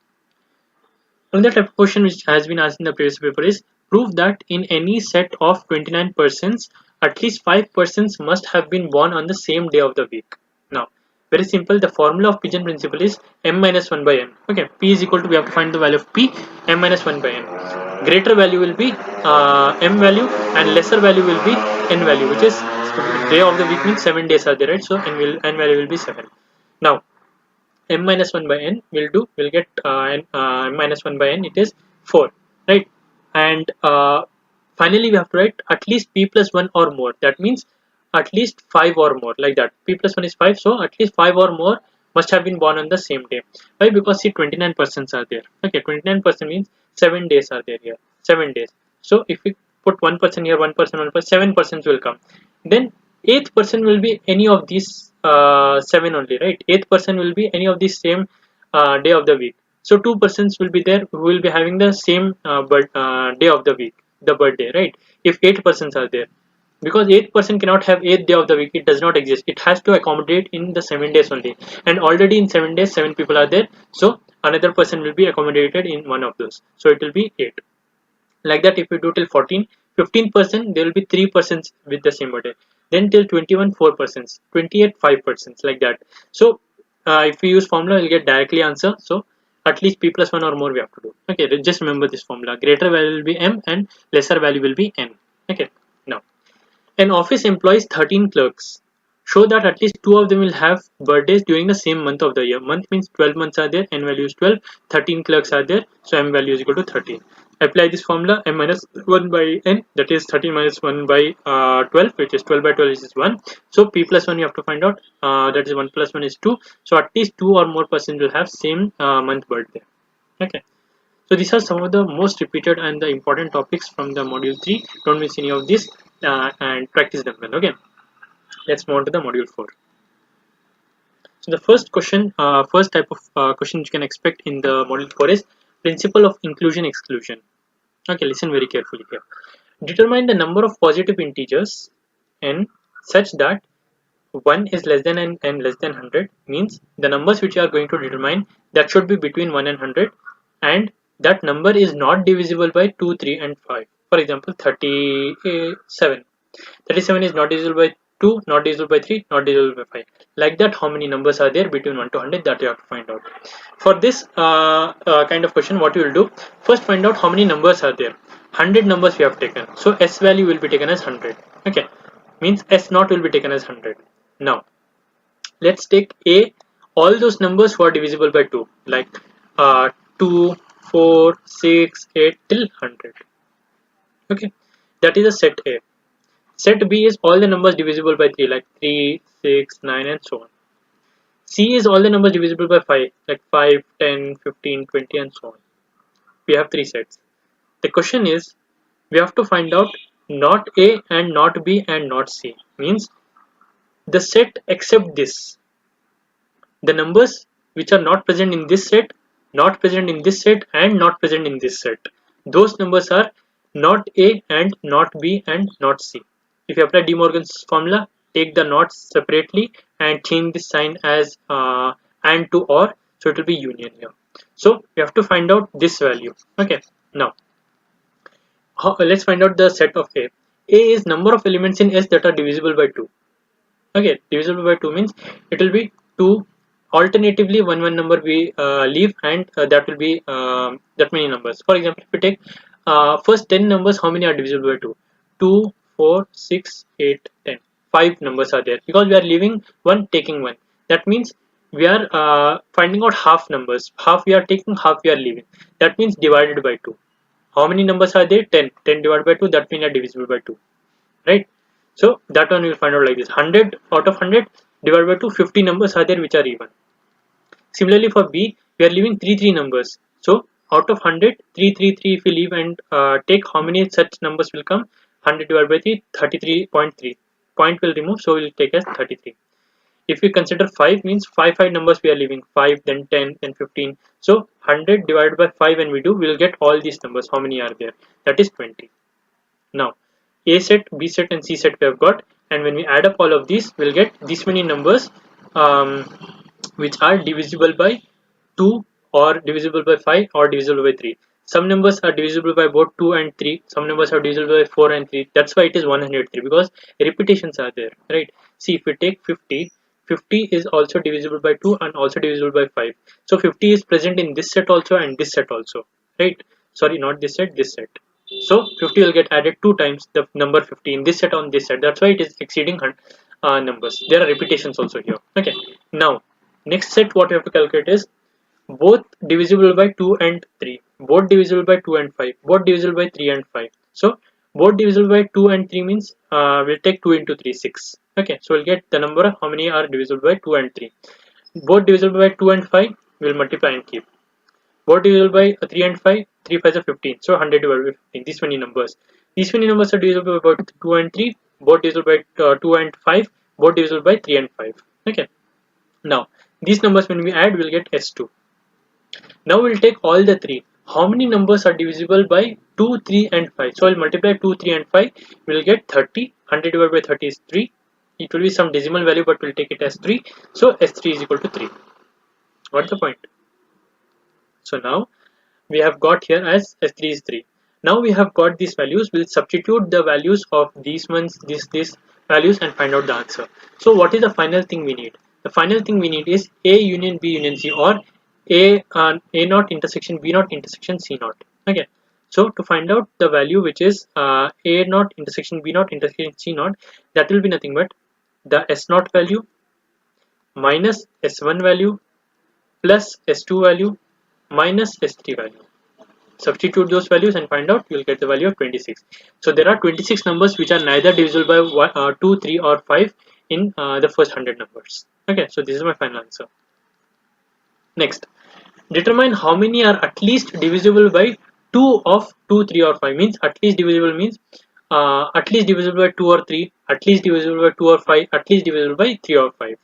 Another type of question which has been asked in the previous paper is, prove that in any set of 29 persons, at least 5 persons must have been born on the same day of the week. Now, very simple, the formula of Pigeon principle is m minus 1 by n. Okay, p is equal to, we have to find the value of p, m minus 1 by n. Greater value will be m value, and lesser value will be n value, which is day of the week means 7 days are there, right? So n value will be 7. Now, m minus 1 by n will get m minus 1 by n, it is 4, right? And finally we have to write at least p plus 1 or more. That means at least 5 or more, like that. P plus 1 is 5, so at least 5 or more must have been born on the same day. Why? Because see, 29 persons are there. Okay, 29% means 7 days are there here, 7 days. So if we put 1 person here, 1 person, 1 person, 7 persons will come. Then 8th person will be any of these 7 only, right? 8th person will be any of these same day of the week. So 2 persons will be there who will be having the same day of the week, the birthday, right? If 8 persons are there, because 8th person cannot have 8th day of the week, it does not exist. It has to accommodate in the 7 days only, and already in 7 days 7 people are there, so another person will be accommodated in one of those, so it will be 8. Like that, if we do till 14, 15%, there will be 3 persons with the same birthday. Then till 21, 4 persons, 28, 5 persons, like that. So if we use formula, we'll get directly answer. So at least p plus 1 or more we have to do. Okay, just remember this formula. Greater value will be m and lesser value will be n. Okay, now an office employs 13 clerks. Show that at least 2 of them will have birthdays during the same month of the year. Month means 12 months are there, n value is 12, 13 clerks are there, so m value is equal to 13. Apply this formula, m minus 1 by n, that is 13 minus 1 by 12, which is 12 by 12 is 1. So p plus 1 you have to find out, that is 1 plus 1 is 2. So at least 2 or more persons will have same month birthday. Okay. So these are some of the most repeated and the important topics from the module 3. Don't miss any of this and practice them well. Okay. Let's move on to the module 4. So the first question, first type of question you can expect in the module 4 is principle of inclusion exclusion. Okay, listen very carefully here. Determine the number of positive integers n such that 1 is less than n and less than 100, means the numbers which you are going to determine, that should be between 1 and 100, and that number is not divisible by 2, 3 and 5. For example, 37. 37 is not divisible by 2, not divisible by 3, not divisible by 5. Like that, how many numbers are there between 1 to 100, that you have to find out. For this kind of question, what you will do, first find out how many numbers are there. 100 numbers we have taken, so s value will be taken as 100. Okay, means s naught will be taken as 100. Now let's take all those numbers who are divisible by 2, like 2, 4, 6, 8 till 100. Okay, that is a set A. Set B is all the numbers divisible by 3, like 3, 6, 9 and so on. C is all the numbers divisible by 5, like 5, 10, 15, 20, and so on. We have 3 sets. The question is, we have to find out not A and not B and not C. Means the set except this. The numbers which are not present in this set, not present in this set, and not present in this set. Those numbers are not A and not B and not C. If you apply De Morgan's formula, take the nots separately and change the sign as and to or, so it will be union here. So we have to find out this value. Okay, now let's find out the set of A. A is number of elements in S that are divisible by 2. Okay, divisible by 2 means it will be 2. Alternatively, one number we leave, and that will be that many numbers. For example, if we take first 10 numbers, how many are divisible by 2? 2, 4, 6, 8, 10. 5 numbers are there because we are leaving one, taking one. That means we are finding out half numbers. Half we are taking, half we are leaving. That means divided by 2. How many numbers are there? 10. 10 divided by 2, that means are divisible by 2. Right? So that one we will find out like this. 100 out of 100 divided by 2, 50 numbers are there which are even. Similarly for B, we are leaving 3 numbers. So out of 100, 3 if we leave and take, how many such numbers will come? 100 divided by 3, 33.3. Point will remove, so we will take as 33. If we consider 5 means 5 numbers we are leaving, 5, then 10, then 15. So 100 divided by 5 when we do, we will get all these numbers. How many are there? That is 20. Now A set, B set, and C set we have got, and when we add up all of these, we'll get this many numbers which are divisible by 2 or divisible by 5 or divisible by 3. Some numbers are divisible by both 2 and 3. Some numbers are divisible by 4 and 3. That's why it is 103, because repetitions are there, right? See, if we take 50, 50 is also divisible by 2 and also divisible by 5. So 50 is present in this set also and this set also, right? Sorry, not this set, this set. So 50 will get added 2 times the number 50 in this set on this set. That's why it is exceeding numbers. There are repetitions also here. Okay. Now, next set what we have to calculate is both divisible by 2 and 3, both divisible by 2 and 5, both divisible by 3 and 5. So both divisible by 2 and 3 means we'll take 2 into 3, 6. Okay, so we'll get the number of how many are divisible by 2 and 3. Both divisible by 2 and 5, we'll multiply and keep. Both divisible by 3 and 5, 3 5 are 15. So 100 divided by 15. These many numbers. These many numbers are divisible by 2 and 3, both divisible by 2 and 5, both divisible by 3 and 5. Okay. Now these numbers when we add, we'll get S2. Now we'll take all the 3. How many numbers are divisible by 2, 3 and 5? So I'll multiply 2, 3 and 5. We'll get 30. 100 divided by 30 is 3. It will be some decimal value, but we'll take it as 3. So S3 is equal to 3. What's the point? So now we have got here as S3 is 3. Now we have got these values. We'll substitute the values of these ones, these values, and find out the answer. So what is the final thing we need? The final thing we need is A union B union C, or A naught intersection B naught intersection C naught. Okay. So to find out the value which is A naught intersection B naught intersection C naught, that will be nothing but the S naught value minus S1 value plus S2 value minus S3 value. Substitute those values and find out, you will get the value of 26. So there are 26 numbers which are neither divisible by 1, 2, 3 or 5 in the first 100 numbers. Okay, so this is my final answer. Next, determine how many are at least divisible by 2 of 2, 3 or 5. Means at least divisible means at least divisible by 2 or 3, at least divisible by 2 or 5, at least divisible by 3 or 5.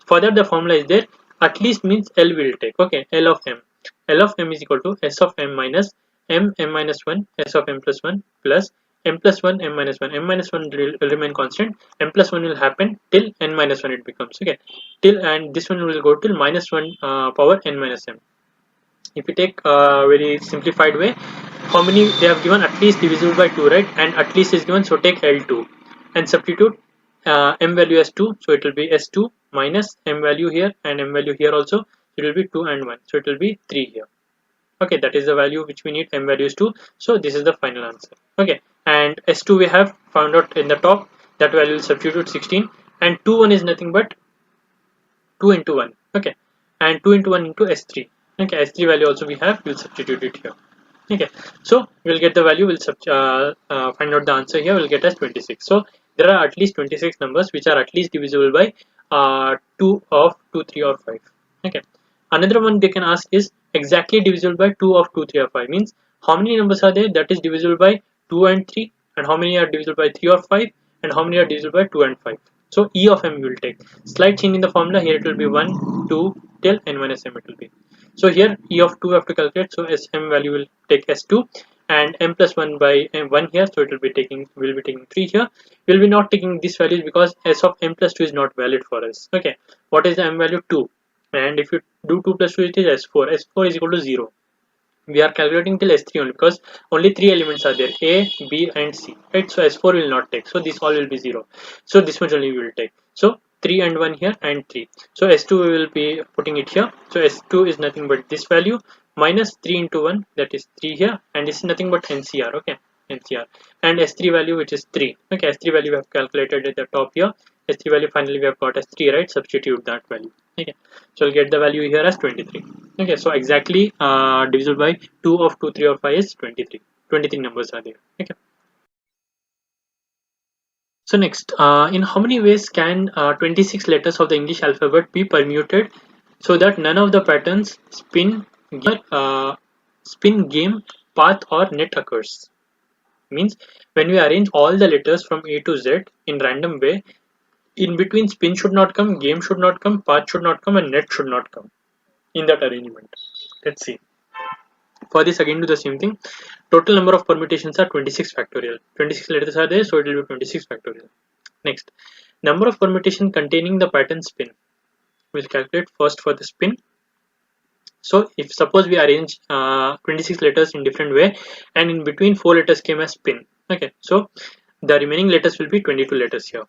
For that the formula is there. At least means L will take. Okay, L of M. L of M is equal to S of M minus M minus 1 S of M plus 1 plus M plus 1 M minus 1. M minus 1 will remain constant. M plus 1 will happen till N minus 1 it becomes. Okay, till, and this one will go till minus 1 power N minus M. If you take a very simplified way, how many they have given? At least divisible by 2, right? And at least is given, so take L2 and substitute M value as 2, so it will be S2 minus M value here and M value here also. It will be 2 and 1, so it will be 3 here. Okay, that is the value which we need. M value is 2, so this is the final answer. Okay, and S2 we have found out in the top. That value will substitute 16, and 2 1 is nothing but 2 into 1. Okay, and 2 into 1 into S3. Okay, S3 value also we have, we'll substitute it here. Okay, so we'll get the value, we'll find out the answer here, we'll get as 26. So there are at least 26 numbers which are at least divisible by 2 of 2, 3 or 5. Okay. Another one they can ask is exactly divisible by 2 of 2, 3 or 5, means how many numbers are there that is divisible by 2 and 3, and how many are divisible by 3 or 5, and how many are divisible by 2 and 5. So E of M we will take. Slight change in the formula. Here it will be 1, 2 till n minus m it will be. So here E of 2 we have to calculate. So Sm value will take S2 and m plus 1 by m1 here. So it will be taking, we'll be taking 3 here. We'll be not taking these values because S of m plus 2 is not valid for us. Okay. What is the m value? 2. And if you do 2 plus 2, it is S4. S4 is equal to 0. We are calculating till S3 only because only 3 elements are there, A, B and C, right? So S4 will not take, so this all will be 0. So this much only we will take. So 3 and 1 here and 3. So S2 we will be putting it here. So S2 is nothing but this value minus 3 into 1, that is 3 here, and this is nothing but NCR, okay? NCR. And S3 value, which is 3. Okay, S3 value we have calculated at the top here. S3 value finally we have got as 3, right? Substitute that value. Okay, so we'll get the value here as 23. Okay, so exactly divisible by 2 of 2, 3 or 5 is 23. 23 numbers are there. Okay. So next, in how many ways can 26 letters of the English alphabet be permuted so that none of the patterns spin, game, path or net occurs? Means when we arrange all the letters from A to Z in random way, in between spin should not come, game should not come, path should not come, and net should not come in that arrangement. Let's see. For this again do the same thing. Total number of permutations are 26 factorial. 26 letters are there, so it will be 26 factorial. Next, number of permutation containing the pattern spin. We'll calculate first for the spin. So if suppose we arrange 26 letters in different way, and in between 4 letters came as spin. Okay, so the remaining letters will be 22 letters here.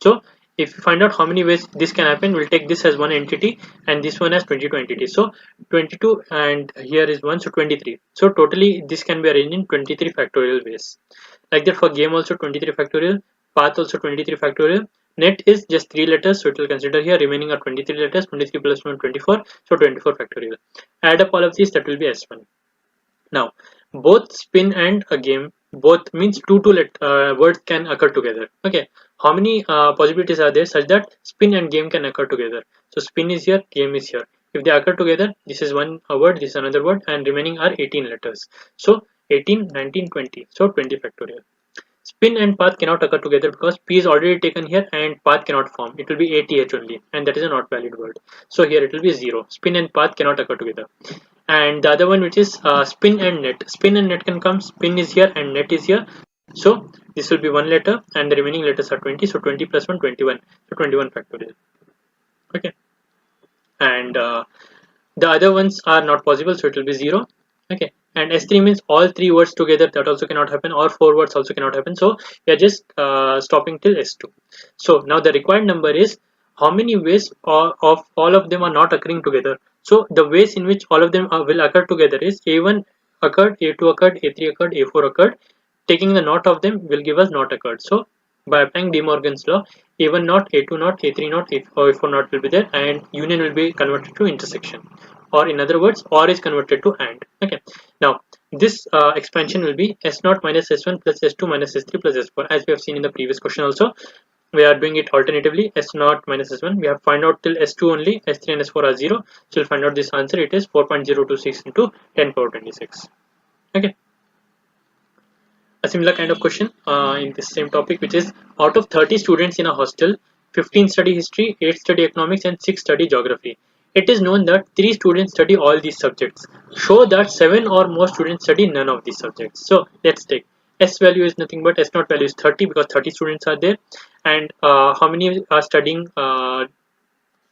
So if you find out how many ways this can happen, we'll take this as one entity and this one as 22 entities. So 22 and here is 1, so 23. So totally this can be arranged in 23 factorial ways. Like that for game also 23 factorial, path also 23 factorial, net is just 3 letters, so it will consider here, remaining are 23 letters, 23 plus 1 24, so 24 factorial. Add up all of these, that will be S1. Now both spin and a game, both means two words can occur together. Okay, how many possibilities are there such that spin and game can occur together? So spin is here, game is here. If they occur together, this is one word, this is another word, and remaining are 18 letters. So 18, 19, 20, so 20 factorial. Spin and path cannot occur together because P is already taken here and path cannot form. It will be ATH only, and that is a not valid word. So here it will be 0. Spin and path cannot occur together. And the other one, which is spin and net. Spin and net can come. Spin is here and net is here. So this will be one letter and the remaining letters are 20. So 20 plus 1, 21. So 21 factorial. Okay. And the other ones are not possible. So it will be 0. Okay. And S3 means all 3 words together. That also cannot happen. Or 4 words also cannot happen. So we are just stopping till S2. So now the required number is how many ways of all of them are not occurring together. So the ways in which all of them will occur together is A1 occurred, A2 occurred, A3 occurred, A4 occurred. Taking the not of them will give us not occurred. So by applying De Morgan's law, A1 not, A2 not, A3 not, A4 not will be there, and union will be converted to intersection. Or in other words, OR is converted to AND. Okay. Now this expansion will be S0 minus S1 plus S2 minus S3 plus S4, as we have seen in the previous question also. We are doing it alternatively, S0 minus S1. We have find out till S2 only, S3 and S4 are 0. So we'll find out this answer. It is 4.026 into 10 power 26. Okay. A similar kind of question in this same topic, which is out of 30 students in a hostel, 15 study history, 8 study economics, and 6 study geography. It is known that 3 students study all these subjects. Show that 7 or more students study none of these subjects. So let's take S value is nothing but S0 value is 30 because 30 students are there, and how many are studying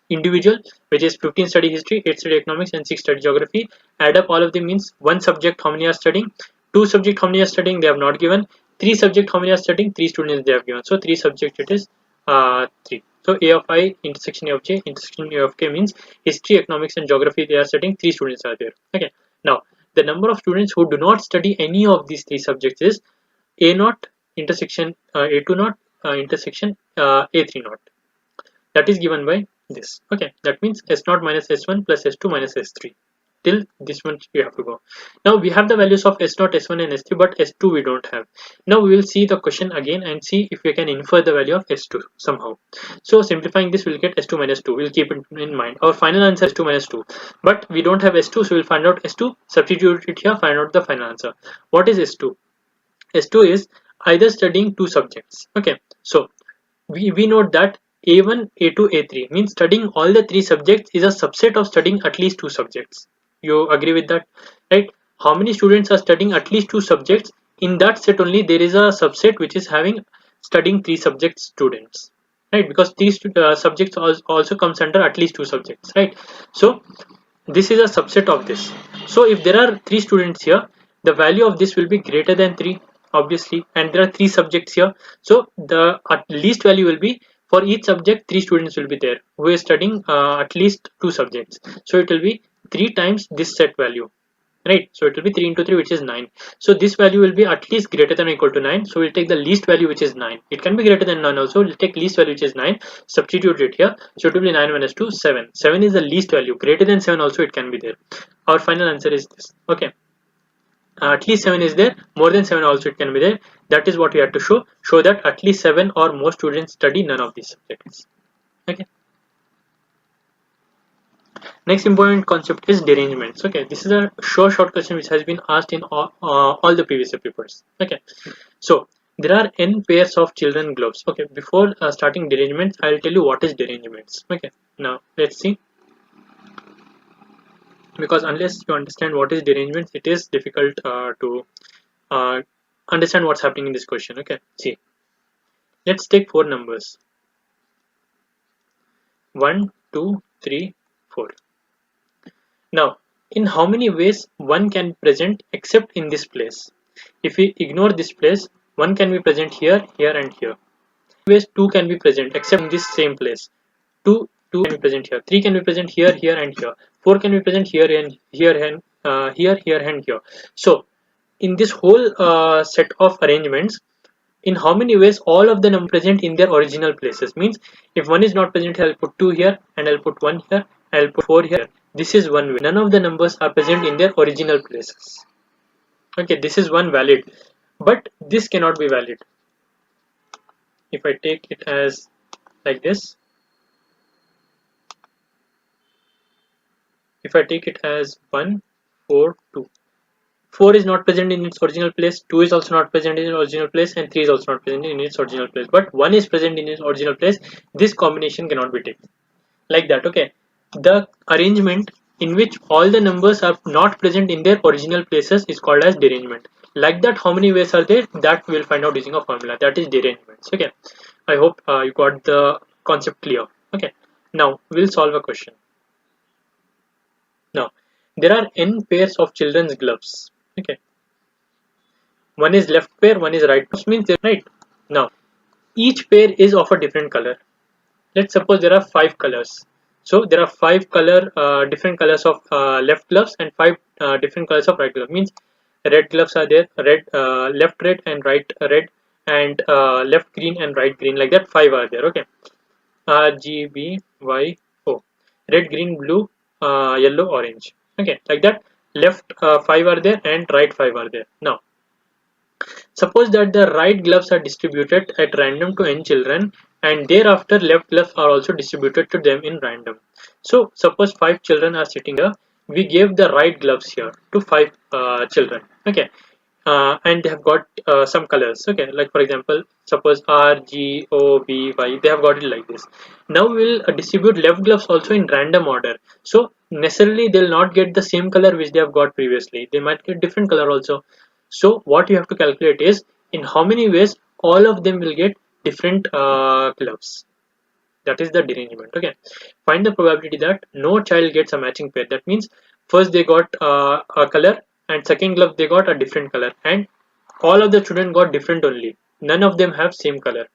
individual, which is 15 study history, 8 study economics, and 6 study geography. Add up all of them means one subject how many are studying, 2 subject how many are studying, they have not given, 3 subject how many are studying, 3 students they have given. So 3 subject it is 3. So A of I intersection A of J intersection A of K means history, economics, and geography they are studying, 3 students are there. Okay. Now the number of students who do not study any of these 3 subjects is A0 intersection A2 intersection A3 naught. That is given by this. Okay, that means S0 minus S1 plus S2 minus S3. till this one we have to go. Now we have the values of S0, S1 and S3, but S2 we don't have. Now we will see the question again and see if we can infer the value of S2 somehow. So simplifying this, we'll get S2 minus 2. We'll keep it in mind. Our final answer is 2 minus 2, but we don't have S2, so we'll find out S2, substitute it here, find out the final answer. What is S2? S2 is either studying two subjects. Okay, so we note that A1, A2, A3 means studying all the three subjects is a subset of studying at least two subjects. You agree with that, right? How many students are studying at least two subjects? In that set only there is a subset which is having studying three subject students, right? Because these subjects also comes under at least two subjects, right? So this is a subset of this. So if there are three students here, the value of this will be greater than 3, obviously, and there are three subjects here, so the at least value will be, for each subject 3 students will be there who is studying at least 2 subjects, so it will be 3 times this set value, right? So it will be 3 into 3, which is 9. So this value will be at least greater than or equal to 9, so we'll take the least value, which is 9. It can be greater than 9 also. We'll take least value, which is 9, substitute it here, so it will be 9 minus 2, 7. 7 is the least value. Greater than 7 also it can be there. Our final answer is this. Okay, at least 7 is there, more than 7 also it can be there. That is what we have to show that at least 7 or more students study none of these subjects. Okay, next important concept is derangements. Okay, this is a short question which has been asked in all the previous papers. Okay, so there are n pairs of children gloves. Okay, before starting derangements, I'll tell you what is derangements. Okay, now let's see, because unless you understand what is derangements, it is difficult to understand what's happening in this question. Okay, see, let's take 4 numbers, 1, 2, 3, 4. Now, in how many ways 1 can be present except in this place? If we ignore this place, 1 can be present here, here and here. Ways 2 can be present except in this same place. 2 can be present here. 3 can be present here, here and here. 4 can be present here and here and here and here. So, in this whole set of arrangements, in how many ways all of them are present in their original places? Means if 1 is not present, I'll put 2 here and I'll put 1 here, I'll put 4 here. This is one way. None of the numbers are present in their original places. Okay, this is one valid, but this cannot be valid. If I take it as like this, if I take it as 1, 4, 2. 4 is not present in its original place, 2 is also not present in its original place, and 3 is also not present in its original place. But 1 is present in its original place. This combination cannot be taken. Like that, okay? The arrangement in which all the numbers are not present in their original places is called as derangement. Like that, how many ways are there? That we will find out using a formula. That is derangements. Okay? I hope you got the concept clear. Okay? Now, we'll solve a question. Now, there are n pairs of children's gloves. Okay, one is left pair, one is right pair, means they're right. Now each pair is of a different color. Let's suppose there are 5 colors, so there are 5 different colors of left gloves and 5 different colors of right gloves. Means red gloves are there, red, left red and right red, and left green and right green, like that 5 are there. Okay, R, G, B, Y, O, red, green, blue, yellow, orange. Okay, like that. Left 5 are there and right 5 are there. Now suppose that the right gloves are distributed at random to n children, and thereafter left gloves are also distributed to them in random. So suppose 5 children are sitting here, we gave the right gloves here to 5 children. Okay, and they have got some colors. Okay, like for example, suppose R, G, O, B, Y, they have got it like this. Now we'll distribute left gloves also in random order, so necessarily they'll not get the same color which they have got previously. They might get different color also. So what you have to calculate is in how many ways all of them will get different gloves. That is the derangement. Okay, find the probability that no child gets a matching pair. That means first they got a color, and second glove they got a different color, and all of the children got different only. None of them have same color.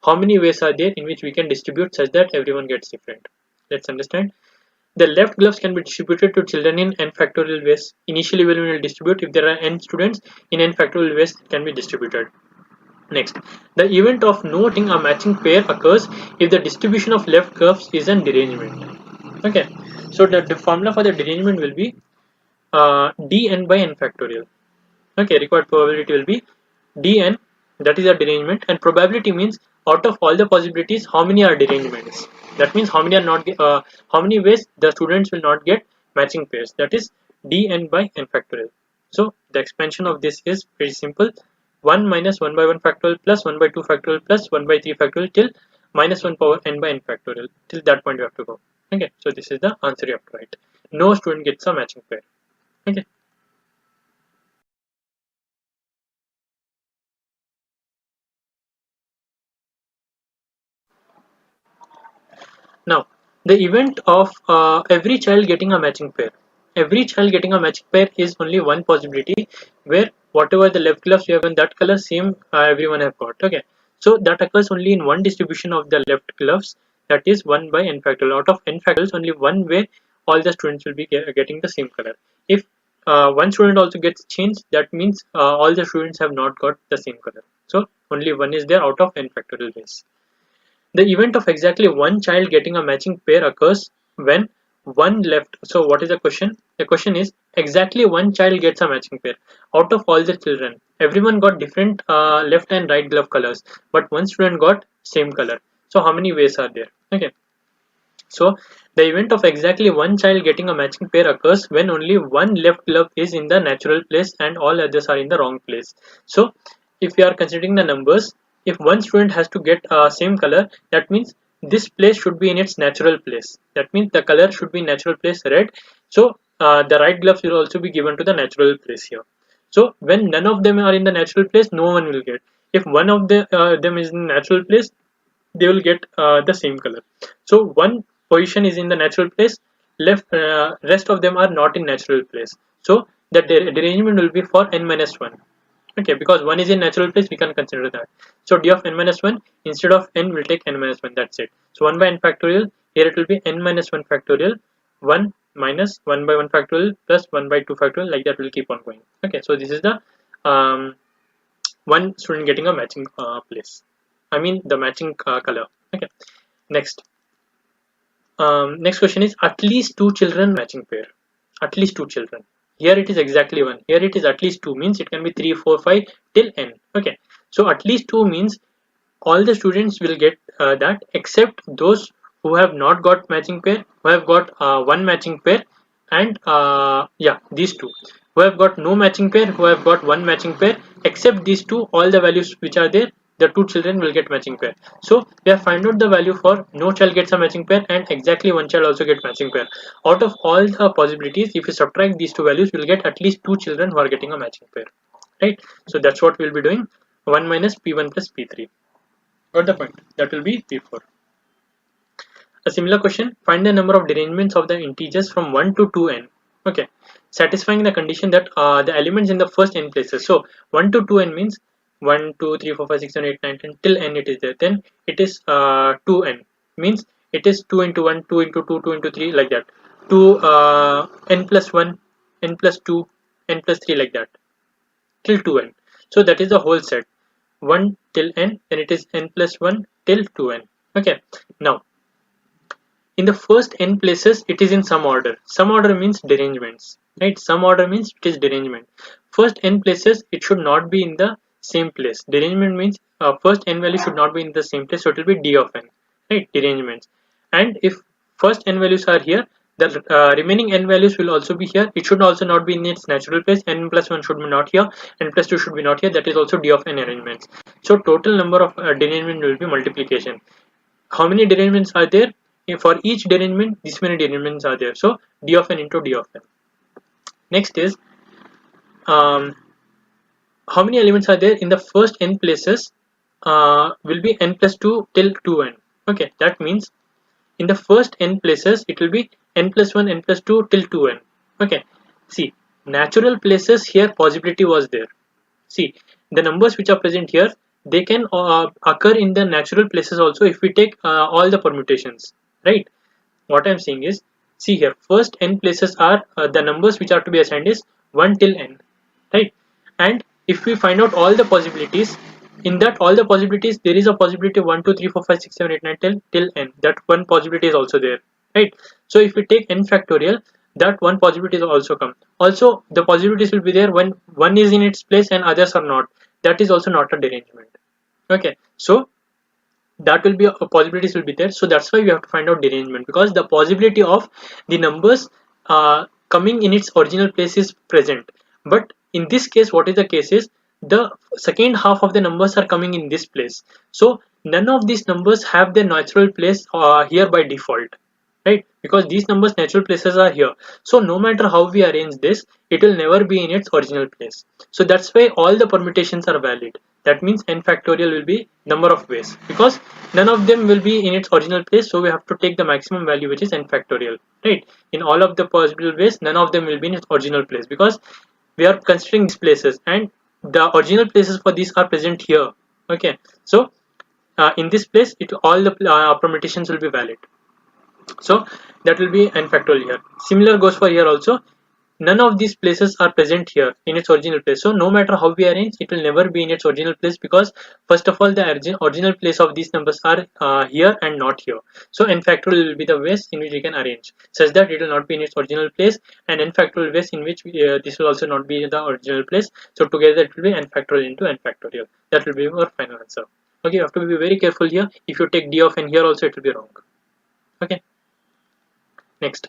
How many ways are there in which we can distribute such that everyone gets different? Let's understand. The left gloves can be distributed to children in n factorial ways. Initially when we will distribute, if there are n students, in n factorial ways it can be distributed. Next, the event of not getting a matching pair occurs if the distribution of left gloves is an derangement. Okay, so the formula for the derangement will be dn by n factorial. Okay, required probability will be dn, that is a derangement, and probability means out of all the possibilities, how many are derangements. That means how many are not, how many ways the students will not get matching pairs. That is dn by n factorial. So the expansion of this is very simple: 1 minus 1 by 1 factorial plus 1 by 2 factorial plus 1 by 3 factorial till minus 1 power n by n factorial. Till that point you have to go. Okay, so this is the answer you have to write. No student gets a matching pair. Okay. Now, the event of every child getting a matching pair. Every child getting a matching pair is only one possibility, where whatever the left gloves you have in that color, same everyone have got. Okay, so that occurs only in one distribution of the left gloves, that is 1 by n factorial. Out of n factorials, only one way all the students will be getting the same color. If one student also gets changed, that means all the students have not got the same color. So only one is there out of n factorial ways. The event of exactly one child getting a matching pair occurs when one left. So what is the question? The question is exactly one child gets a matching pair. Out of all the children, everyone got different left and right glove colors, but one student got same color. So how many ways are there? Okay. So the event of exactly one child getting a matching pair occurs when only one left glove is in the natural place and all others are in the wrong place. So if we are considering the numbers, if one student has to get same color, that means this place should be in its natural place. That means the color should be natural place red. So the right gloves will also be given to the natural place here. So when none of them are in the natural place, no one will get. If one of them is in natural place, they will get the same color. So one position is in the natural place, left rest of them are not in natural place. So the derangement will be for n minus 1. Okay, because 1 is in natural place, we can consider that. So d of n minus 1, instead of n, we'll take n minus 1. That's it. So 1 by n factorial, here it will be n minus 1 factorial, 1 minus 1 by 1 factorial plus 1 by 2 factorial, like that will keep on going. Okay, so this is the one student getting a matching place. I mean the matching color. Okay, next. Next question is at least two children matching pair. At least two children. Here it is exactly 1. Here it is at least 2, means it can be 3, 4, 5 till n. Okay, so at least 2 means all the students will get that, except those who have not got matching pair, who have got one matching pair, and yeah, these two who have got no matching pair, who have got one matching pair. Except these two, all the values which are there, the two children will get matching pair. So we have find out the value for no child gets a matching pair and exactly one child also gets matching pair. Out of all the possibilities, if you subtract these two values, we'll get at least two children who are getting a matching pair, right? So that's what we'll be doing. 1 minus p1 plus p3. Got the point? That will be p4. A similar question: find the number of derangements of the integers from 1 to 2n. Okay, satisfying the condition that the elements in the first n places. So 1 to 2n means 1, 2, 3, 4, 5, 6, 7, 8, 9, 10 till n it is there. Then it is 2n, means it is 2 into 1, 2 into 2, 2 into 3, like that. 2 n plus 1, n plus 2, n plus 3, like that till 2n. So that is the whole set. 1 till n, then it is n plus 1 till 2n. Okay, now in the first n places it is in some order. Some order means derangements, right? Some order means it is derangement. First n places it should not be in the same place. Derangement means first n value should not be in the same place, so it will be d of n, right? Derangements. And if first n values are here, the remaining n values will also be here. It should also not be in its natural place. N plus 1 should be not here, n plus 2 should be not here. That is also d of n arrangements. So total number of derangement will be multiplication. How many derangements are there? For each derangement, this many derangements are there. So d of n into d of n. Next is how many elements are there in the first n places will be n plus 2 till 2n. Okay, that means in the first n places it will be n plus 1, n plus 2 till 2n. Okay, see, natural places here possibility was there. See, the numbers which are present here, they can occur in the natural places also if we take all the permutations, right? What I'm saying is, see here, first n places are the numbers which are to be assigned is 1 till n, right? And if we find out all the possibilities, in that all the possibilities there is a possibility 1, 2, 3, 4, 5, 6, 7, 8, 9 till n. That one possibility is also there, right? So if we take n factorial, that one possibility is also come. Also the possibilities will be there when one is in its place and others are not. That is also not a derangement. Okay, so that will be possibilities will be there. So that's why we have to find out derangement, because the possibility of the numbers coming in its original place is present. But in this case, what is the case is the second half of the numbers are coming in this place. So none of these numbers have their natural place here by default, right? Because these numbers natural places are here. So no matter how we arrange this, it will never be in its original place. So that's why all the permutations are valid. That means n factorial will be number of ways, because none of them will be in its original place. So we have to take the maximum value, which is n factorial, right? In all of the possible ways, none of them will be in its original place, because we are considering these places and the original places for these are present here. Okay, so in this place, all the permutations will be valid. So that will be n factorial here. Similar goes for here also. None of these places are present here in its original place. So no matter how we arrange, it will never be in its original place, because first of all the original place of these numbers are here and not here. So n factorial will be the ways in which we can arrange such that it will not be in its original place, and n factorial ways in which this will also not be in the original place. So together it will be n factorial into n factorial. That will be our final answer. Okay, you have to be very careful here. If you take d of n here also, it will be wrong. Okay. Next,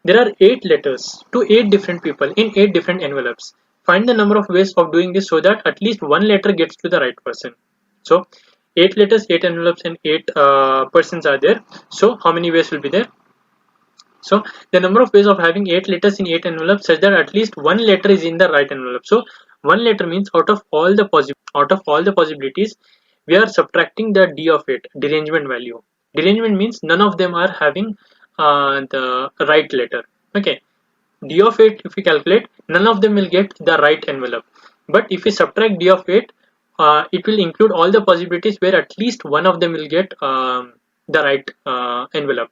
there are 8 letters to 8 different people in 8 different envelopes. Find the number of ways of doing this so that at least one letter gets to the right person. So 8 letters, 8 envelopes, and 8 persons are there. So how many ways will be there? So the number of ways of having 8 letters in 8 envelopes such that at least one letter is in the right envelope. So one letter means out of all the possibilities, we are subtracting the d of 8 derangement value. Derangement means none of them are having the right letter. Okay, d of 8, if we calculate, none of them will get the right envelope. But if we subtract d of 8, it will include all the possibilities where at least one of them will get the right envelope.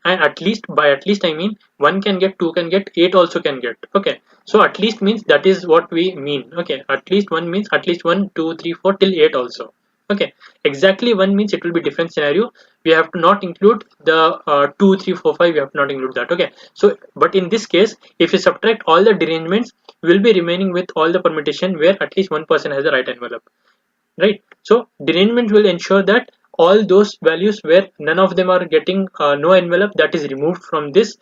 And at least, by at least I mean 1 can get, 2 can get, 8 also can get. Okay, so at least means that is what we mean. Okay, at least 1 means at least 1, 2, 3, 4 till 8 also. Okay, exactly 1 means it will be different scenario. We have to not include the 2, 3, 4, 5. We have to not include that. Okay, so but in this case, if we subtract all the derangements, we will be remaining with all the permutation where at least one person has the right envelope, right? So derangement will ensure that all those values where none of them are getting no envelope, that is removed from this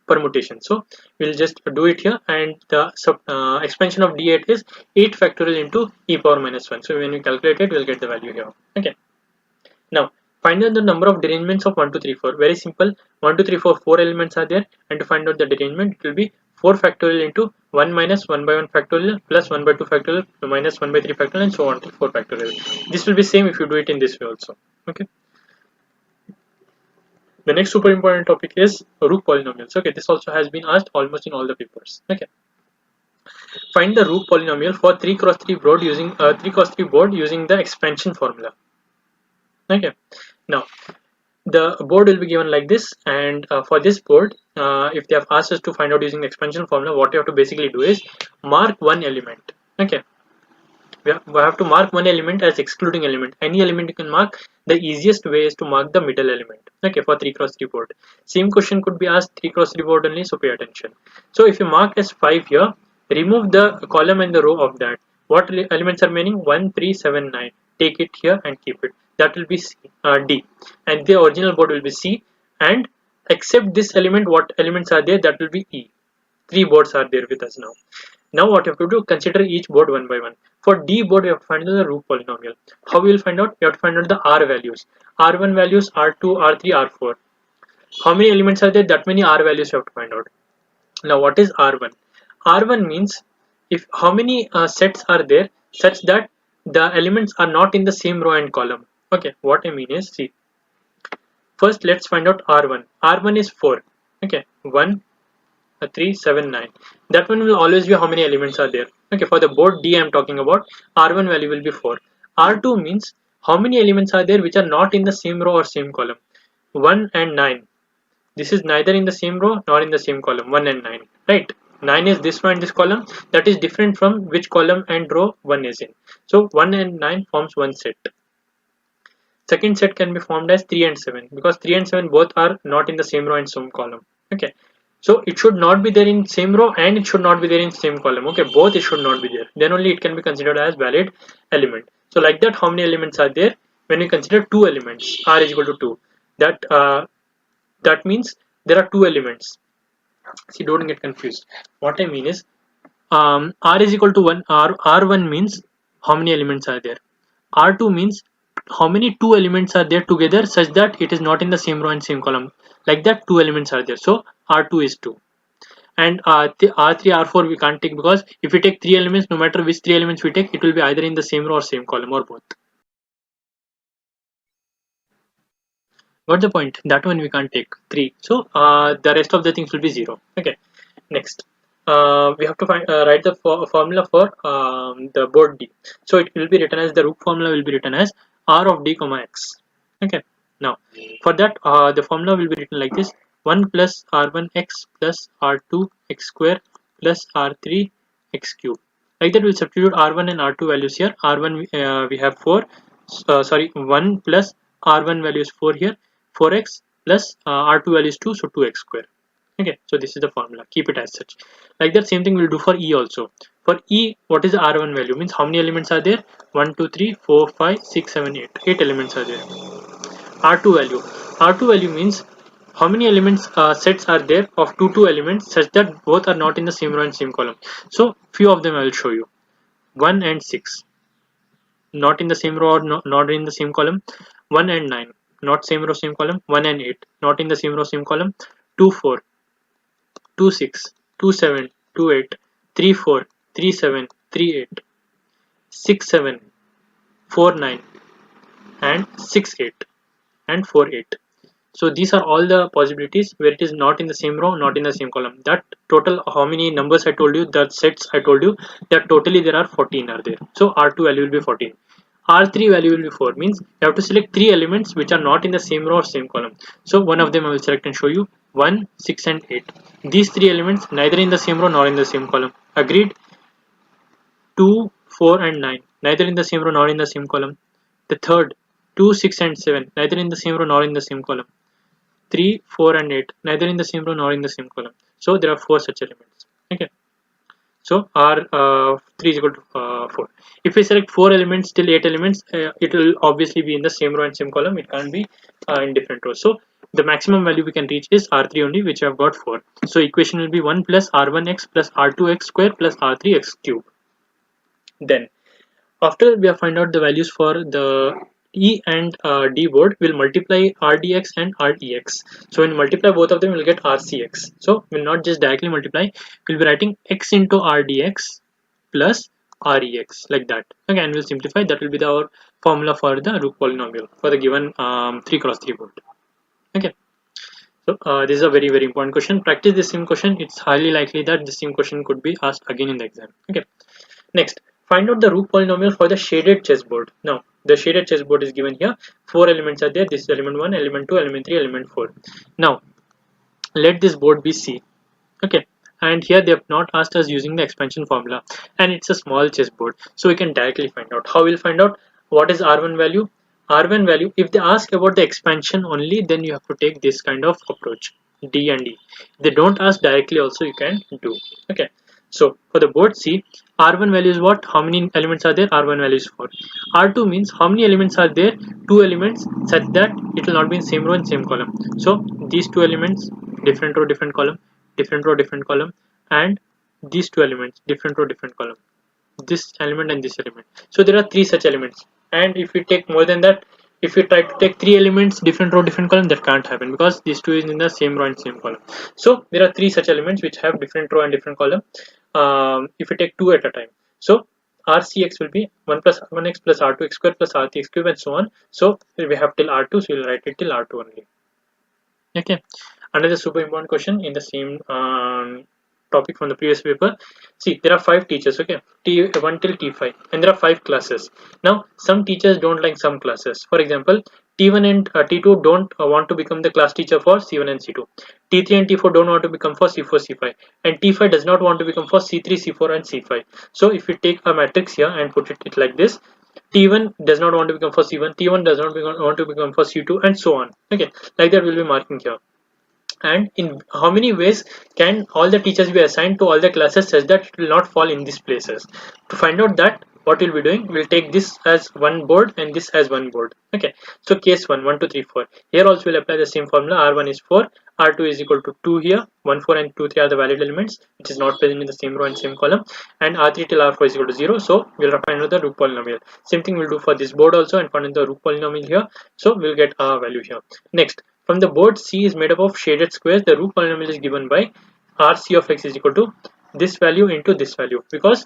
permutation. So we'll just do it here, and the expansion of d8 is 8 factorial into e power minus 1. So when we calculate it, we'll get the value here. Okay, now find out the number of derangements of 1, 2, 3, 4. Very simple. 1, 2, 3, 4, 4 elements are there, and to find out the derangement, it will be 4 factorial into 1 minus 1 by 1 factorial plus 1 by 2 factorial minus 1 by 3 factorial, and so on to 4 factorial. This will be same if you do it in this way also. Okay. The next super important topic is Rook polynomials. Okay, this also has been asked almost in all the papers. Okay. Find the Rook polynomial for 3 cross 3 board using 3 cross 3 board using the expansion formula. Okay. Now the board will be given like this, and for this board, if they have asked us to find out using the expansion formula, what you have to basically do is mark one element. Okay, we have to mark one element as excluding element. Any element you can mark. The easiest way is to mark the middle element. Okay, for 3 cross 3 board. Same question could be asked 3 cross 3 board only, so pay attention. So if you mark as 5 here, remove the column and the row of that. What elements are remaining? 1, 3, 7, 9. Take it here and keep it. That will be D, and the original board will be C, and except this element, what elements are there? That will be E. 3 boards are there with us now. Now what you have to do, consider each board one by one. For D board, we have to find the Rook polynomial. How we will find out? We have to find out the R values. R1 values, R2, R3, R4. How many elements are there? That many R values you have to find out. Now what is R1? R1 means if how many sets are there such that the elements are not in the same row and column. Okay, what I mean is, see, first let's find out R1. R1 is 4. Okay, 1, 3, 7, 9. That one will always be how many elements are there. Okay, for the board D I am talking about, R1 value will be 4. R2 means how many elements are there which are not in the same row or same column. 1 and 9. This is neither in the same row nor in the same column. 1 and 9, right? 9 is this one in this column. That is different from which column and row 1 is in. So 1 and 9 forms one set. Second set can be formed as 3 and 7, because 3 and 7 both are not in the same row and same column. Okay, so it should not be there in same row and it should not be there in same column. Okay, both it should not be there, then only it can be considered as valid element. So like that, how many elements are there? When we consider two elements, r is equal to 2, that means there are two elements. See, don't get confused. What I mean is, r is equal to 1. R1 means how many elements are there. R2 means how many two elements are there together such that it is not in the same row and same column. Like that, two elements are there. So R2 is 2. And the R3, R4 we can't take, because if we take three elements, no matter which three elements we take, it will be either in the same row or same column or both. Got the point? That one we can't take 3. So the rest of the things will be 0. Okay. Next, we have to write the formula for the board D. So it will be written as, the Rook formula will be written as R of D comma X. Okay. Now, for that, the formula will be written like this: 1 plus R1X plus R2 X square plus R3 X cube. Like that, we'll substitute R1 and R2 values here. R1 we have 4. 1 plus R1 value is 4 here. 4x plus R2 value is 2, so 2x square. Okay, so this is the formula. Keep it as such. Like that, same thing we'll do for E also. For E, what is the R1 value? Means how many elements are there? 1, 2, 3, 4, 5, 6, 7, 8. 8 elements are there. R2 value. R2 value means how many elements sets are there of two elements such that both are not in the same row and same column. So few of them I will show you. 1 and 6, not in the same row or not in the same column. 1 and 9, not same row same column. 1 and 8, not in the same row same column. 2, 4, 2, 6, 2, 7, 2, 8, 3, 4, 3, 7, 3, 8, 6, 7, 4, 9, and 6, 8, and 4, 8. So these are all the possibilities where it is not in the same row, not in the same column. That total, how many numbers I told you, that sets I told you, that totally there are 14 are there. So R2 value will be 14. R3 value will be 4, means you have to select 3 elements which are not in the same row or same column. So one of them I will select and show you. 1, 6, and 8. These 3 elements neither in the same row nor in the same column. Agreed? 2, 4, and 9, neither in the same row nor in the same column. The third, 2, 6, and 7, neither in the same row nor in the same column. 3, 4, and 8, neither in the same row nor in the same column. So there are 4 such elements. Okay. So R3 is equal to 4. If we select 4 elements till 8 elements, it will obviously be in the same row and same column. It can't be in different rows. So the maximum value we can reach is R3 only, which I have got 4. So equation will be 1 plus R1x plus R2x square plus R3x cube. Then after we have find out the values for the E and D board, we'll multiply RDX and REX. So when we multiply both of them, we'll get RCX. So we'll not just directly multiply, we'll be writing X into RDX plus REX, like that. Okay, and we'll simplify. That will be our formula for the Rook polynomial for the given 3x3 board. Okay. So this is a very important question. Practice this same question. It's highly likely that the same question could be asked again in the exam. Okay. Next, find out the Rook polynomial for the shaded chessboard. Now, the shaded chessboard is given here. 4 elements are there. This is element 1, element 2, element 3, element 4. Now, let this board be C. Okay. And here they have not asked us using the expansion formula. And it's a small chessboard. So we can directly find out. How we'll find out? What is R1 value? R1 value, if they ask about the expansion only, then you have to take this kind of approach. D and E. If they don't ask directly also, you can do. Okay. So for the board C, R1 value is what? How many elements are there? R1 value is 4. R2 means how many elements are there? 2 elements, such that it will not be in same row and same column. So these 2 elements, different row, different column, different row, different column, and these 2 elements, different row, different column, this element and this element. So there are 3 such elements. And if we take more than that, if we try to take 3 elements, different row, different column, that can't happen because these 2 is in the same row and same column. So there are 3 such elements which have different row and different column. If we take 2 at a time, so RCX will be 1 plus R1x plus R2x square plus R3x cube and so on. So we have till R2, so we'll write it till R2 only. Okay. Another super important question in the same topic from the previous paper. See, there are 5 teachers, okay, T1 till T5, and there are 5 classes. Now, some teachers don't like some classes. For example, T1 and T2 don't want to become the class teacher for C1 and C2. T3 and T4 don't want to become for C4, C5, and T5 does not want to become for C3, C4, and C5. So, if we take a matrix here and put it like this, T1 does not want to become for C1, T1 does not want to become for C2, and so on. Okay, like that we'll be marking here. and in how many ways can all the teachers be assigned to all the classes such that it will not fall in these places. To find out that, what we'll be doing, we'll take this as one board and this as one board. Okay, so case 1, 1 2 3 4, here also we'll apply the same formula. R1 is 4, R2 is equal to 2 here. 1 4 and 2 3 are the valid elements which is not present in the same row and same column, and R3 till R4 is equal to 0. So we'll find out the Rook polynomial. Same thing we'll do for this board also and find the Rook polynomial here, so we'll get a value here. Next, from the board C is made up of shaded squares, the Rook polynomial is given by RC of x is equal to this value into this value, because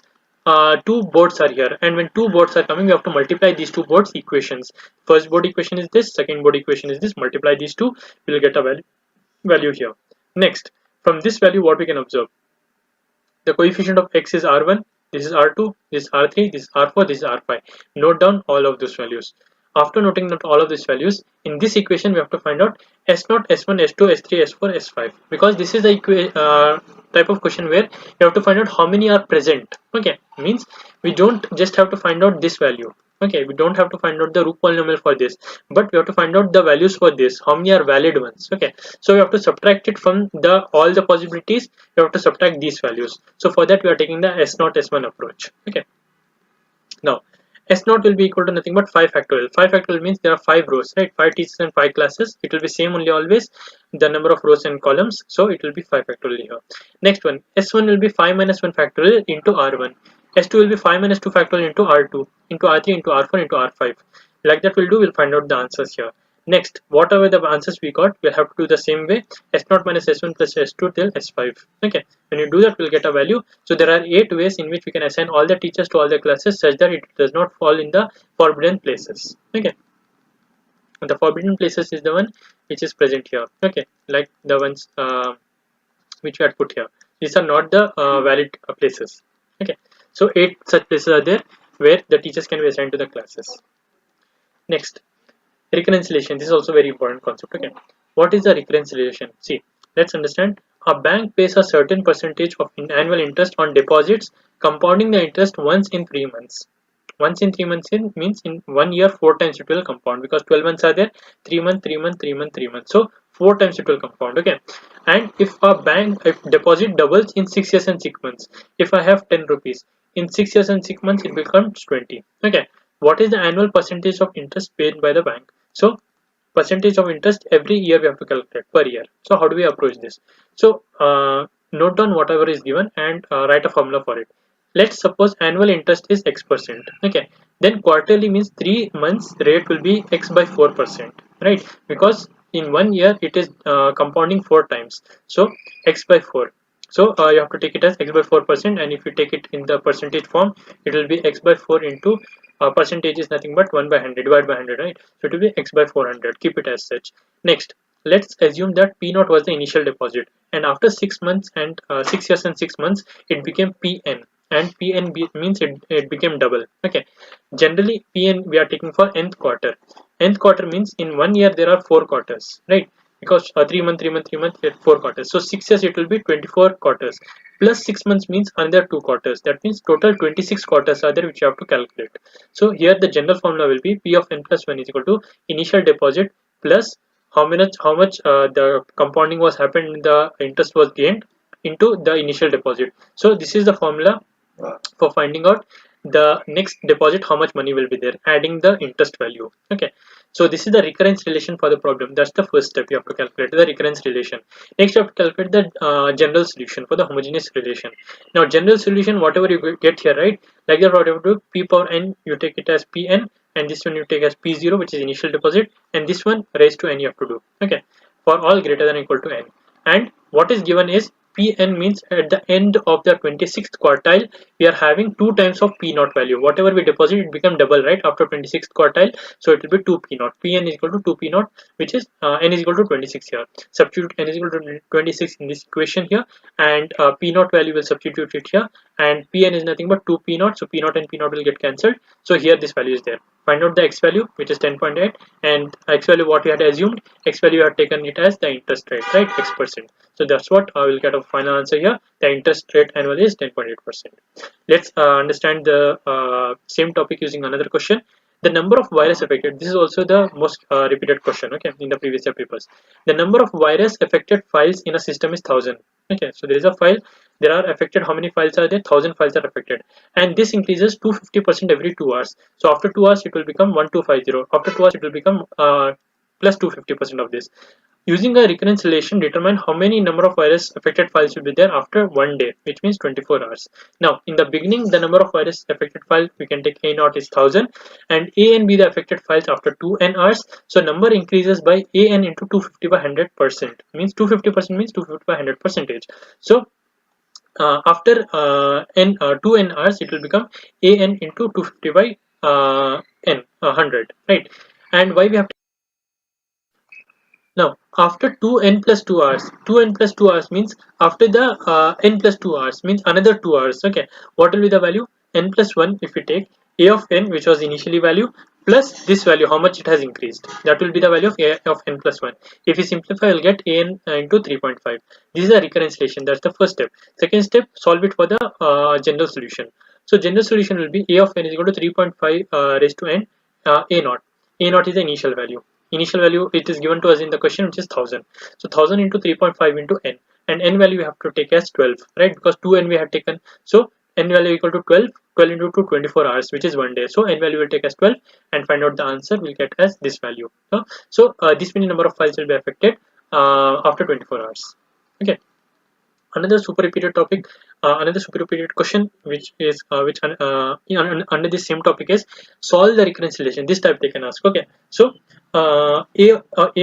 two boards are here, and when two boards are coming we have to multiply these two boards equations. First board equation is this, second board equation is this, multiply these two, we will get a value here. Next, from this value what we can observe, the coefficient of x is R1, this is R2, this is R3, this is R4, this is R5. Note down all of those values. After noting down all of these values, in this equation we have to find out S0, S1, S2, S3, S4, S5, because this is the type of question where you have to find out how many are present. Okay, means we don't just have to find out this value. Okay, we don't have to find out the Rook polynomial for this, but we have to find out the values for this, how many are valid ones. Okay, so we have to subtract it from all the possibilities, we have to subtract these values. So for that we are taking the S0, S1 approach. Okay, now S0 will be equal to nothing but 5 factorial. 5 factorial means there are 5 rows, right? 5 teachers and 5 classes. It will be same only always, the number of rows and columns. So it will be 5 factorial here. Next one, S1 will be 5 minus 1 factorial into R1. S2 will be 5 minus 2 factorial into R2, into R3, into R4, into R5. Like that we'll do, we'll find out the answers here. Next, whatever the answers we got, we'll have to do the same way, S0 minus S1 plus S2 till S5. Okay, when you do that, we'll get a value. So there are 8 ways in which we can assign all the teachers to all the classes such that it does not fall in the forbidden places. Okay, and the forbidden places is the one which is present here. Okay, like the ones which we had put here. These are not the valid places. Okay, so 8 such places are there where the teachers can be assigned to the classes. Next, recurrence relation. This is also very important concept. Okay, what is the recurrence relation? See, let's understand. A bank pays a certain percentage of annual interest on deposits, compounding the interest once in 3 months. Once in 3 months means in 1 year 4 times it will compound, because 12 months are there, 3 months, 3 months, 3 months, 3 months. So 4 times it will compound. Okay, and if deposit doubles in 6 years and 6 months, if I have 10 rupees, in 6 years and 6 months it becomes 20. Okay, what is the annual percentage of interest paid by the bank? So percentage of interest every year we have to calculate per year. So how do we approach this? So note down whatever is given and write a formula for it. Let's suppose annual interest is x%. Okay, then quarterly means 3 months rate will be x by 4%, right? Because in 1 year it is compounding 4 times, so x by 4. So you have to take it as x by 4%, and if you take it in the percentage form, it will be x by 4 into percentage is nothing but 1 by 100 divided by 100, right? So it will be x by 400. Keep it as such. Next, let's assume that P0 was the initial deposit, and after 6 months and 6 years and 6 months, it became Pn, and Pn means it became double. Okay, generally Pn we are taking for nth quarter. Nth quarter means in 1 year there are 4 quarters, right? Because 3 months, 3 months, 3 months, 4 quarters. So 6 years it will be 24 quarters. Plus 6 months means another 2 quarters. That means total 26 quarters are there which you have to calculate. So here the general formula will be P of n plus 1 is equal to initial deposit plus how much the compounding was happened, the interest was gained into the initial deposit. So this is the formula for finding out the next deposit how much money will be there, adding the interest value. Okay, so this is the recurrence relation for the problem. That's the first step. You have to calculate the recurrence relation. Next you have to calculate the general solution for the homogeneous relation. Now general solution, whatever you get here, right, like that whatever you do, P power n you take it as Pn, and this one you take as P0 which is initial deposit, and this one raised to n you have to do. Okay, for all greater than or equal to n, and what is given is Pn means at the end of the 26th quartile we are having 2 times of P0 value. Whatever we deposit it become double, right, after 26th quartile, so it will be 2 P0. Pn is equal to 2 P0, which is n is equal to 26 here. Substitute n is equal to 26 in this equation here, and P0 value will substitute it here, and Pn is nothing but 2 P0, so P0 and P0 will get cancelled. So here this value is there. Find out the x value, which is 10.8, and x value what we had assumed, x value we had taken it as the interest rate, right, x%. So that's what I will get a final answer here. The interest rate annual is 10.8%. Let's understand the same topic using another question. the number of virus affected. This is also the most repeated question, okay, in the previous year papers. The number of virus affected files in a system is 1000. Okay, so there is a file, there are affected, how many files are there? 1000 files are affected, and this increases 250% every 2 hours. So after 2 hours it will become 1250. After 2 hours it will become plus 250% of this. Using a recurrence relation, determine how many number of virus affected files will be there after 1 day, which means 24 hours. Now, in the beginning, the number of virus affected files, we can take A naught is 1000, and A and B the affected files after 2n hours. So number increases by AN into 250 by 100%. Means 250% means 250 by 100 percentage. So after 2n hours, it will become AN into 250 by n 100, right? And why we have now, after 2n plus 2 hours, 2n plus 2 hours means after the n plus 2 hours means another 2 hours. Okay, what will be the value? N plus 1, if we take a of n, which was initially value, plus this value, how much it has increased. That will be the value of a of n plus 1. If we simplify, we'll get an into 3.5. This is a recurrence relation. That's the first step. Second step, solve it for the general solution. So general solution will be a of n is equal to 3.5 raised to n a naught. A naught is the initial value. Initial value it is given to us in the question, which is 1000. So 1000 into 3.5 into n, and n value we have to take as 12, right? Because 2n we have taken. So n value equal to 12. 12 into 2, 24 hours, which is 1 day. So n value will take as 12, and find out the answer. We'll get as this value. So this many number of files will be affected after 24 hours. Okay. Another super repeated topic, another super repeated question, which is under this same topic is solve the recurrence relation. This type they can ask. Okay, so a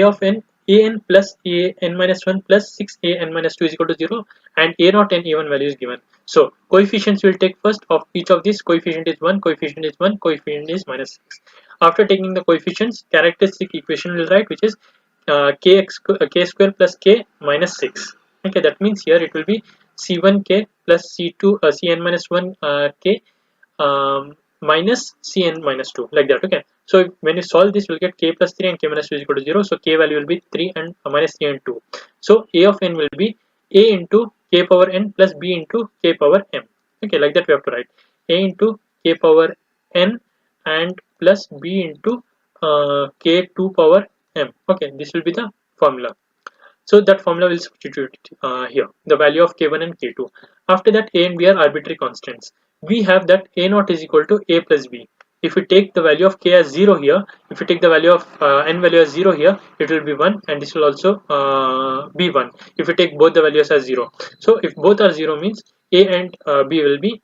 of n, an plus a n minus 1 plus 6 a n minus 2 is equal to 0, and a naught and a1 value is given. So coefficients will take first of each of these. Coefficient is 1, coefficient is 1, coefficient is minus 6. After taking the coefficients, characteristic equation will write, which is k square plus k minus 6. Okay, that means here it will be c1k plus c2 cn minus 1 k minus cn minus 2, like that. Okay, so when you solve this, we'll get k plus 3 and k minus 2 is equal to 0. So k value will be 3 and minus 3 and 2. So a of n will be a into k power n plus b into k power m. Okay, like that we have to write a into k power n and plus b into k2 power m. Okay, this will be the formula. So that formula will substitute here, the value of k1 and k2. After that, a and b are arbitrary constants. We have that a naught is equal to a plus b. If we take the value of k as 0 here, if we take the value of n value as 0 here, it will be 1, and this will also be 1 if we take both the values as 0. So if both are 0 means a and b will be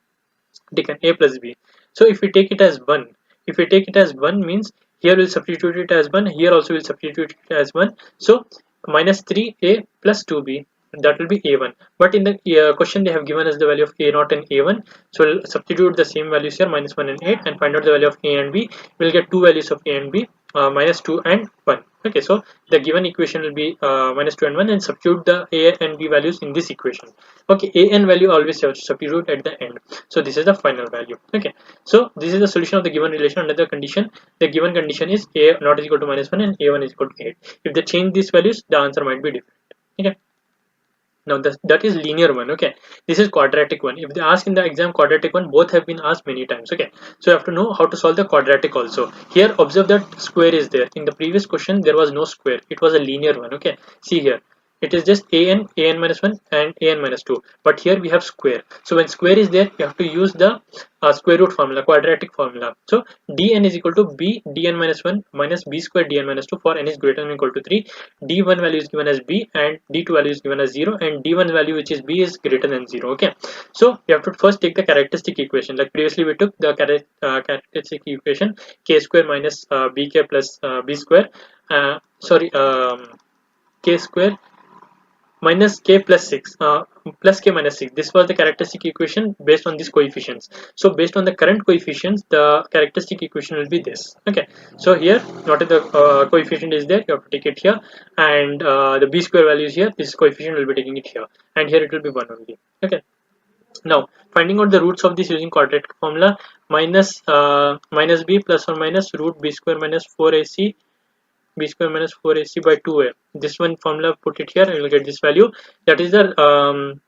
taken, a plus b. So if we take it as 1, if we take it as 1 means here we'll substitute it as 1, here also we'll substitute it as 1. So minus 3a plus 2b, that will be a1. But in the question they have given us the value of a naught and a1, so we'll substitute the same values here, minus 1 and 8, and find out the value of a and b. We'll get two values of a and b, minus 2 and 1. Okay, so the given equation will be minus 2 and 1, and substitute the a and b values in this equation. Okay, a and value always substitute at the end. So this is the final value. Okay, so this is the solution of the given relation under the condition. The given condition is a not is equal to minus 1 and a1 is equal to 8. If they change these values, the answer might be different. Okay. Now that is linear one. Okay, this is quadratic one. If they ask in the exam quadratic one, both have been asked many times. Okay, so you have to know how to solve the quadratic also. Here observe that square is there. In the previous question there was no square, it was a linear one. Okay, see here it is just an minus 1 and an minus 2, but here we have square. So when square is there, you have to use the square root formula, quadratic formula. So dn is equal to b dn minus 1 minus b square dn minus 2 for n is greater than or equal to 3. d1 value is given as b and d2 value is given as 0, and d1 value, which is b, is greater than 0. Okay, so you have to first take the characteristic equation. Like previously we took the characteristic equation k square minus bk plus b square k square minus k plus 6 plus k minus 6. This was the characteristic equation based on these coefficients. So based on the current coefficients, the characteristic equation will be this. Okay, so here what is the coefficient is there, you have to take it here, and the b square value is here, this coefficient will be taking it here, and here it will be 1 only. Okay, now finding out the roots of this using quadratic formula, minus b plus or minus root b square minus 4ac b square minus 4ac by 2a. This one formula, put it here, and you will get this value. That is the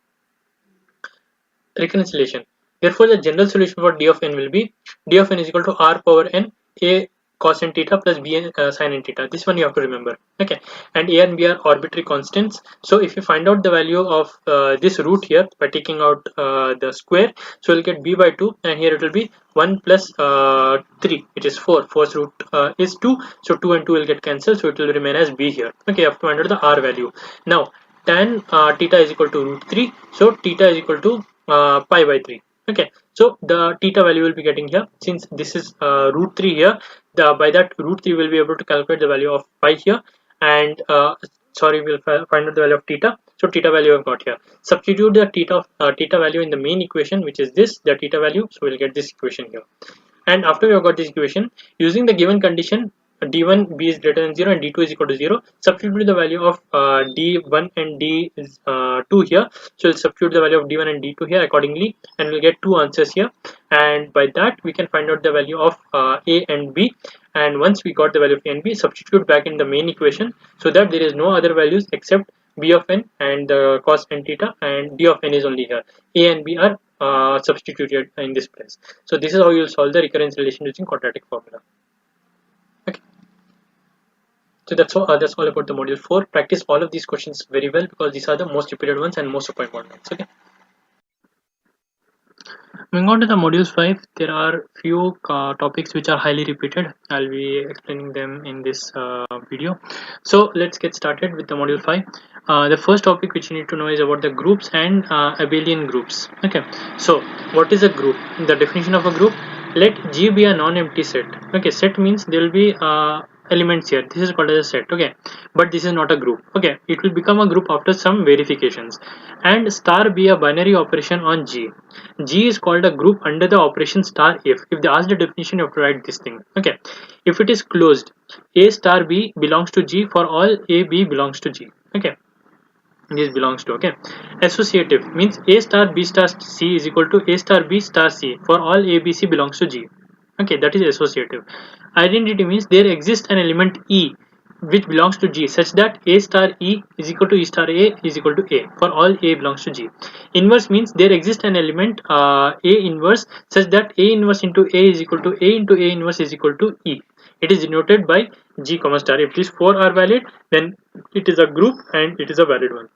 reconciliation. Therefore, the general solution for d of n will be d of n is equal to r power n a cos n theta plus b sin n theta. This one you have to remember. Okay, and a and b are arbitrary constants. So if you find out the value of this root here by taking out the square, so you'll get b by 2, and here it will be 1 plus 3, which is 4. 4's root is 2, so 2 and 2 will get cancelled, so it will remain as b here. Okay, you have to find out the r value. Now tan theta is equal to root 3, so theta is equal to pi by 3. Okay, so the theta value will be getting here, since this is root 3 here, by that root 3 will be able to calculate the value of pi here, and sorry, we'll find out the value of theta. So theta value I've got here. Substitute the theta value in the main equation, which is this, the theta value, so we'll get this equation here. And after we have got this equation, using the given condition, d1 b is greater than 0 and d2 is equal to 0, substitute the value of d1 and d2 here. So we'll substitute the value of d1 and d2 here accordingly, and we'll get two answers here, and by that we can find out the value of a and b. And once we got the value of a and b, substitute back in the main equation, so that there is no other values except b of n and the cos n theta, and d of n is only here. A and b are substituted in this place. So this is how you will solve the recurrence relation using quadratic formula. Okay, so that's all about the module 4. Practice all of these questions very well, because these are the most repeated ones and most important ones. Okay, moving on to the modules 5, there are few topics which are highly repeated. I'll be explaining them in this video. So let's get started with the module 5. The first topic which you need to know is about the groups and abelian groups. Okay, so what is a group? The definition of a group: let G be a non-empty set. Okay, set means there will be elements here. This is called as a set. Okay, but this is not a group. Okay, it will become a group after some verifications. And star be a binary operation on G. G is called a group under the operation star if. If they ask the definition, you have to write this thing. Okay, if it is closed, A star B belongs to G for all A B belongs to G. Okay, this belongs to. Okay, associative means A star B star C is equal to A star B star C for all A B C belongs to G. Okay, that is associative. Identity means there exists an element E which belongs to G such that A star E is equal to E star A is equal to A for all A belongs to G. Inverse means there exists an element A inverse such that A inverse into A is equal to A into A inverse is equal to E. It is denoted by G comma star. If these four are valid, then it is a group and it is a valid one.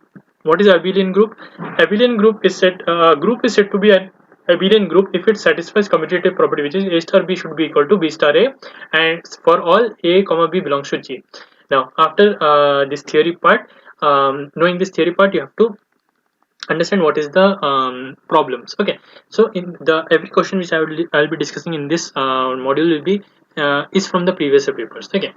What is abelian group? Abelian group is said to be an abelian group if it satisfies commutative property, which is A star B should be equal to B star A, and for all A comma B belongs to G. Now after this theory part, knowing this theory part, you have to understand what is the problems. Okay, so in the every question which I'll be discussing in this module will be is from the previous papers. Okay,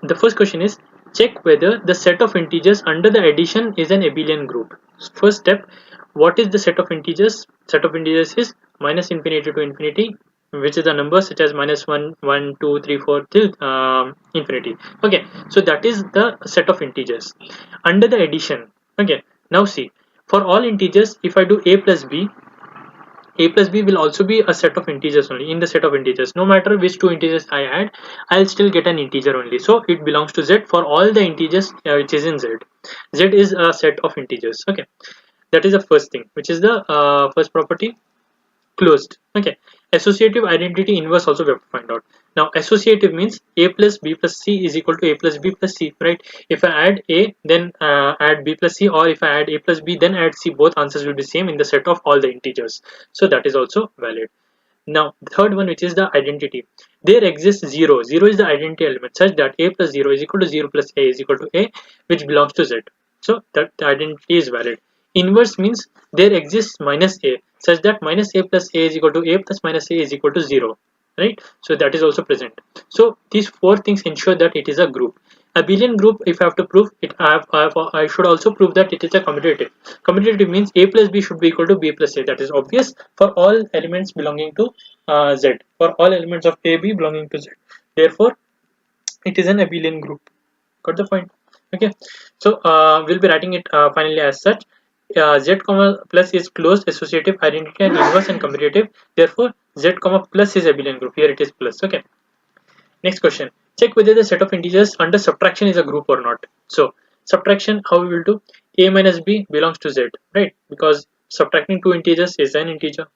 the first question is: check whether the set of integers under the addition is an abelian group. First step: what is the set of integers? Set of integers is minus infinity to infinity, which is the number such as minus 1, 1, 2, 3, 4 till infinity. Okay, so that is the set of integers under the addition. Okay, now see, for all integers, if I do a plus b will also be a set of integers only. In the set of integers, no matter which two integers I add, I'll still get an integer only. So it belongs to Z for all the integers which is in Z. Z is a set of integers. Okay, that is the first thing, which is the first property, closed. Okay, associative identity inverse also we have to find out. Now associative means A plus B plus C is equal to A plus B plus C, right? If I add A, then add B plus C, or if I add A plus B, then add C, both answers will be same in the set of all the integers. So that is also valid. Now the third one, which is the identity. There exists 0. 0 is the identity element such that A plus 0 is equal to 0 plus A is equal to A, which belongs to Z. So that the identity is valid. Inverse means there exists minus A such that minus A plus A is equal to A plus minus A is equal to 0, right? So that is also present. So these four things ensure that it is a group. Abelian group, if I have to prove it, I should also prove that it is a commutative. Commutative means A plus B should be equal to B plus A. That is obvious for all elements belonging to Z, for all elements of A, B belonging to Z. Therefore, it is an abelian group. Got the point? Okay. So we'll be writing it finally as such. Z comma plus is closed, associative, identity, and inverse and commutative. Therefore, Z comma plus is abelian group. Here it is plus. Okay. Next question. Check whether the set of integers under subtraction is a group or not. So subtraction, how we will do? A minus B belongs to Z, right? Because subtracting two integers is an integer.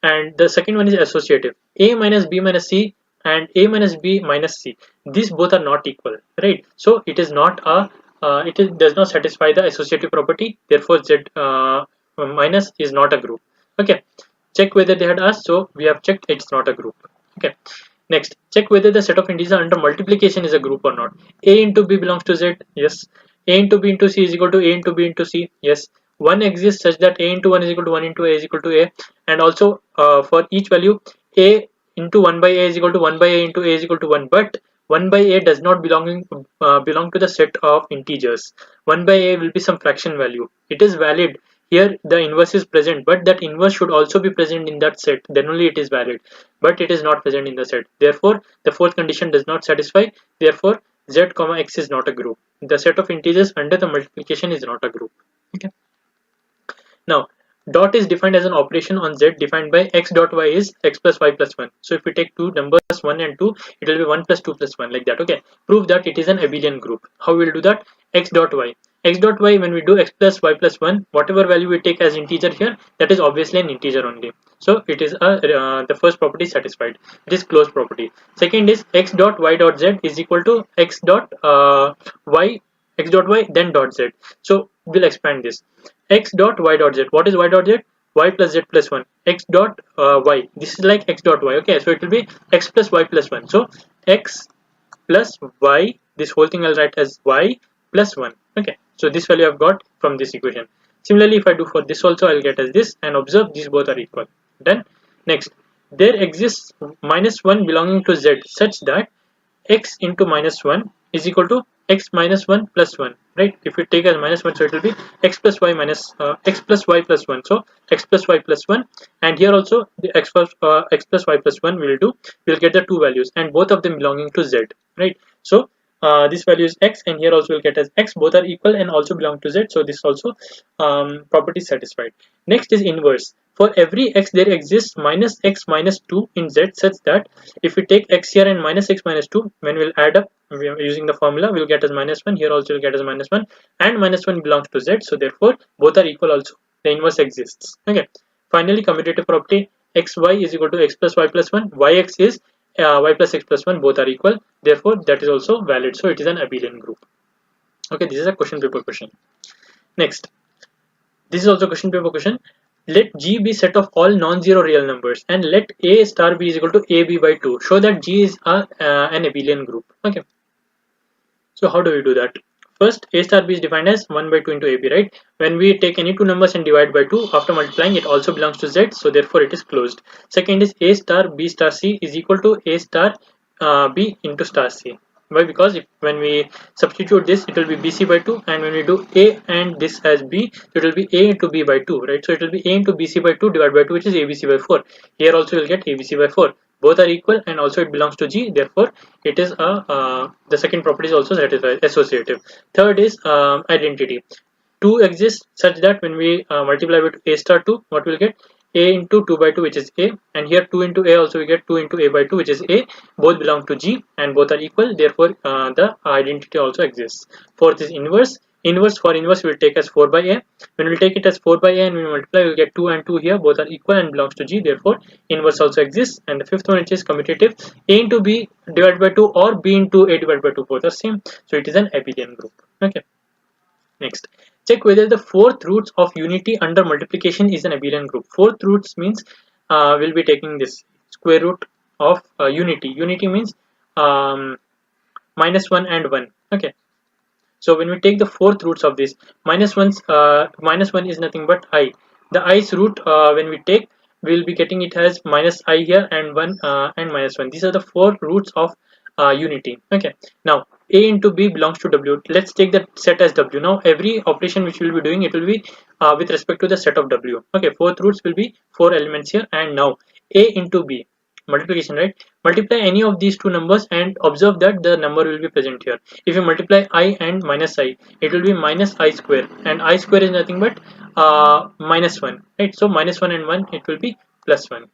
And the second one is associative. A minus B minus C and a minus b minus c, these both are not equal, right? So it is not a does not satisfy the associative property. Therefore z minus is not a group. Okay, check whether they had asked, so we have checked it's not a group. Okay, next, check whether the set of integers under multiplication is a group or not. A into b belongs to z, yes. A into b into c is equal to a into b into c, yes. One exists such that a into 1 is equal to 1 into a is equal to a, and also for each value a into 1 by a is equal to 1 by a into a is equal to 1, but 1 by a does not belong to the set of integers. 1 by a will be some fraction value. It is valid. Here the inverse is present, but that inverse should also be present in that set, then only it is valid, but it is not present in the set. Therefore the fourth condition does not satisfy. Therefore z comma x is not a group. The set of integers under the multiplication is not a group. Okay, now dot is defined as an operation on z defined by x dot y is x plus y plus 1. So if we take two numbers 1 and 2, it will be 1 plus 2 plus 1, like that. Okay, prove that it is an abelian group. How we will do that? X dot y, when we do x plus y plus 1, whatever value we take as integer here, that is obviously an integer only. So it is the first property is satisfied. It is closed property. Second is x dot y dot z is equal to x dot y then dot z. So we'll expand this. X dot y dot z. What is y dot z? Y plus z plus 1. X dot y. This is like x dot y. Okay, so it will be x plus y plus 1. So x plus y, this whole thing I'll write as y plus 1. Okay, so this value I've got from this equation. Similarly, if I do for this also, I'll get as this, and observe these both are equal. Then next, there exists minus 1 belonging to z such that x into minus 1 is equal to x minus 1 plus 1, right? If we take as minus 1, so it will be x plus y minus x plus y plus 1. So x plus y plus 1, and here also the x plus y plus 1 will do. We'll get the two values, and both of them belonging to z, right? So this value is x, and here also we'll get as x. Both are equal and also belong to z. So this also property is satisfied. Next is inverse. For every x there exists minus x minus 2 in z such that if we take x here and minus x minus 2, when we'll add up using the formula, we'll get as minus 1. Here also we'll get as minus 1, and minus 1 belongs to z. So therefore both are equal also. The inverse exists. Okay. Finally, commutative property, xy is equal to x plus y plus 1. Yx is y plus x plus 1. Both are equal. Therefore that is also valid. So it is an abelian group. Okay, this is a question paper question. Next, this is also question paper question. Let G be set of all non-zero real numbers, and let A star B is equal to AB by 2. Show that G is an abelian group. Okay. So how do we do that? First, A star B is defined as 1 by 2 into AB, right? When we take any two numbers and divide by 2, after multiplying, it also belongs to Z, so therefore it is closed. Second is A star B star C is equal to A star B into star C. Why? Because when we substitute this, it will be BC by 2, and when we do A and this as B, it will be A into B by 2, right? So it will be A into BC by 2 divided by 2, which is ABC by 4. Here also you'll get ABC by 4. Both are equal, and also it belongs to G. Therefore, it is the second property is also satisfied, associative. Third is identity. 2 exists such that when we multiply with A star 2, what we'll get? A into 2 by 2, which is A, and here 2 into A also we get 2 into A by 2, which is A. Both belong to G and both are equal. Therefore the identity also exists. Fourth is inverse. For inverse we'll take as 4 by A. When we take it as 4 by A and we multiply, we'll get 2 and 2 here. Both are equal and belongs to G. Therefore inverse also exists. And the fifth one, which is commutative. A into B divided by 2 or B into A divided by 2, both are same. So it is an abelian group. Okay. Next, check whether the fourth roots of unity under multiplication is an abelian group. Fourth roots means we'll be taking this square root of unity. Unity means minus 1 and 1. Okay. So when we take the fourth roots of this, minus 1 is nothing but I. The i's root when we take, we will be getting it as minus I here and 1 and minus 1. These are the four roots of unity. Okay. Now A into B belongs to W. Let's take that set as W. Now every operation which we will be doing, it will be with respect to the set of W. Okay. Fourth roots will be 4 elements here, and now A into B, multiplication, right? Multiply any of these two numbers and observe that the number will be present here. If you multiply I and minus I, it will be minus I square, and I square is nothing but minus 1, right? So minus 1 and 1, it will be plus 1.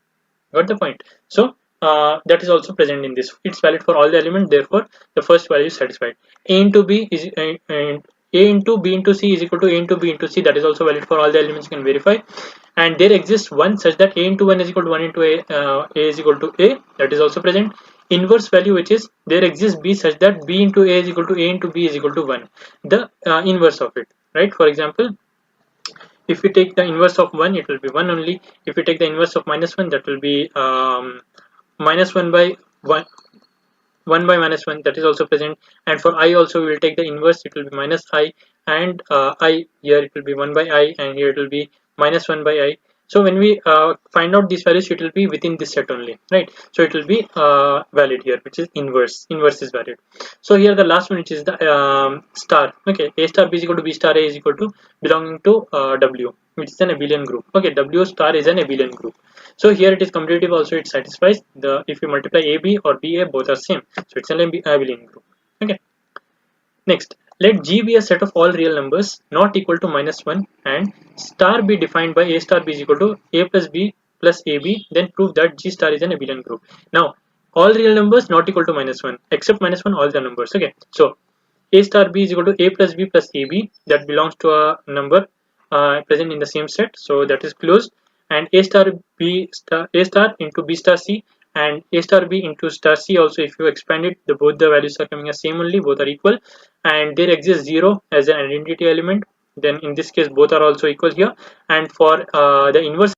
Got the point? So that is also present in this. It's valid for all the elements. Therefore the first value is satisfied. A into B is A into B into C is equal to A into B into C. That is also valid for all the elements. You can verify. And there exists one such that A into 1 is equal to 1 into A is equal to A. That is also present. inverse value, which is there exists b such that b into a is equal to a into b is equal to 1, the inverse of it, right? For example, if we take the inverse of 1, it will be 1 only. If we take the inverse of -1, that will be minus 1 by 1, 1 by minus 1, that is also present. And for I also, we will take the inverse, it will be minus I, and I here it will be 1 by I, and here it will be minus 1 by I. So when we find out these values, it will be within this set only, right? So it will be valid here, which is inverse is valid. So here the last one, which is the star. Okay, a star b is equal to b star a is equal to belonging to w, which is an abelian group. Okay, w star is an abelian group. So here it is commutative also, it satisfies the, if you multiply AB or BA, both are same, so it's an abelian group. Okay, next, let G be a set of all real numbers not equal to -1 and star be defined by a star b is equal to a plus b plus ab, then prove that G star is an abelian group. Now all real numbers not equal to -1, except -1 all the numbers. Okay, so a star b is equal to a plus b plus ab, that belongs to a number present in the same set, so that is closed. And a star b star a star into b star c and a star b into star c also, if you expand it, both the values are coming as same only, both are equal, and there exists 0 as an identity element, then in this case both are also equal here. And for the inverse,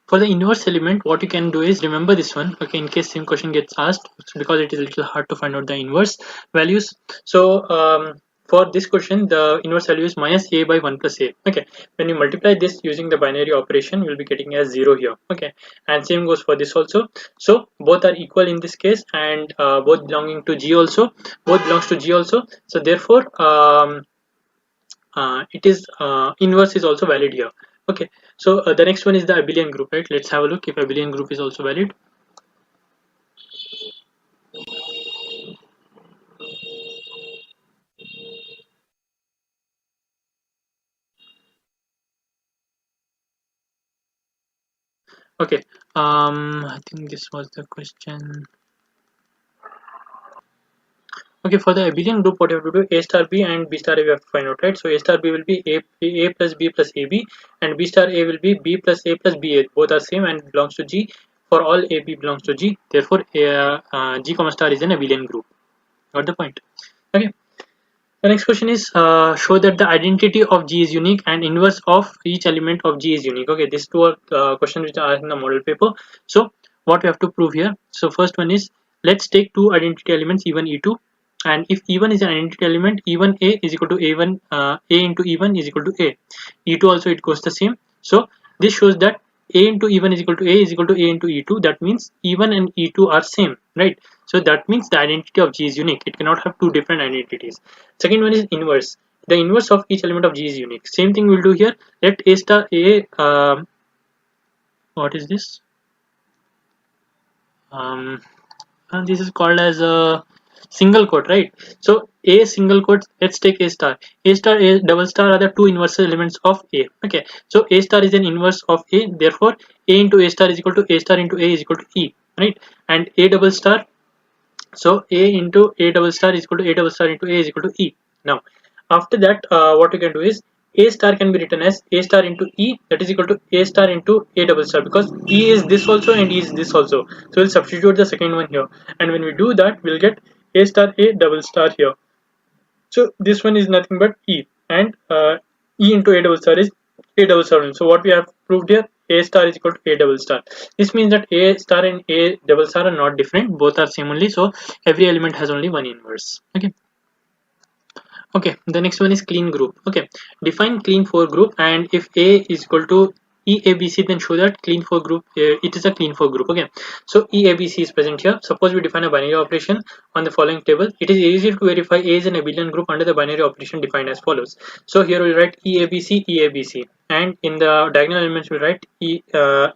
for the inverse element, what you can do is remember this one, okay, in case same question gets asked, because it is a little hard to find out the inverse values. So for this question, the inverse value is minus a by 1 plus a. Okay, when you multiply this using the binary operation, we'll be getting as 0 here. Okay, and same goes for this also. So both are equal in this case, and both belonging to G also, both belongs to G also. So therefore it is inverse is also valid here. Okay, so the next one is the abelian group, right? Let's have a look if abelian group is also valid. Okay, I think this was the question. Okay, for the abelian group, what you have to do, a star b and b star a we have to find out, right? So a star b will be a plus b plus ab, and b star a will be b plus a plus ba. Both are same and belongs to G. For all ab belongs to G, therefore G comma star is an abelian group. Got the point? Okay. The next question is show that the identity of G is unique and inverse of each element of G is unique. Okay, these two are questions which are in the model paper. So what we have to prove here. So first one is, let's take two identity elements E1, E2, and if E1 is an identity element, E1 A is equal to A1 A into E1 is equal to A. E2 also it goes the same. So this shows that A into E1 is equal to A is equal to A into E2. That means E1 and E2 are same, right? So that means the identity of G is unique. It cannot have two different identities. Second one is inverse. The inverse of each element of G is unique. Same thing we'll do here. Let A star A, what is this? And this is called as a single quote, right? So A single quote, let's take A star. A star, A double star are the two inverse elements of A. Okay, so A star is an inverse of A, therefore A into A star is equal to A star into A is equal to E, right? And A double star, so A into A double star is equal to A double star into A is equal to E. Now after that, what you can do is A star can be written as A star into E, that is equal to A star into A double star, because E is this also and E is this also. So we'll substitute the second one here, and when we do that, we'll get A star A double star here. So this one is nothing but E, and E into A double star is A double star. So what we have proved here, A star is equal to A double star. This means that A star and A double star are not different, both are same only. So every element has only one inverse. Okay. Okay, the next one is clean group. Okay, define clean 4 group, and if A is equal to EABC, then show that clean 4 group, it is a clean 4 group. Okay, so EABC is present here. Suppose we define a binary operation on the following table. It is easy to verify A is an abelian group under the binary operation defined as follows. So here we'll write EABC, and in the diagonal elements we'll write E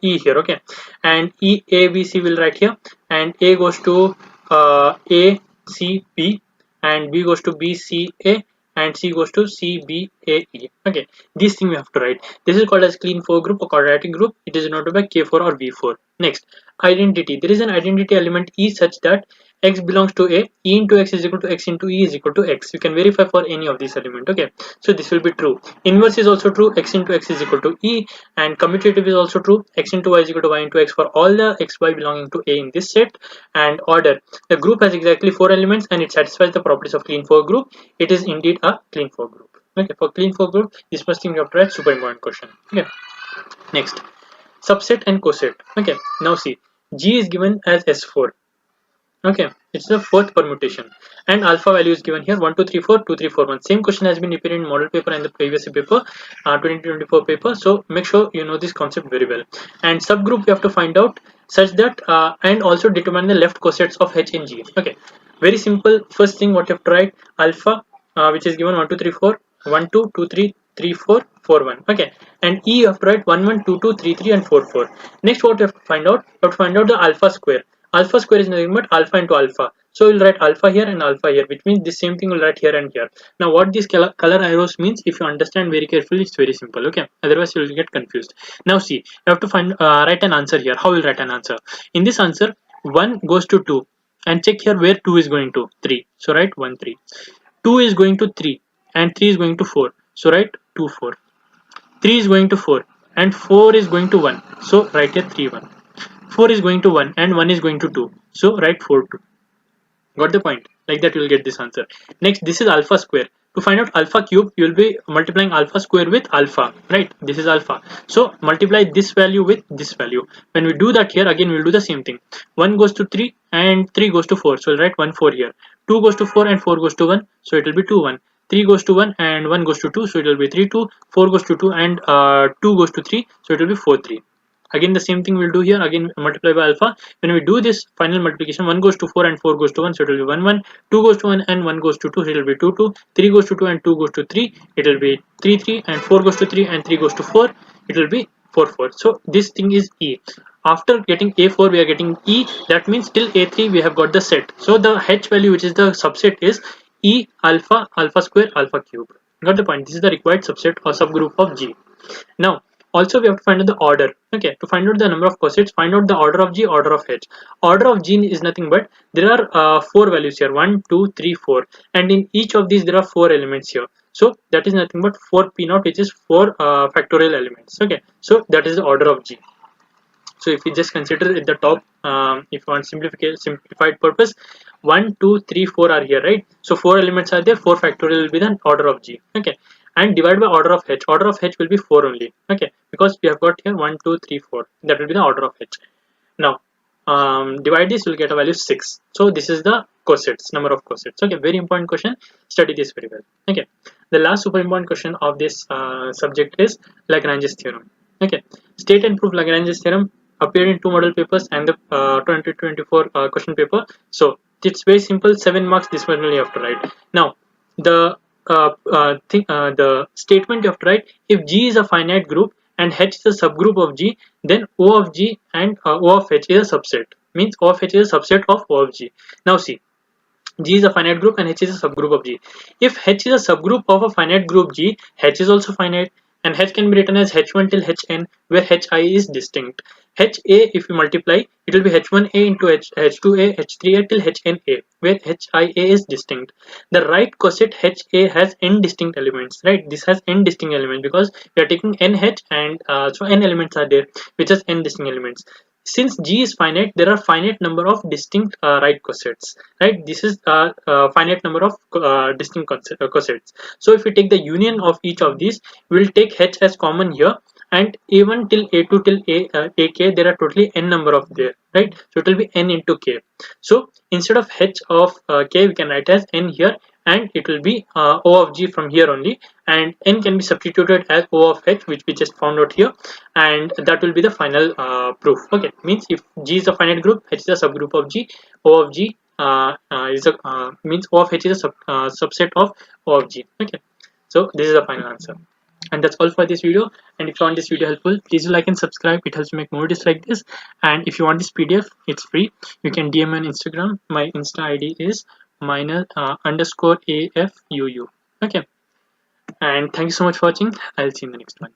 here. Okay, and EABC will write here, and A goes to ACB, and B goes to BCA, and C goes to CBAE. Okay, this thing we have to write. This is called as clean 4 group or quadratic group. It is denoted by K4 or V4. Next, identity. There is an identity element E such that x belongs to A, E into x is equal to x into E is equal to x. You can verify for any of these elements. Okay, so this will be true. Inverse is also true, x into x is equal to E, and commutative is also true, x into y is equal to y into x for all the xy belonging to A in this set. And order, the group has exactly 4 elements and it satisfies the properties of clean 4 group. It is indeed a clean 4 group. Okay, for clean 4 group, this first thing you have to write, super important question. Okay, next, subset and coset. Okay, now see, G is given as S4. Okay, it's the fourth permutation, and alpha value is given here 1 2 3 4 2 3 4 1. Same question has been repeated in model paper and the previous paper, 2024 paper. So make sure you know this concept very well. And subgroup you have to find out such that and also determine the left cosets of H and G. Okay, very simple. First thing what you have to write, alpha which is given 1 2 3 4 1 2 2 3 3 4 4 1. Okay, and E you have to write 1 1 2 2 3 3 and 4 4. Next what you have to find out, you have to find out the alpha square. Alpha square is nothing but alpha into alpha. So we'll write alpha here and alpha here, which means the same thing we'll write here and here. Now what these color arrows means, if you understand very carefully, it's very simple. Okay, otherwise you will get confused. Now see, you have to find write an answer here. How will write an answer? In this answer, 1 goes to 2, and check here where 2 is going to 3. So write 1 3. 2 is going to 3 and 3 is going to 4. So write 2 4. 3 is going to 4 and 4 is going to 1. So write here 3 1. 4 is going to 1 and 1 is going to 2. So write 4 2. Got the point? Like that you will get this answer. Next, this is alpha square. To find out alpha cube, you will be multiplying alpha square with alpha, right? This is alpha. So multiply this value with this value. When we do that here, again we will do the same thing. 1 goes to 3 and 3 goes to 4. So we'll write 1 4 here. 2 goes to 4 and 4 goes to 1. So it will be 2 1. 3 goes to 1 and 1 goes to 2. So it will be 3 2. 4 goes to 2 and 2 goes to 3. So it will be 4 3. Again the same thing we'll do here, again multiply by alpha. When we do this final multiplication, 1 goes to 4 and 4 goes to 1, so it will be 1 1. 2 goes to 1 and 1 goes to 2, so it will be 2 2. 3 goes to 2 and 2 goes to 3, it will be 3 3. And 4 goes to 3 and 3 goes to 4, it will be 4 4. So this thing is E. After getting A4 we are getting E, that means till A3 we have got the set. So the H value, which is the subset, is E alpha alpha square alpha cube. Got the point? This is the required subset or subgroup of G. Now also we have to find out the order. Okay, to find out the number of cosets, find out the order of G, order of H. Order of G is nothing but there are 4 values here, 1 2 3 4, and in each of these there are 4 elements here. So that is nothing but 4 p0, which is 4 factorial elements. Okay, so that is the order of G. So if you just consider at the top, if you want simplified purpose, 1 2 3 4 are here, right? So 4 elements are there, 4 factorial will be the order of G. Okay, and divide by order of H. Order of H will be 4 only. Okay, because we have got here 1 2 3 4, that will be the order of H. Now divide this, will get a value 6. So this is the cosets, number of cosets. Okay, very important question, study this very well. Okay, the last super important question of this subject is Lagrange's theorem. Okay, state and prove Lagrange's theorem appeared in 2 model papers and the 2024 question paper. So it's very simple, 7 marks, this one only you have to write. Now the the statement you have to write, if G is a finite group and H is a subgroup of G, then O of G and O of H is a subset. Means O of H is a subset of O of G. Now see, G is a finite group and H is a subgroup of G. If H is a subgroup of a finite group G, H is also finite, and H can be written as H1 till Hn, where Hi is distinct. Ha, if you multiply, it will be H1a into H2a, H3a till Hna, where Hia is distinct. The right coset Ha has n distinct elements, right? This has n distinct elements because we are taking nh, and so n elements are there, which has n distinct elements. Since G is finite, there are finite number of distinct right cosets, right? This is finite number of distinct cosets. So if we take the union of each of these, we will take H as common here, and A1 till A2 till AK, there are totally n number of there, right? So it will be n into k. So instead of H of k, we can write as n here, and it will be O of G from here only, and n can be substituted as O of H, which we just found out here, and that will be the final proof. Okay, means if G is a finite group, H is a subgroup of G, O of G means O of H is a subset of O of G. Okay, so this is the final answer. And that's all for this video. And if you found this video helpful, please do like and subscribe. It helps me make more videos like this. And if you want this PDF, it's free. You can DM me on Instagram. My Insta ID is _AFUU. Okay. And thank you so much for watching. I'll see you in the next one.